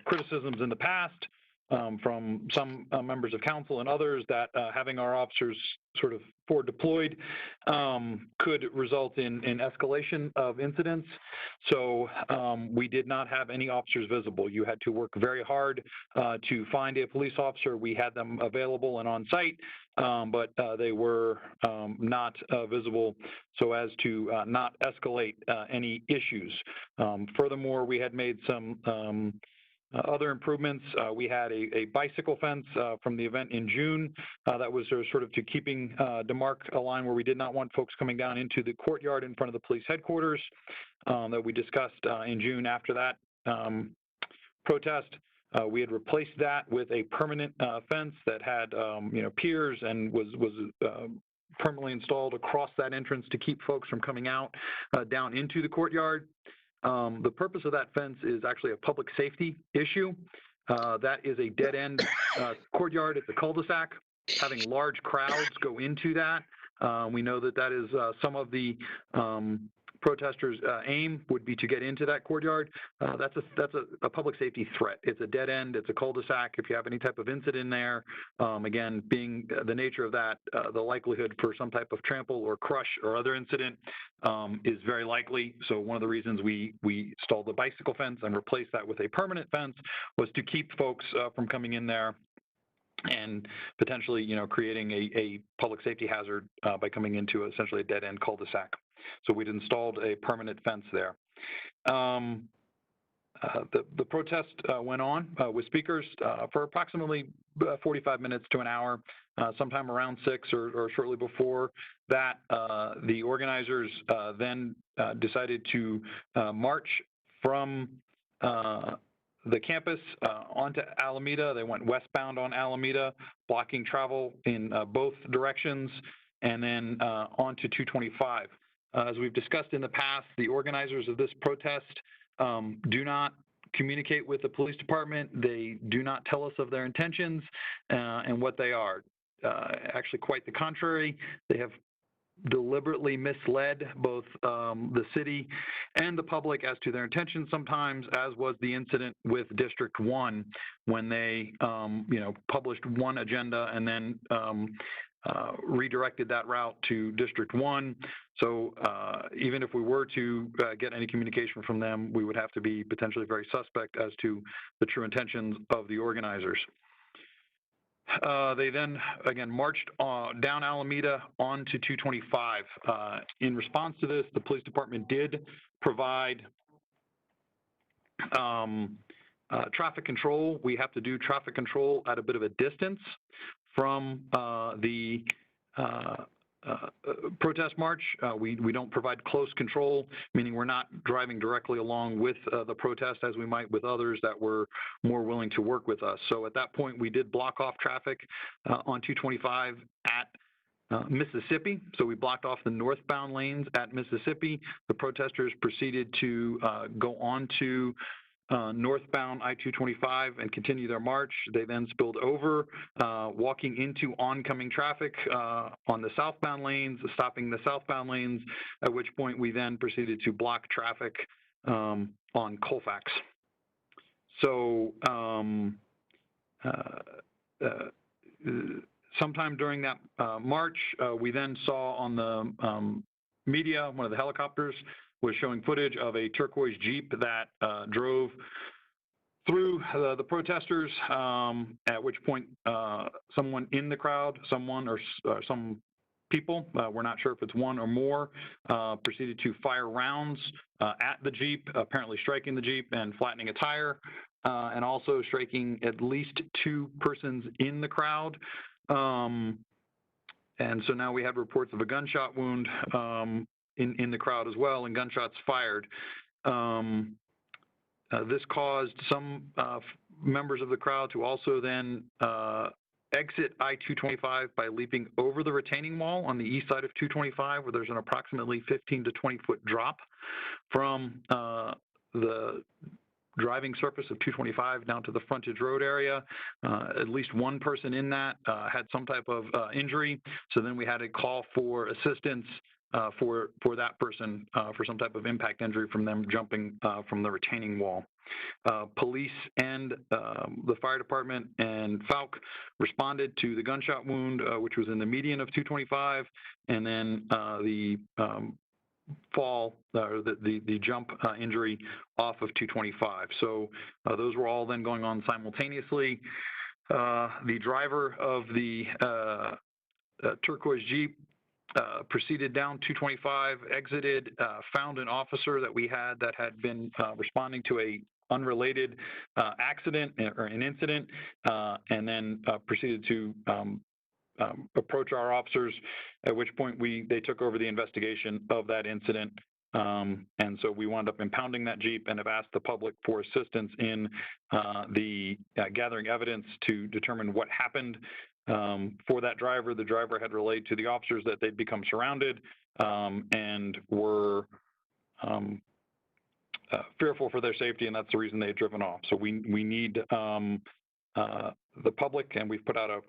criticisms in the past from some members of council and others that having our officers sort of forward deployed could result in escalation of incidents. So we did not have any officers visible. You had to work very hard to find a police officer. We had them available and on site, but they were not visible so as to not escalate any issues. Furthermore, we had made some Other improvements, we had a bicycle fence from the event in June that was sort of to keeping demarc a line where we did not want folks coming down into the courtyard in front of the police headquarters that we discussed in June after that protest. We had replaced that with a permanent fence that had piers and was permanently installed across that entrance to keep folks from coming out down into the courtyard. The purpose of that fence is actually a public safety issue. That is a dead-end courtyard. It's a cul-de-sac. Having large crowds go into that, we know that that is some of the protesters' aim would be to get into that courtyard. That's a public safety threat. It's a dead end. It's a cul-de-sac. If you have any type of incident there, again, being the nature of that, the likelihood for some type of trample or crush or other incident is very likely. So one of the reasons we installed the bicycle fence and replaced that with a permanent fence was to keep folks from coming in there and potentially, creating a public safety hazard by coming into essentially a dead-end cul-de-sac. So we'd installed a permanent fence there. The protest went on with speakers for approximately 45 minutes to an hour. Sometime around 6 or shortly before that, the organizers then decided to march from the campus onto Alameda. They went westbound on Alameda, blocking travel in both directions, and then onto 225. As we've discussed in the past, the organizers of this protest do not communicate with the police department. They do not tell us of their intentions and what they are. Actually, quite the contrary. They have deliberately misled both the city and the public as to their intentions sometimes, as was the incident with District 1 when they, published one agenda and then redirected that route to District 1. So even if we were to get any communication from them, we would have to be potentially very suspect as to the true intentions of the organizers. They then, again, marched down Alameda onto 225. In response to this, the police department did provide traffic control. We have to do traffic control at a bit of a distance from the protest march. We don't provide close control, meaning we're not driving directly along with the protest as we might with others that were more willing to work with us. So at that point, we did block off traffic on 225 at Mississippi. So we blocked off the northbound lanes at Mississippi. The protesters proceeded to go on to northbound I-225 and continue their march. They then spilled over, walking into oncoming traffic on the southbound lanes, stopping the southbound lanes, at which point we then proceeded to block traffic on Colfax. So sometime during that march, we then saw on the media, one of the helicopters was showing footage of a turquoise Jeep that drove through the protesters, at which point someone in the crowd, someone or some people, we're not sure if it's one or more, proceeded to fire rounds at the Jeep, apparently striking the Jeep and flattening a tire, and also striking at least 2 persons in the crowd. And so now we have reports of a gunshot wound in the crowd as well, and gunshots fired. This caused some members of the crowd to also then exit I-225 by leaping over the retaining wall on the east side of 225, where there's an approximately 15 to 20-foot drop from the driving surface of 225 down to the frontage road area. At least one person in that had some type of injury. So then we had a call for assistance for that person for some type of impact injury from them jumping from the retaining wall. Police and the fire department and Falk responded to the gunshot wound, which was in the median of 225, and then the fall, or the jump injury off of 225. So those were all then going on simultaneously. The driver of the turquoise Jeep proceeded down 225, exited, found an officer that we had that had been responding to a unrelated accident or an incident, and then proceeded to approach our officers, at which point they took over the investigation of that incident. And so we wound up impounding that Jeep and have asked the public for assistance in the gathering evidence to determine what happened for that driver. The driver had relayed to the officers that they'd become surrounded and were fearful for their safety, and that's the reason they had driven off. So we need the public, and we've put out a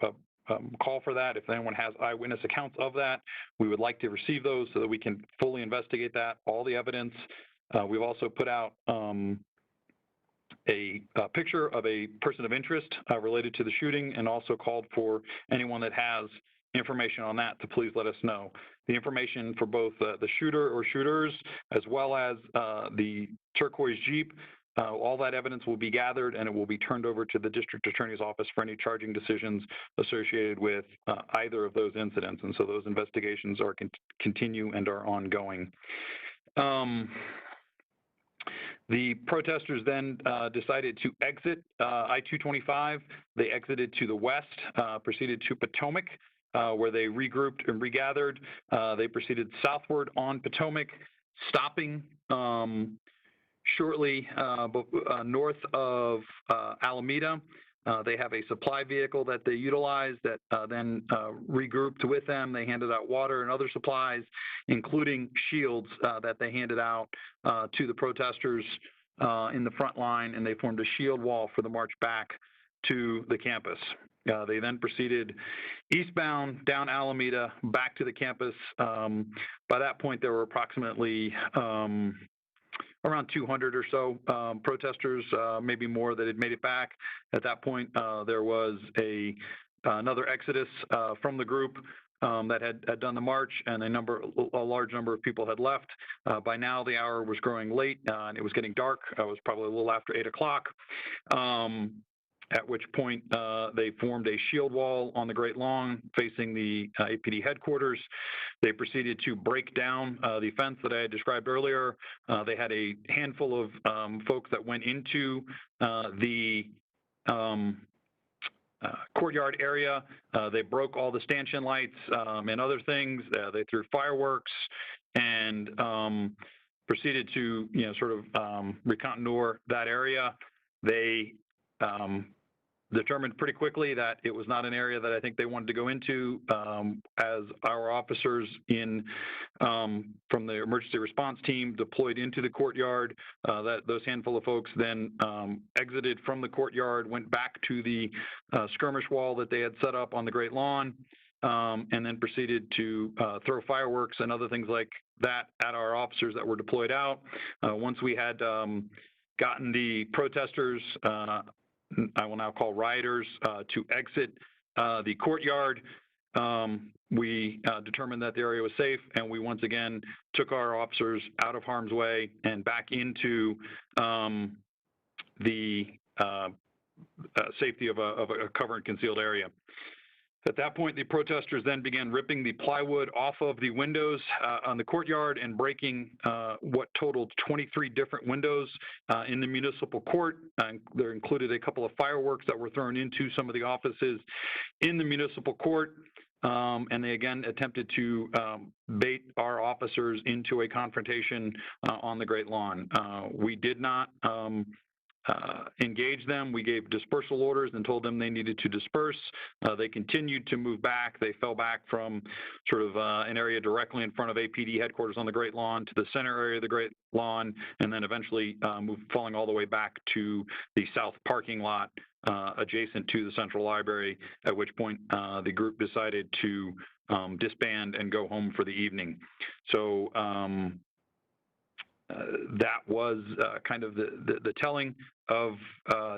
call for that. If anyone has eyewitness accounts of that, we would like to receive those so that we can fully investigate that, all the evidence. We've also put out a picture of a person of interest related to the shooting, and also called for anyone that has information on that to please let us know. The information for both the shooter or shooters, as well as the turquoise Jeep, all that evidence will be gathered, and it will be turned over to the district attorney's office for any charging decisions associated with either of those incidents. And so those investigations are continue and are ongoing. The protesters then decided to exit I-225. They exited to the west, proceeded to Potomac, where they regrouped and regathered. They proceeded southward on Potomac, stopping shortly north of Alameda. They have a supply vehicle that they utilized that then regrouped with them. They handed out water and other supplies, including shields that they handed out to the protesters in the front line, and they formed a shield wall for the march back to the campus. They then proceeded eastbound down Alameda back to the campus. By that point, there were approximately around 200 or so protesters, maybe more, that had made it back. At that point, there was another exodus from the group that had done the march, and a large number of people had left. By now, the hour was growing late, and it was getting dark. It was probably a little after 8 o'clock. At which point they formed a shield wall on the Great Lawn facing the APD headquarters. They proceeded to break down the fence that I had described earlier. They had a handful of folks that went into the courtyard area. They broke all the stanchion lights and other things. They threw fireworks and proceeded to, sort of reconnoiter that area. They determined pretty quickly that it was not an area that I think they wanted to go into, as our officers from the emergency response team deployed into the courtyard. Those handful of folks then exited from the courtyard, went back to the skirmish wall that they had set up on the Great Lawn, and then proceeded to throw fireworks and other things like that at our officers that were deployed out. Once we had gotten the protesters, I will now call rioters, to exit the courtyard, we determined that the area was safe, and we once again took our officers out of harm's way and back into the safety of a covered and concealed area. At that point, the protesters then began ripping the plywood off of the windows on the courtyard and breaking what totaled 23 different windows in the municipal court. There included a couple of fireworks that were thrown into some of the offices in the municipal court. And they again attempted to bait our officers into a confrontation on the Great Lawn. We did not engage them. We gave dispersal orders and told them they needed to disperse. They continued to move back. They fell back from sort of an area directly in front of APD headquarters on the Great Lawn to the center area of the Great Lawn, and then eventually falling all the way back to the south parking lot adjacent to the Central Library, at which point the group decided to disband and go home for the evening. So that was kind of the telling of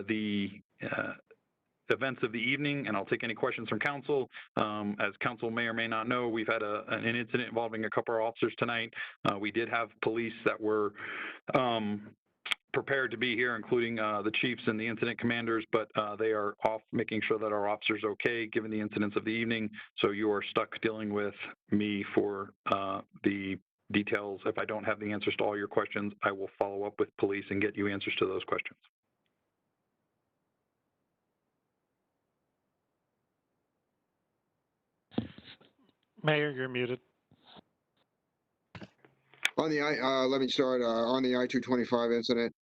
the events of the evening, and I'll take any questions from council. As council may or may not know, we've had an incident involving a couple of officers tonight. We did have police that were prepared to be here, including the chiefs and the incident commanders, but they are off making sure that our officers are okay given the incidents of the evening. So you are stuck dealing with me for the details. If I don't have the answers to all your questions, I will follow up with police and get you answers to those questions. Mayor, you're muted. On the let me start on the I-225 incident.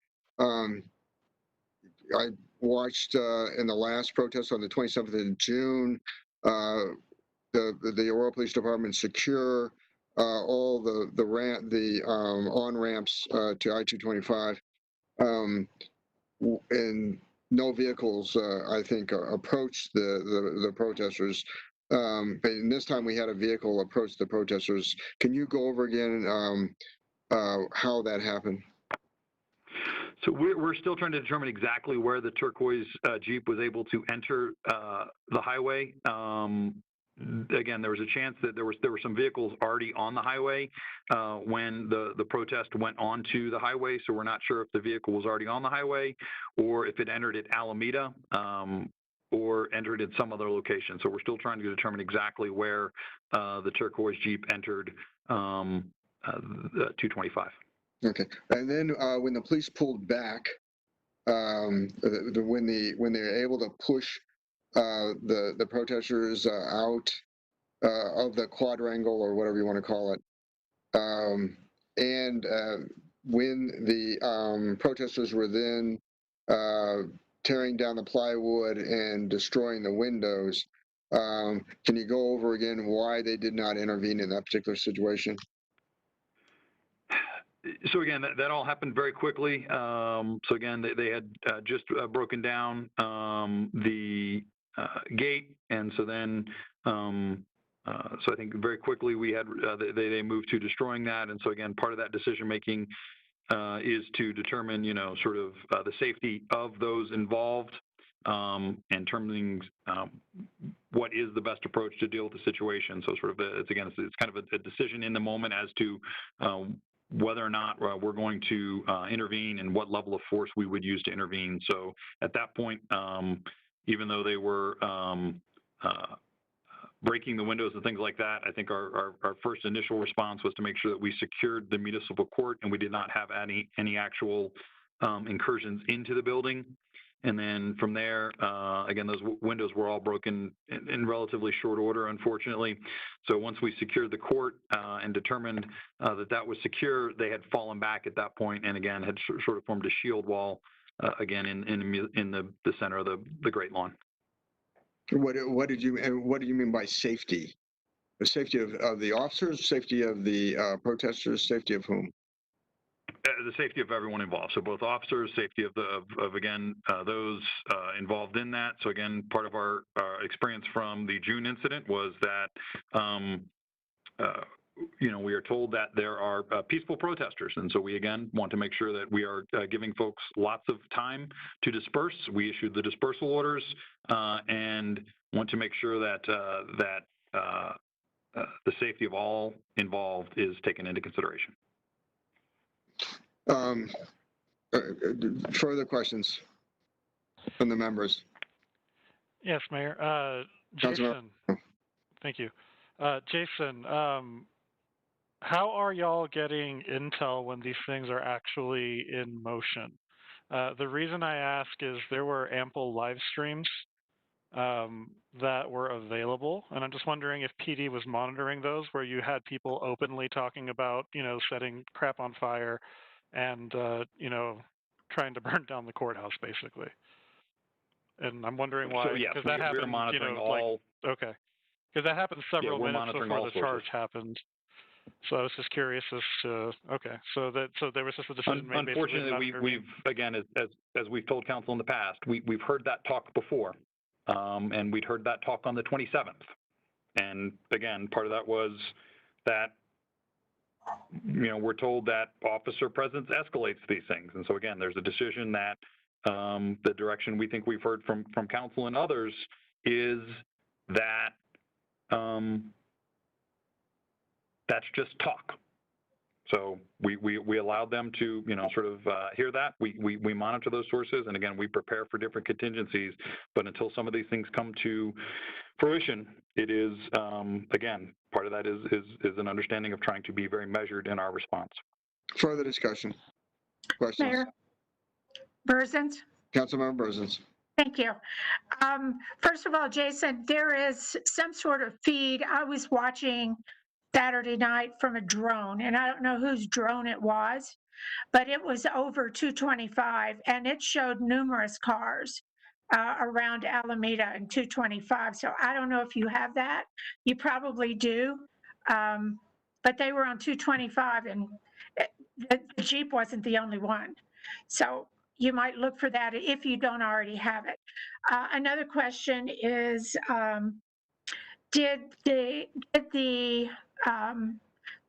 I watched in the last protest on the 27th of June, the Aurora Police Department secure all the on ramps to I-225, and no vehicles I think approached the protesters. And this time we had a vehicle approach the protesters. Can you go over again how that happened? So we're still trying to determine exactly where the turquoise Jeep was able to enter the highway. Again, there was a chance that there were some vehicles already on the highway when the protest went onto the highway. So we're not sure if the vehicle was already on the highway or if it entered at Alameda or entered at some other location. So we're still trying to determine exactly where the turquoise Jeep entered the 225. Okay, and then when the police pulled back, when they were able to push the protesters out of the quadrangle or whatever you want to call it, and when the protesters were then tearing down the plywood and destroying the windows, can you go over again why they did not intervene in that particular situation? So again, that all happened very quickly. So again, they had just broken down the gate, and so then, so I think very quickly we had they moved to destroying that, and so again, part of that decision making is to determine, sort of the safety of those involved, and determining what is the best approach to deal with the situation. So sort of it's kind of a decision in the moment as to whether or not we're going to intervene and what level of force we would use to intervene. So at that point, even though they were breaking the windows and things like that, I think our first initial response was to make sure that we secured the municipal court and we did not have any actual incursions into the building. And then from there, again, those windows were all broken in relatively short order, unfortunately. So once we secured the court and determined that was secure, they had fallen back at that point, and again had sort of formed a shield wall again in the center of the Great Lawn. What do you mean by safety? The safety of the officers, safety of the protesters, safety of whom? The safety of everyone involved. So both officers, safety of again, those involved in that. So again, part of our experience from the June incident was that, we are told that there are peaceful protesters. And so we, again, want to make sure that we are giving folks lots of time to disperse. We issued the dispersal orders and want to make sure that, the safety of all involved is taken into consideration. Further questions from the members? Yes, Mayor. Jason, thank you. Jason, how are y'all getting intel when these things are actually in motion? The reason I ask is there were ample live streams that were available, and I'm just wondering if PD was monitoring those, where you had people openly talking about, setting crap on fire and, trying to burn down the courthouse, basically. And I'm wondering why, because that happened, we're monitoring all. Okay. Because that happened several minutes before the charge sources. happened. So I was just curious as to, okay, so there was just a decision made. Unfortunately, we've again, as we've told council in the past, we've heard that talk before, and we'd heard that talk on the 27th. And again, part of that was that, we're told that officer presence escalates these things. And so again, there's a decision that the direction we think we've heard from council and others is that that's just talk. So we allowed them to, sort of hear that. We monitor those sources, and again, we prepare for different contingencies. But until some of these things come to fruition, it is, again, part of that is an understanding of trying to be very measured in our response. Further discussion? Questions? Mayor Burzins? Councilmember Burzins. Thank you. First of all, Jason, there is some sort of feed. I was watching Saturday night from a drone, and I don't know whose drone it was, but it was over 225, and it showed numerous cars around Alameda and 225. So I don't know if you have that. You probably do. But they were on 225, and the Jeep wasn't the only one. So you might look for that if you don't already have it. Another question is, did the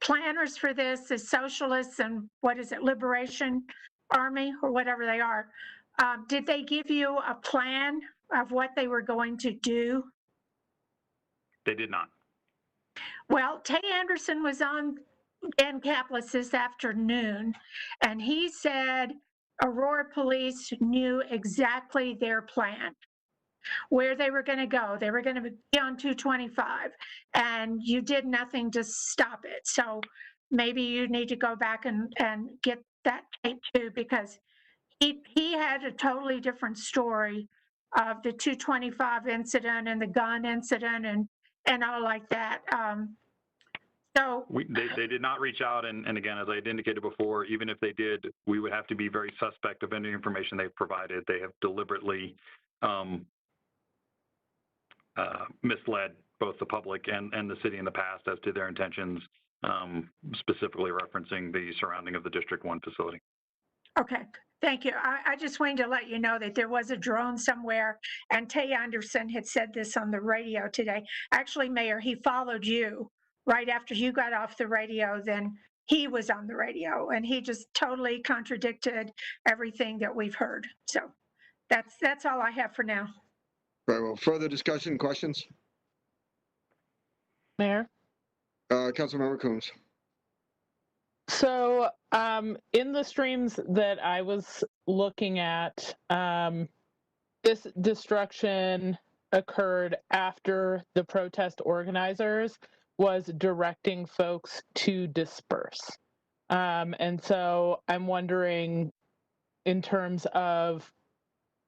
planners for this, the socialists and what is it, Liberation Army or whatever they are, did they give you a plan of what they were going to do? They did not. Well, Tay Anderson was on Dan Kaplis this afternoon, and he said Aurora police knew exactly their plan, where they were going to go. They were going to be on 225, and you did nothing to stop it. So maybe you need to go back and get that tape too, because he had a totally different story of the 225 incident and the gun incident and all like that. They did not reach out, and again, as I had indicated before, even if they did, we would have to be very suspect of any information they've provided. They have deliberately misled both the public and the city in the past as to their intentions, specifically referencing the surrounding of the District 1 facility. Okay, thank you. I just wanted to let you know that there was a drone somewhere, and Tay Anderson had said this on the radio today. Actually, Mayor, he followed you right after you got off the radio, then he was on the radio, and he just totally contradicted everything that we've heard. So that's all I have for now. Very well. Further discussion, questions? Mayor? Councilmember Coombs. So in the streams that I was looking at, this destruction occurred after the protest organizers was directing folks to disperse. And so I'm wondering, in terms of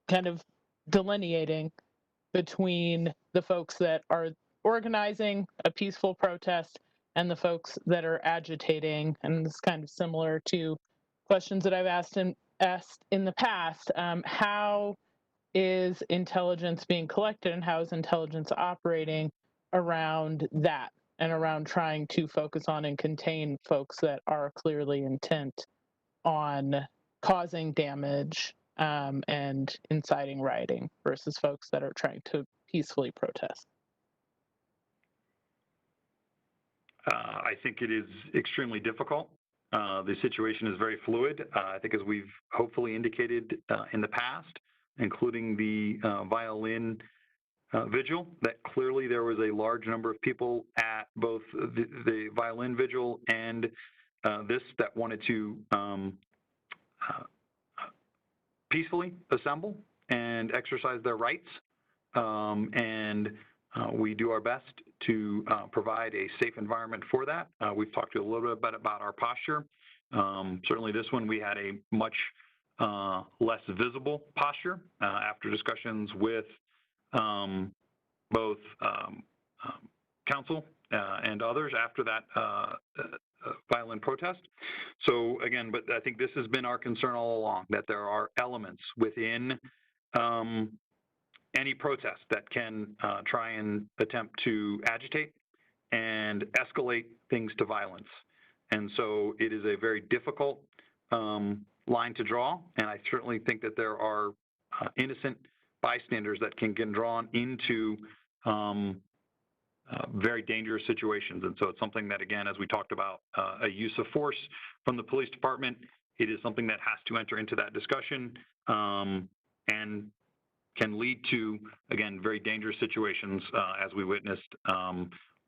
kind of delineating between the folks that are organizing a peaceful protest and the folks that are agitating, and it's kind of similar to questions that I've asked in the past, how is intelligence being collected and how is intelligence operating around that and around trying to focus on and contain folks that are clearly intent on causing damage and inciting rioting versus folks that are trying to peacefully protest? I think it is extremely difficult. The situation is very fluid. I think as we've hopefully indicated in the past, including the violin vigil, that clearly there was a large number of people at both the violin vigil and this that wanted to peacefully assemble and exercise their rights. We do our best to provide a safe environment for that. We've talked a little bit about our posture. Certainly this one, we had a much less visible posture after discussions with both council and others after that violent protest. So again, but I think this has been our concern all along, that there are elements within any protest that can try and attempt to agitate and escalate things to violence. And so it is a very difficult line to draw. And I certainly think that there are innocent bystanders that can get drawn into very dangerous situations. And so it's something that, again, as we talked about, a use of force from the police department, it is something that has to enter into that discussion and can lead to, again, very dangerous situations as we witnessed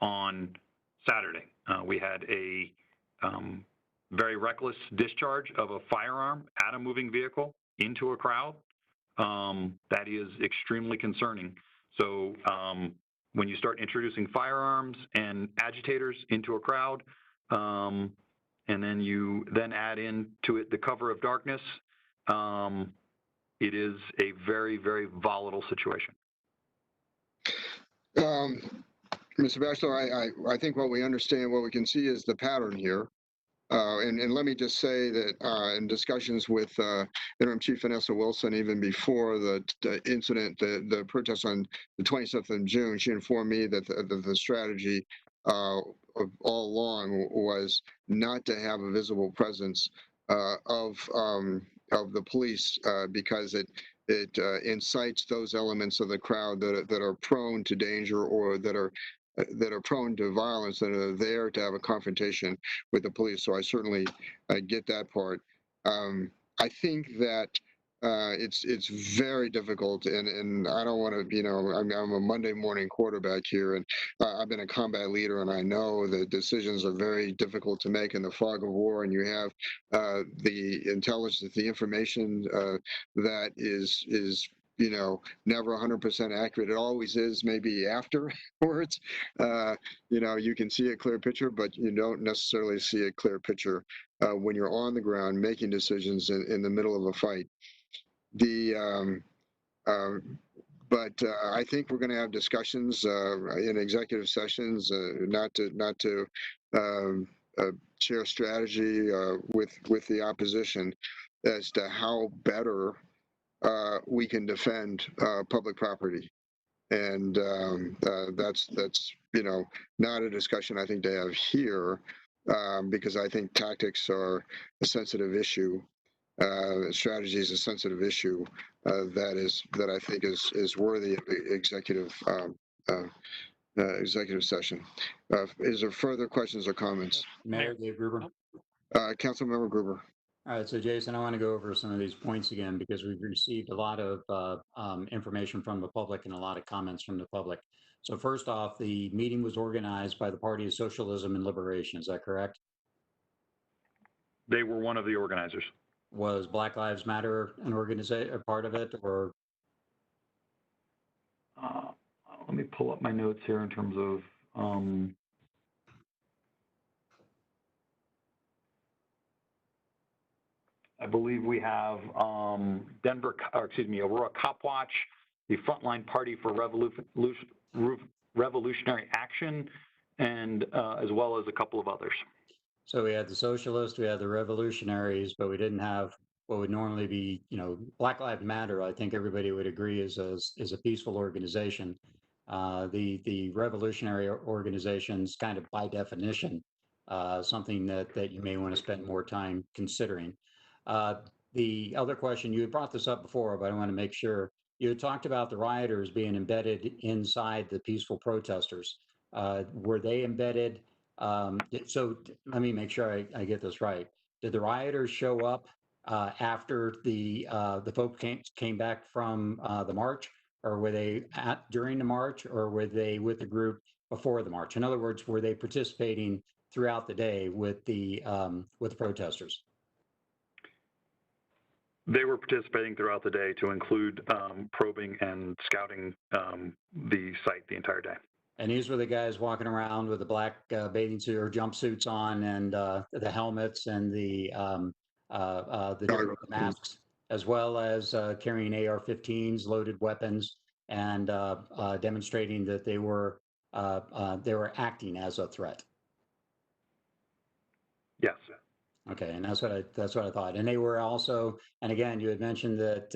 on Saturday. We had a very reckless discharge of a firearm at a moving vehicle into a crowd. That is extremely concerning. So when you start introducing firearms and agitators into a crowd, and then you then add into it the cover of darkness, it is a very, very volatile situation. Mr. Bachelor, I think what we understand, what we can see is the pattern here. And let me just say that in discussions with Interim Chief Vanessa Wilson, even before the incident, the protest on the 27th of June, she informed me that the strategy all along was not to have a visible presence of the police because it incites those elements of the crowd that are prone to danger or that are prone to violence, that are there to have a confrontation with the police. So I certainly get that part. I think that it's very difficult, and I don't want to, I'm a Monday morning quarterback here, and I've been a combat leader, and I know that decisions are very difficult to make in the fog of war, and you have the intelligence, the information that is never 100% accurate. It always is, maybe afterwards. You can see a clear picture, but you don't necessarily see a clear picture when you're on the ground making decisions in the middle of a fight. But I think we're going to have discussions in executive sessions, not to share strategy with the opposition as to how better we can defend public property. And that's not a discussion I think to have here, because I think tactics are a sensitive issue. Strategy is a sensitive issue that I think is worthy of executive session. Is there further questions or comments? Mayor Dave Gruber. Councilmember Gruber. All right, so Jason, I want to go over some of these points again because we've received a lot of information from the public and a lot of comments from the public. So first off, the meeting was organized by the Party of Socialism and Liberation. Is that correct? They were one of the organizers. Was Black Lives Matter an organization, a part of it, or? Let me pull up my notes here in terms of. I believe we have Aurora Cop Watch, the Frontline Party for Revolutionary Action, and as well as a couple of others. So we had the socialists, we had the revolutionaries, but we didn't have what would normally be, Black Lives Matter. I think everybody would agree is a peaceful organization. The revolutionary organizations, kind of by definition, something that you may want to spend more time considering. The other question, you had brought this up before, but I want to make sure. You had talked about the rioters being embedded inside the peaceful protesters. Were they embedded? So let me make sure I get this right. Did the rioters show up after the folks came back from the march, or were they during the march, or were they with the group before the march? In other words, were they participating throughout the day with the protesters? They were participating throughout the day, to include probing and scouting the site the entire day. And these were the guys walking around with the black bathing suit or jumpsuits on, and the helmets and the different masks, as well as carrying AR-15s, loaded weapons, and demonstrating that they were acting as a threat. Yes. Okay, and that's what I thought. And they were also, and again, you had mentioned that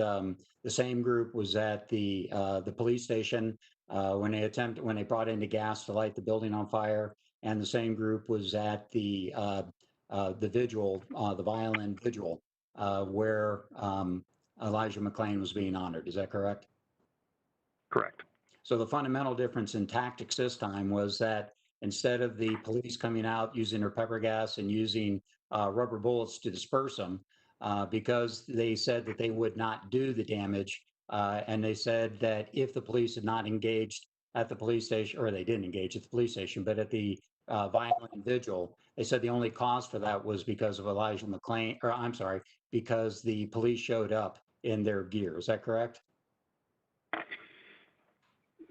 the same group was at the police station when they brought in the gas to light the building on fire, and the same group was at the vigil, the violin vigil, where Elijah McClain was being honored. Is that correct? Correct. So the fundamental difference in tactics this time was that instead of the police coming out using their pepper gas and using rubber bullets to disperse them, because they said that they would not do the damage, and they said that if the police had not engaged at the police station, or they didn't engage at the police station, but at the violent vigil, they said the only cause for that was because of Elijah McClain, or I'm sorry, because the police showed up in their gear. Is that correct?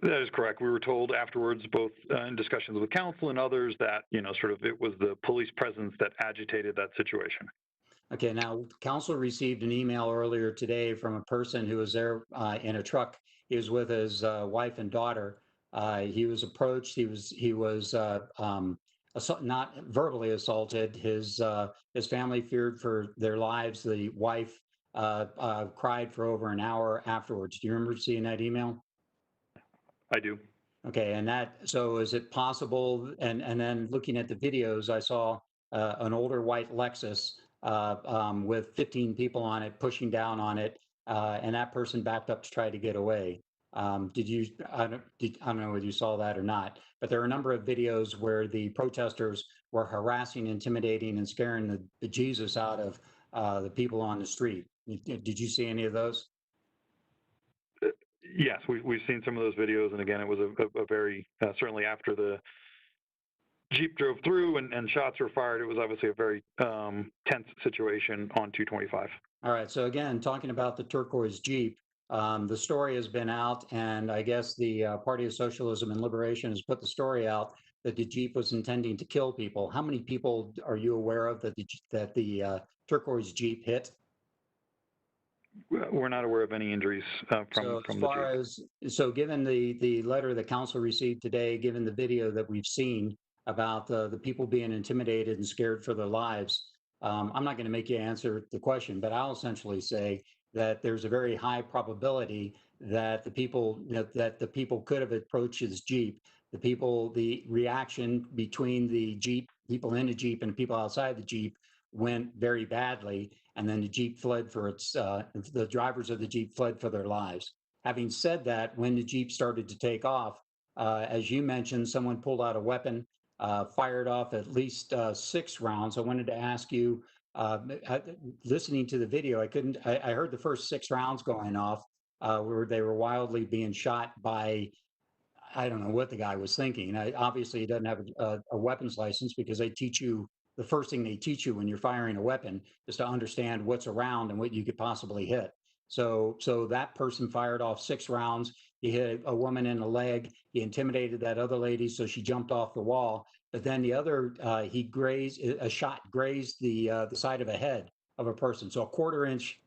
That is correct. We were told afterwards, both in discussions with council and others, that, sort of it was the police presence that agitated that situation. Okay, now council received an email earlier today from a person who was there in a truck. He was with his wife and daughter. He was approached. He was not verbally assaulted. His family feared for their lives. The wife cried for over an hour afterwards. Do you remember seeing that email? I do. Okay, so is it possible, and then looking at the videos, I saw an older white Lexus with 15 people on it, pushing down on it, and that person backed up to try to get away. I don't know whether you saw that or not, but there are a number of videos where the protesters were harassing, intimidating, and scaring the bejesus out of the people on the street. Did you see any of those? Yes, we've seen some of those videos, and again, it was a very, certainly after the Jeep drove through and shots were fired, it was obviously a very tense situation on 225. All right, so again, talking about the turquoise Jeep, the story has been out, and I guess the Party of Socialism and Liberation has put the story out that the Jeep was intending to kill people. How many people are you aware of that the turquoise Jeep hit? We're not aware of any injuries from the Jeep. So given the letter the council received today, given the video that we've seen about the people being intimidated and scared for their lives, I'm not going to make you answer the question, but I'll essentially say that there's a very high probability that the people could have approached his Jeep. The reaction between the Jeep, people in the Jeep and people outside the Jeep went very badly, and then the Jeep fled the drivers of the Jeep fled for their lives. Having said that, when the Jeep started to take off, as you mentioned, someone pulled out a weapon, fired off at least 6 rounds. I wanted to ask you, listening to the video, I heard the first 6 rounds going off, where they were wildly being shot by, I don't know what the guy was thinking. Obviously, he doesn't have a weapons license, because the first thing they teach you when you're firing a weapon is to understand what's around and what you could possibly hit. So that person fired off 6 rounds. He hit a woman in the leg. He intimidated that other lady, so she jumped off the wall. But then the other, a shot grazed the side of a head of a person. So a 1/4 inch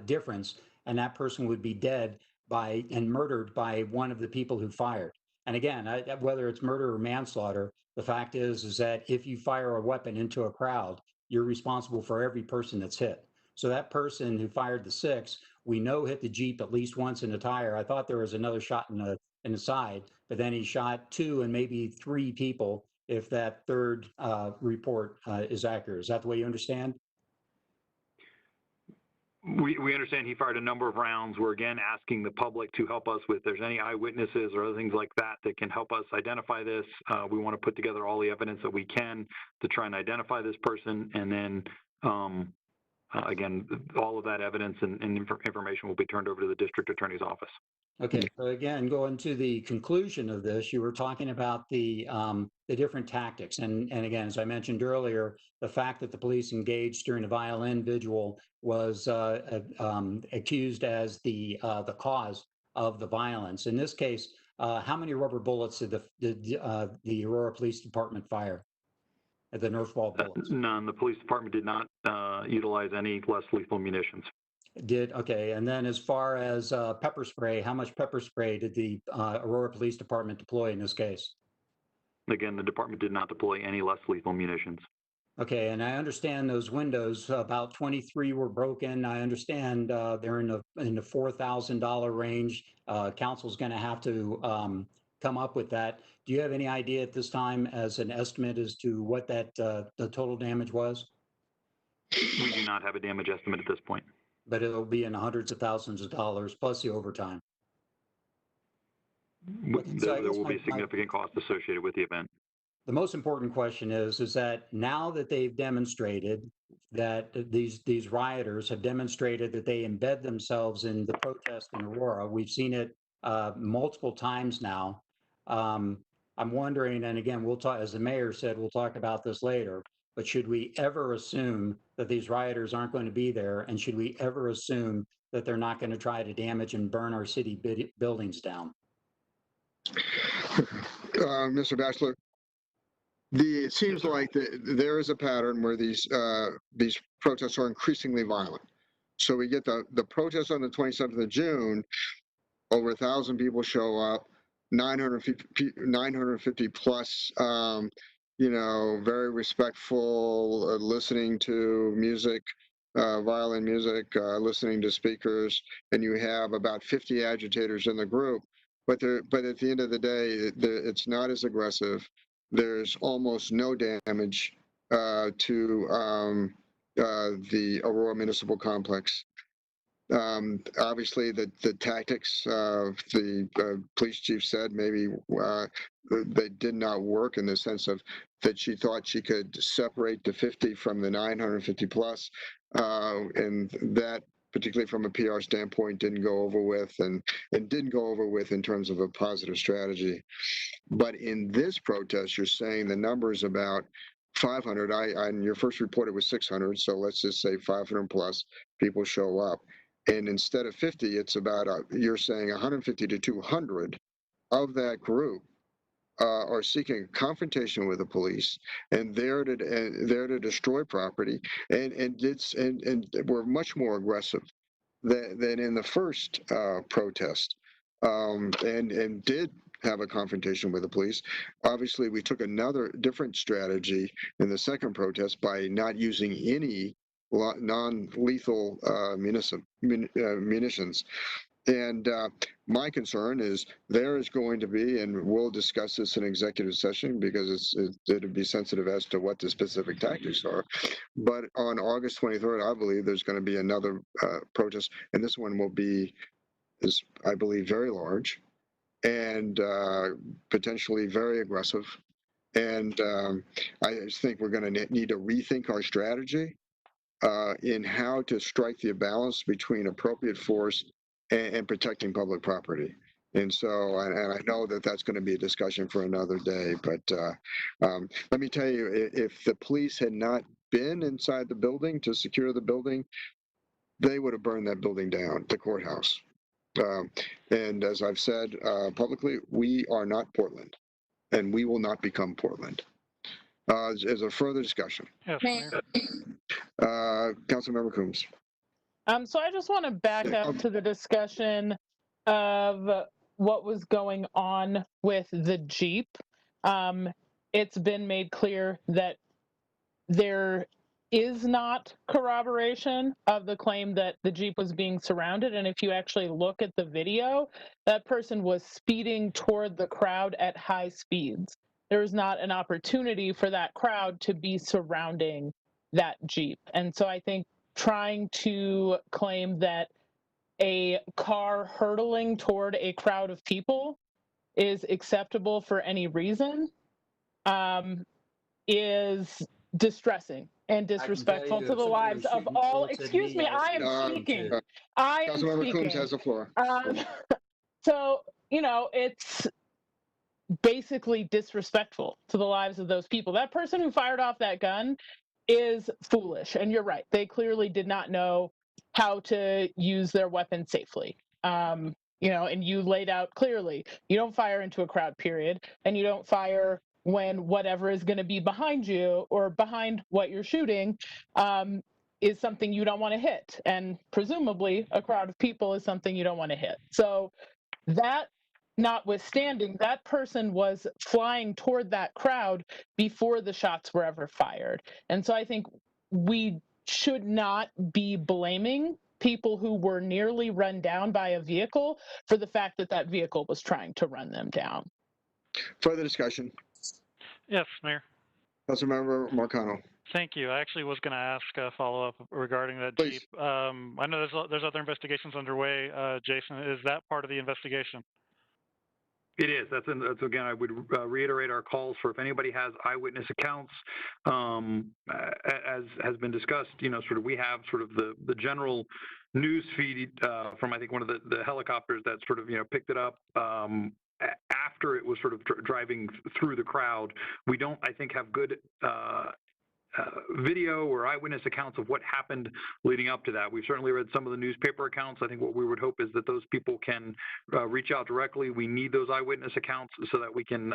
difference, and that person would be dead and murdered by one of the people who fired. And again, whether it's murder or manslaughter, the fact is that if you fire a weapon into a crowd, you're responsible for every person that's hit. So that person who fired the 6, we know hit the Jeep at least once in the tire. I thought there was another shot in the side, but then he shot 2 and maybe 3 people, if that third report is accurate. Is that the way you understand? We understand he fired a number of rounds. We're again asking the public to help us with, if there's any eyewitnesses or other things like that that can help us identify this. We want to put together all the evidence that we can to try and identify this person, and then again, all of that evidence and information will be turned over to the district attorney's office. Okay, so again, going to the conclusion of this, you were talking about the different tactics, and again, as I mentioned earlier, the fact that the police engaged during a violin vigil was accused as the cause of the violence. In this case, how many rubber bullets did the Aurora Police Department fire? The Nerf ball bullets? None. The police department did not utilize any less lethal munitions. Okay, and then as far as pepper spray, how much pepper spray did the Aurora Police Department deploy in this case? Again, the department did not deploy any less lethal munitions. Okay, and I understand those windows, about 23 were broken. I understand they're in the $4,000 range. Council's going to have to come up with that. Do you have any idea at this time as an estimate as to what that the total damage was? We do not have a damage estimate at this point. But it'll be in the hundreds of thousands of dollars plus the overtime. There will be significant costs associated with the event. The most important question is that now that they've demonstrated that these rioters have demonstrated that they embed themselves in the protest in Aurora, we've seen it multiple times now. I'm wondering, and again, we'll talk, as the mayor said, we'll talk about this later, but should we ever assume that these rioters aren't going to be there? And should we ever assume that they're not going to try to damage and burn our city buildings down? Mr. Bachelor, it seems like there is a pattern where these protests are increasingly violent. So we get the protest on the 27th of June, over 1,000 people show up, 950 plus, very respectful, listening to music, violin music, listening to speakers, and you have about 50 agitators in the group. But at the end of the day, it's not as aggressive. There's almost no damage to the Aurora Municipal Complex. Obviously, the tactics the police chief said maybe they did not work in the sense of that she thought she could separate the 50 from the 950 plus, and that, particularly from a PR standpoint, didn't go over with, and didn't go over with in terms of a positive strategy. But in this protest, you're saying the number is about 500. In your first report, it was 600. So let's just say 500 plus people show up. And instead of 50, it's about, you're saying 150 to 200 of that group are seeking a confrontation with the police and there to destroy property, and were much more aggressive than in the first protest, and did have a confrontation with the police. Obviously, we took another different strategy in the second protest by not using any non-lethal munitions. And my concern is there is going to be, and we'll discuss this in executive session because it'll be sensitive as to what the specific tactics are. But on August 23rd, I believe there's going to be another protest, and this one will be, I believe, very large and potentially very aggressive. And I just think we're going to need to rethink our strategy in how to strike the balance between appropriate force and protecting public property. And so, and I know that that's going to be a discussion for another day, but let me tell you, if the police had not been inside the building to secure the building, they would have burned that building down, the courthouse. And as I've said publicly, we are not Portland, and we will not become Portland. As a further discussion. Yes, Councilmember Coombs. So I just want to back up to the discussion of what was going on with the Jeep. It's been made clear that there is not corroboration of the claim that the Jeep was being surrounded. And if you actually look at the video, that person was speeding toward the crowd at high speeds. There was not an opportunity for that crowd to be surrounding that Jeep. And so I think trying to claim that a car hurtling toward a crowd of people is acceptable for any reason is distressing and disrespectful to the lives of all. Excuse me, I am speaking. Councilmember Coombs has the floor. So, it's basically disrespectful to the lives of those people. That person who fired off that gun is foolish. And you're right. They clearly did not know how to use their weapon safely. And you laid out clearly, you don't fire into a crowd, period. And you don't fire when whatever is going to be behind you or behind what you're shooting is something you don't want to hit. And presumably a crowd of people is something you don't want to hit. So that notwithstanding, that person was flying toward that crowd before the shots were ever fired. And so I think we should not be blaming people who were nearly run down by a vehicle for the fact that that vehicle was trying to run them down. Further discussion? Yes, Mayor. Councilmember Marcano. Thank you. I actually was going to ask a follow-up regarding that Jeep. I know there's other investigations underway. Jason, is that part of the investigation? It is. That's again, I would reiterate our calls for if anybody has eyewitness accounts, as has been discussed, sort of we have sort of the general news feed from, I think, one of the helicopters that sort of, picked it up after it was sort of driving through the crowd. We don't, I think, have good video or eyewitness accounts of what happened leading up to that. We've certainly read some of the newspaper accounts. I think what we would hope is that those people can reach out directly. We need those eyewitness accounts so that we can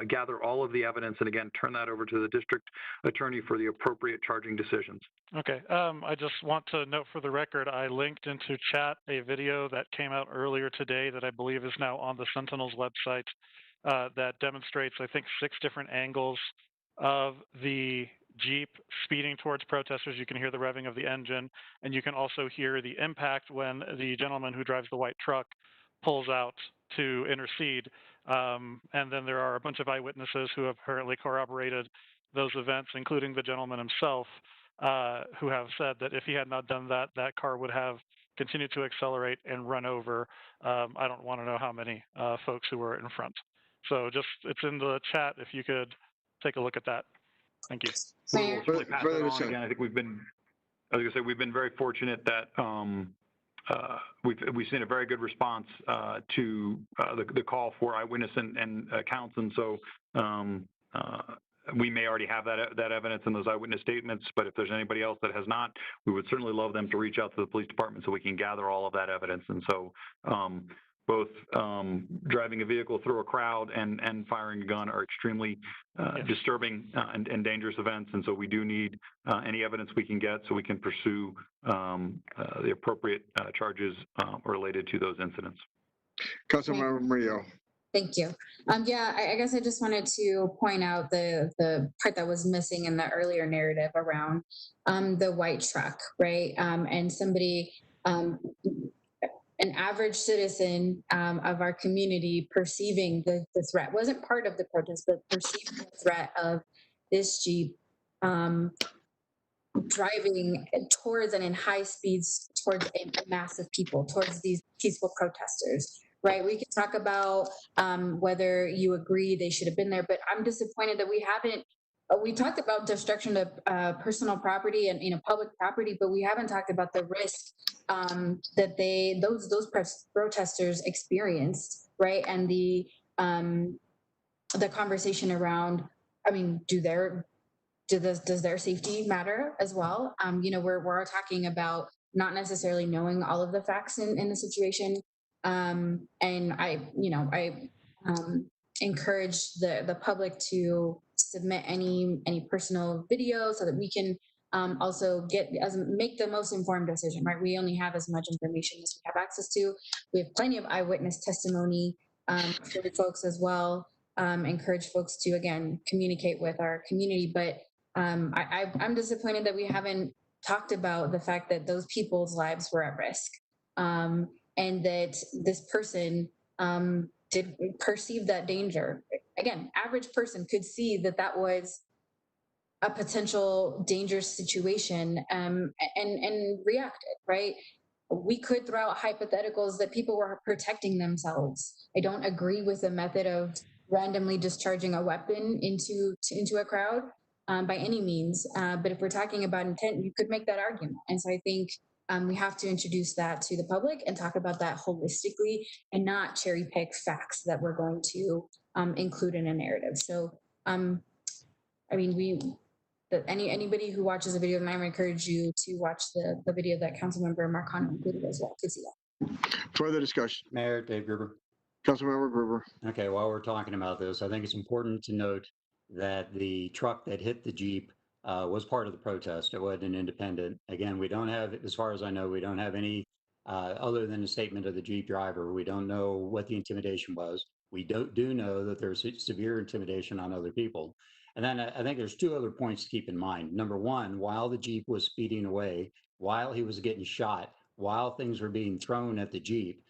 gather all of the evidence and, again, turn that over to the district attorney for the appropriate charging decisions. Okay. I just want to note for the record, I linked into chat a video that came out earlier today that I believe is now on the Sentinel's website that demonstrates, I think, 6 different angles of the Jeep speeding towards protesters. You can hear the revving of the engine, and you can also hear the impact when the gentleman who drives the white truck pulls out to intercede. And then there are a bunch of eyewitnesses who have apparently corroborated those events, including the gentleman himself, who have said that if he had not done that, that car would have continued to accelerate and run over. I don't want to know how many folks who were in front. So just, it's in the chat if you could take a look at that. Thank you. We'll certainly pass that on. Again, I think we've been, as I say, we've been very fortunate that we've seen a very good response to the call for eyewitness and accounts, and so we may already have that evidence in those eyewitness statements. But if there's anybody else that has not, we would certainly love them to reach out to the police department so we can gather all of that evidence. And so both driving a vehicle through a crowd and firing a gun are extremely disturbing and dangerous events. And so we do need any evidence we can get so we can pursue the appropriate charges related to those incidents. Councilmember Murillo. Thank you. Yeah, I guess I just wanted to point out the part that was missing in the earlier narrative around the white truck, right? And somebody, an average citizen of our community perceiving the threat, wasn't part of the protest, but perceived the threat of this Jeep driving towards and in high speeds towards a mass of people, towards these peaceful protesters, right? We can talk about whether you agree they should have been there, but I'm disappointed that we haven't. We talked about destruction of personal property and public property, but we haven't talked about the risk that those protesters experienced, right? And the conversation around, I mean, does their safety matter as well? We're talking about not necessarily knowing all of the facts in the situation, and I encourage the public to submit any personal videos so that we can also make the most informed decision, right? We only have as much information as we have access to. We have plenty of eyewitness testimony for the folks as well. Encourage folks to, again, communicate with our community, but I'm disappointed that we haven't talked about the fact that those people's lives were at risk, and that this person did perceive that danger. Again, average person could see that was a potential dangerous situation and reacted, right? We could throw out hypotheticals that people were protecting themselves. I don't agree with the method of randomly discharging a weapon into a crowd by any means. But if we're talking about intent, you could make that argument. And so I think we have to introduce that to the public and talk about that holistically and not cherry pick facts that we're going to include in a narrative. So, I mean, anybody who watches the video, and I would encourage you to watch the video that Councilmember Marcano included as well to see that. Further discussion. Mayor Dave Gruber. Councilmember Gruber. Okay, while we're talking about this, I think it's important to note that the truck that hit the Jeep was part of the protest. It wasn't an independent. Again, we don't have, as far as I know, we don't have any other than a statement of the Jeep driver. We don't know what the intimidation was. We do know that there's severe intimidation on other people. And then I think there's 2 other points to keep in mind. Number one, while the Jeep was speeding away, while he was getting shot, while things were being thrown at the Jeep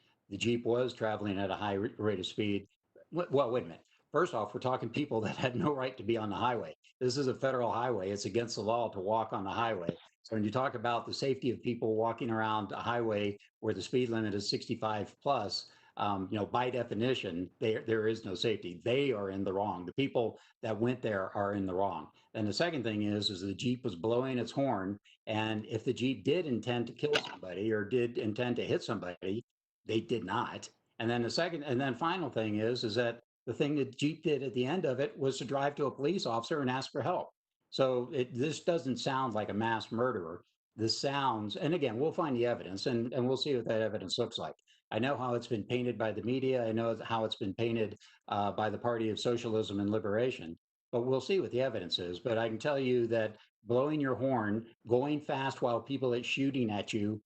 was traveling at a high rate of speed. Well, wait a minute. First off, we're talking people that had no right to be on the highway. This is a federal highway. It's against the law to walk on the highway. So when you talk about the safety of people walking around a highway where the speed limit is 65 plus, by definition, there is no safety. They are in the wrong. The people that went there are in the wrong. And the second thing is the Jeep was blowing its horn. And if the Jeep did intend to kill somebody or did intend to hit somebody, they did not. And then final thing is that the thing that Jeep did at the end of it was to drive to a police officer and ask for help. So this doesn't sound like a mass murderer. This sounds, and again, we'll find the evidence and we'll see what that evidence looks like. I know how it's been painted by the media. I know how it's been painted by the Party of Socialism and Liberation, but we'll see what the evidence is. But I can tell you that blowing your horn, going fast while people are shooting at you,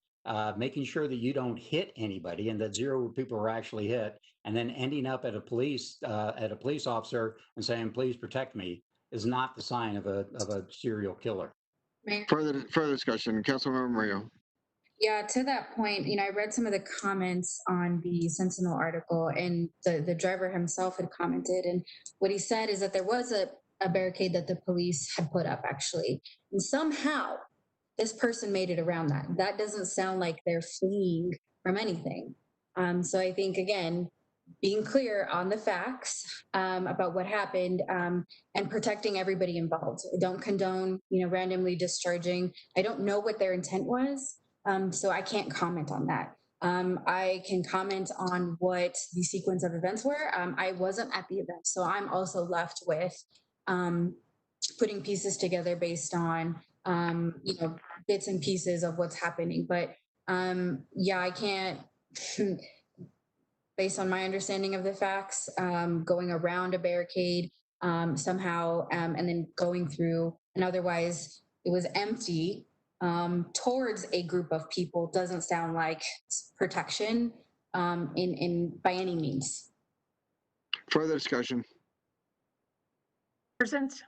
making sure that you don't hit anybody and that 0 people are actually hit, and then ending up at a police officer and saying, "Please protect me," is not the sign of a serial killer. Mayor? Further discussion, Councilmember Mario. Yeah, to that point, I read some of the comments on the Sentinel article, and the driver himself had commented, and what he said is that there was a barricade that the police had put up, actually, and somehow this person made it around that. That doesn't sound like they're fleeing from anything. So I think, again, being clear on the facts about what happened and protecting everybody involved. I don't condone, randomly discharging. I don't know what their intent was, so I can't comment on that. I can comment on what the sequence of events were. I wasn't at the event, so I'm also left with putting pieces together based on, bits and pieces of what's happening. But yeah, I can't. Based on my understanding of the facts, going around a barricade somehow and then going through, and otherwise it was empty towards a group of people doesn't sound like protection in by any means. Further discussion. Persons?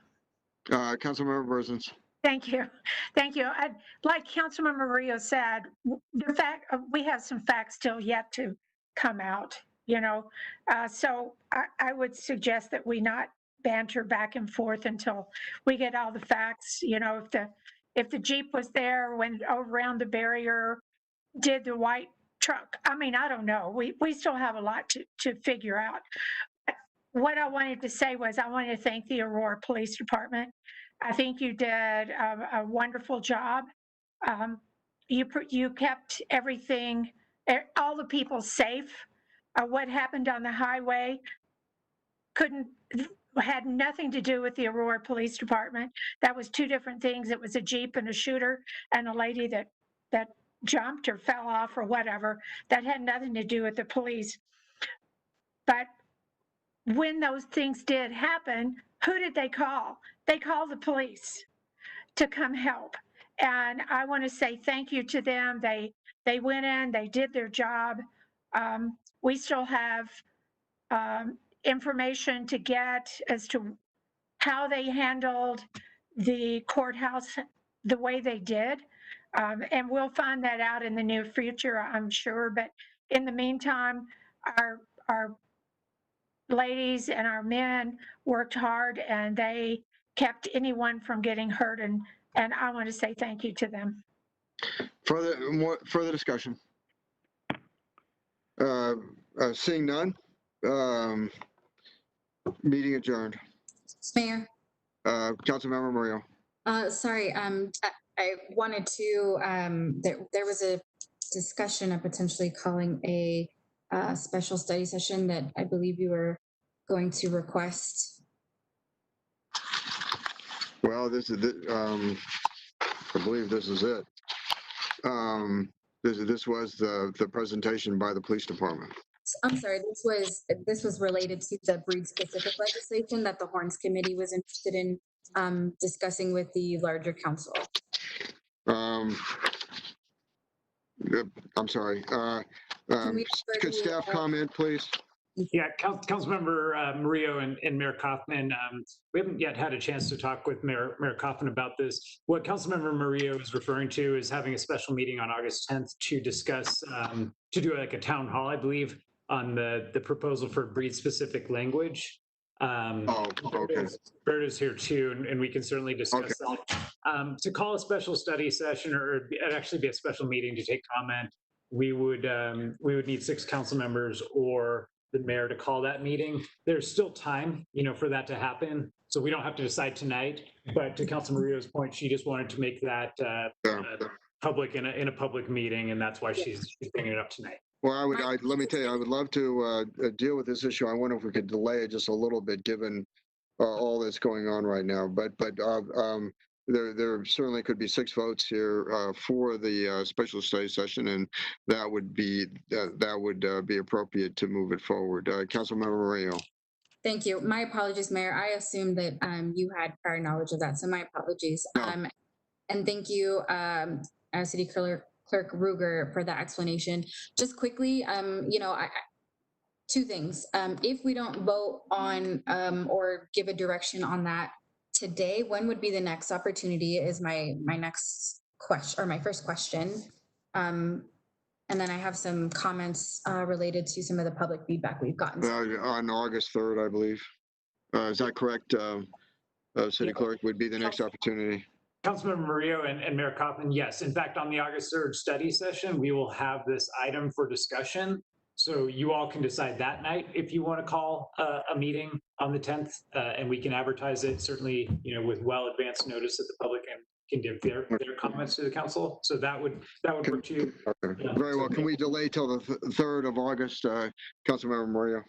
Councilmember Berzins. Thank you. Thank you. Like Councilmember Rio said, the fact we have some facts still yet to come out, so I would suggest that we not banter back and forth until we get all the facts. If the Jeep was there, went around the barrier, did the white truck. I mean, I don't know. We still have a lot to figure out. What I wanted to say was I wanted to thank the Aurora Police Department. I think you did a wonderful job. You kept everything, all the people safe. What happened on the highway had nothing to do with the Aurora Police Department. That was two different things. It was a Jeep and a shooter and a lady that jumped or fell off or whatever. That had nothing to do with the police. But when those things did happen, who did they call? They called the police to come help. And I want to say thank you to them. They went in, they did their job. We still have information to get as to how they handled the courthouse the way they did. And we'll find that out in the near future, I'm sure. But in the meantime, our ladies and our men worked hard and they kept anyone from getting hurt. And I want to say thank you to them. Further discussion. Seeing none, meeting adjourned. Mayor. Councilmember Mario. Sorry, I wanted to, there was a discussion of potentially calling a special study session that I believe you were going to request. Well, this is I believe this is it. This was the presentation by the police department. I'm sorry, this was related to the breed specific legislation that the Horns Committee was interested in discussing with the larger council. I'm sorry. Could staff comment, please? Yeah, Councilmember Murillo and Mayor Kaufman, we haven't yet had a chance to talk with Mayor Kaufman about this. What Councilmember Murillo is referring to is having a special meeting on August 10th to discuss, to do like a town hall, I believe, on the proposal for breed-specific language. Okay. Berta's here too, and we can certainly discuss that. To call a special study session, or it'd actually be a special meeting to take comment, we would need 6 council members or the mayor to call that meeting. There's still time, for that to happen. So we don't have to decide tonight, but to Councilor Murillo's point, she just wanted to make that public in a public meeting, and that's why she's bringing it up tonight. Well, let me tell you, I would love to deal with this issue. I wonder if we could delay it just a little bit, given all that's going on right now. But there certainly could be 6 votes here for the special study session, and that would be appropriate to move it forward. Councilmember Moreno. Thank you. My apologies, Mayor. I assumed that you had prior knowledge of that, so my apologies. No. And thank you, City Clerk Ruger, for that explanation. Just quickly, you know, two things. If we don't vote on or give a direction on that today, when would be the next opportunity is my next question, or my first question. And then I have some comments related to some of the public feedback we've gotten. On August 3rd, I believe. Is that correct? City Clerk would be the next opportunity. Councilmember Murillo and Mayor Kaufman, yes. In fact, on the August 3rd study session, we will have this item for discussion. So you all can decide that night if you want to call a meeting on the 10th, and we can advertise it certainly, you know, with well advanced notice that the public can give their comments to the council. So that would work too. Okay. Very well. Can we delay till the 3rd of August, Councilmember Murillo?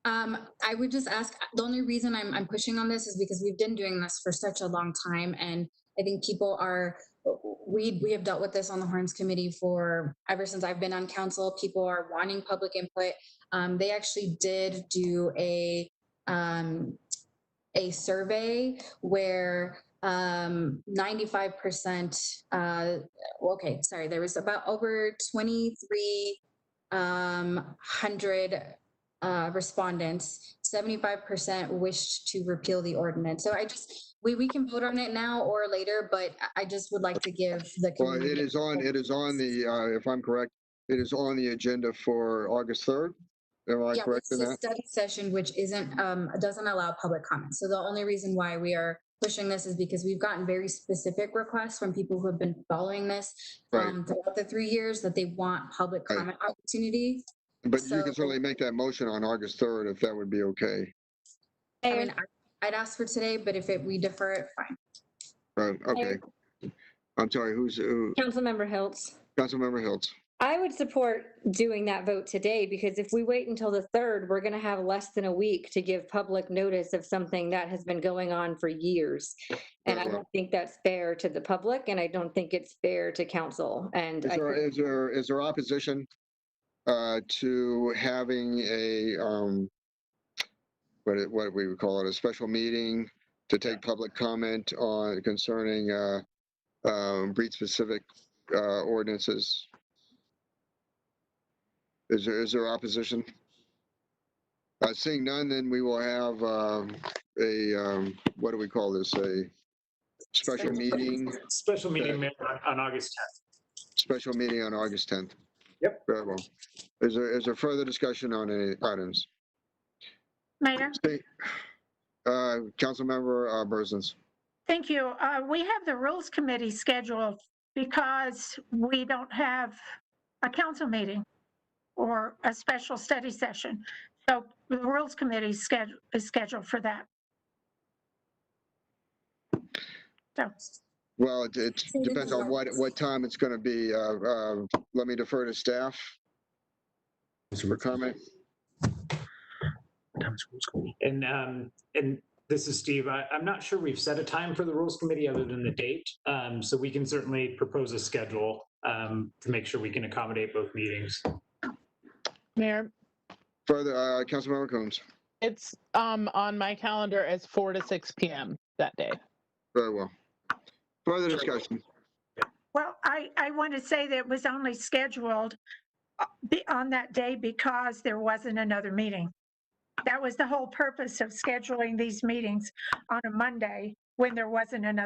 I would just ask, the only reason I'm pushing on this is because we've been doing this for such a long time, and I think people are, we have dealt with this on the Horns Committee for ever since I've been on council. People are wanting public input. They actually did do a survey where 95%, okay, sorry, there was about over 2,300 respondents. 75% wished to repeal the ordinance. So I just, we can vote on it now or later, but I just would like to give the community. Well, it is on the, if I'm correct, it is on the agenda for August 3rd. Am I correct in that? It's a study session, which isn't, doesn't allow public comment. So the only reason why we are pushing this is because we've gotten very specific requests from people who have been following this throughout the 3 years that they want public comment opportunity. But you can certainly make that motion on August 3rd if that would be okay. I mean, I'd ask for today, but if we defer it, fine. Okay. I'm sorry, who? Councilmember Hiltz. Councilmember Hiltz. I would support doing that vote today, because if we wait until the 3rd, we're going to have less than a week to give public notice of something that has been going on for years. And I don't think that's fair to the public, and I don't think it's fair to council. And is there opposition to having a what we would call it, a special meeting to take public comment on concerning breed specific ordinances? Is there opposition? Seeing none, then we will have what do we call this? A special meeting. Special meeting on August 10th. Special meeting on August 10th. Yep. Very well. Is there further discussion on any items? Mayor? Councilmember Berzins. Thank you. We have the Rules Committee scheduled because we don't have a council meeting or a special study session. So the Rules Committee is scheduled for that. So. Well, it depends on what time it's going to be. Let me defer to staff for comment. And this is Steve. I'm not sure we've set a time for the Rules Committee other than the date. So we can certainly propose a schedule to make sure we can accommodate both meetings. Mayor? Further, Councilmember Combs. It's on my calendar as 4 to 6 p.m. that day. Very well. Further discussion. Well, I want to say that it was only scheduled on that day because there wasn't another meeting. That was the whole purpose of scheduling these meetings on a Monday when there wasn't another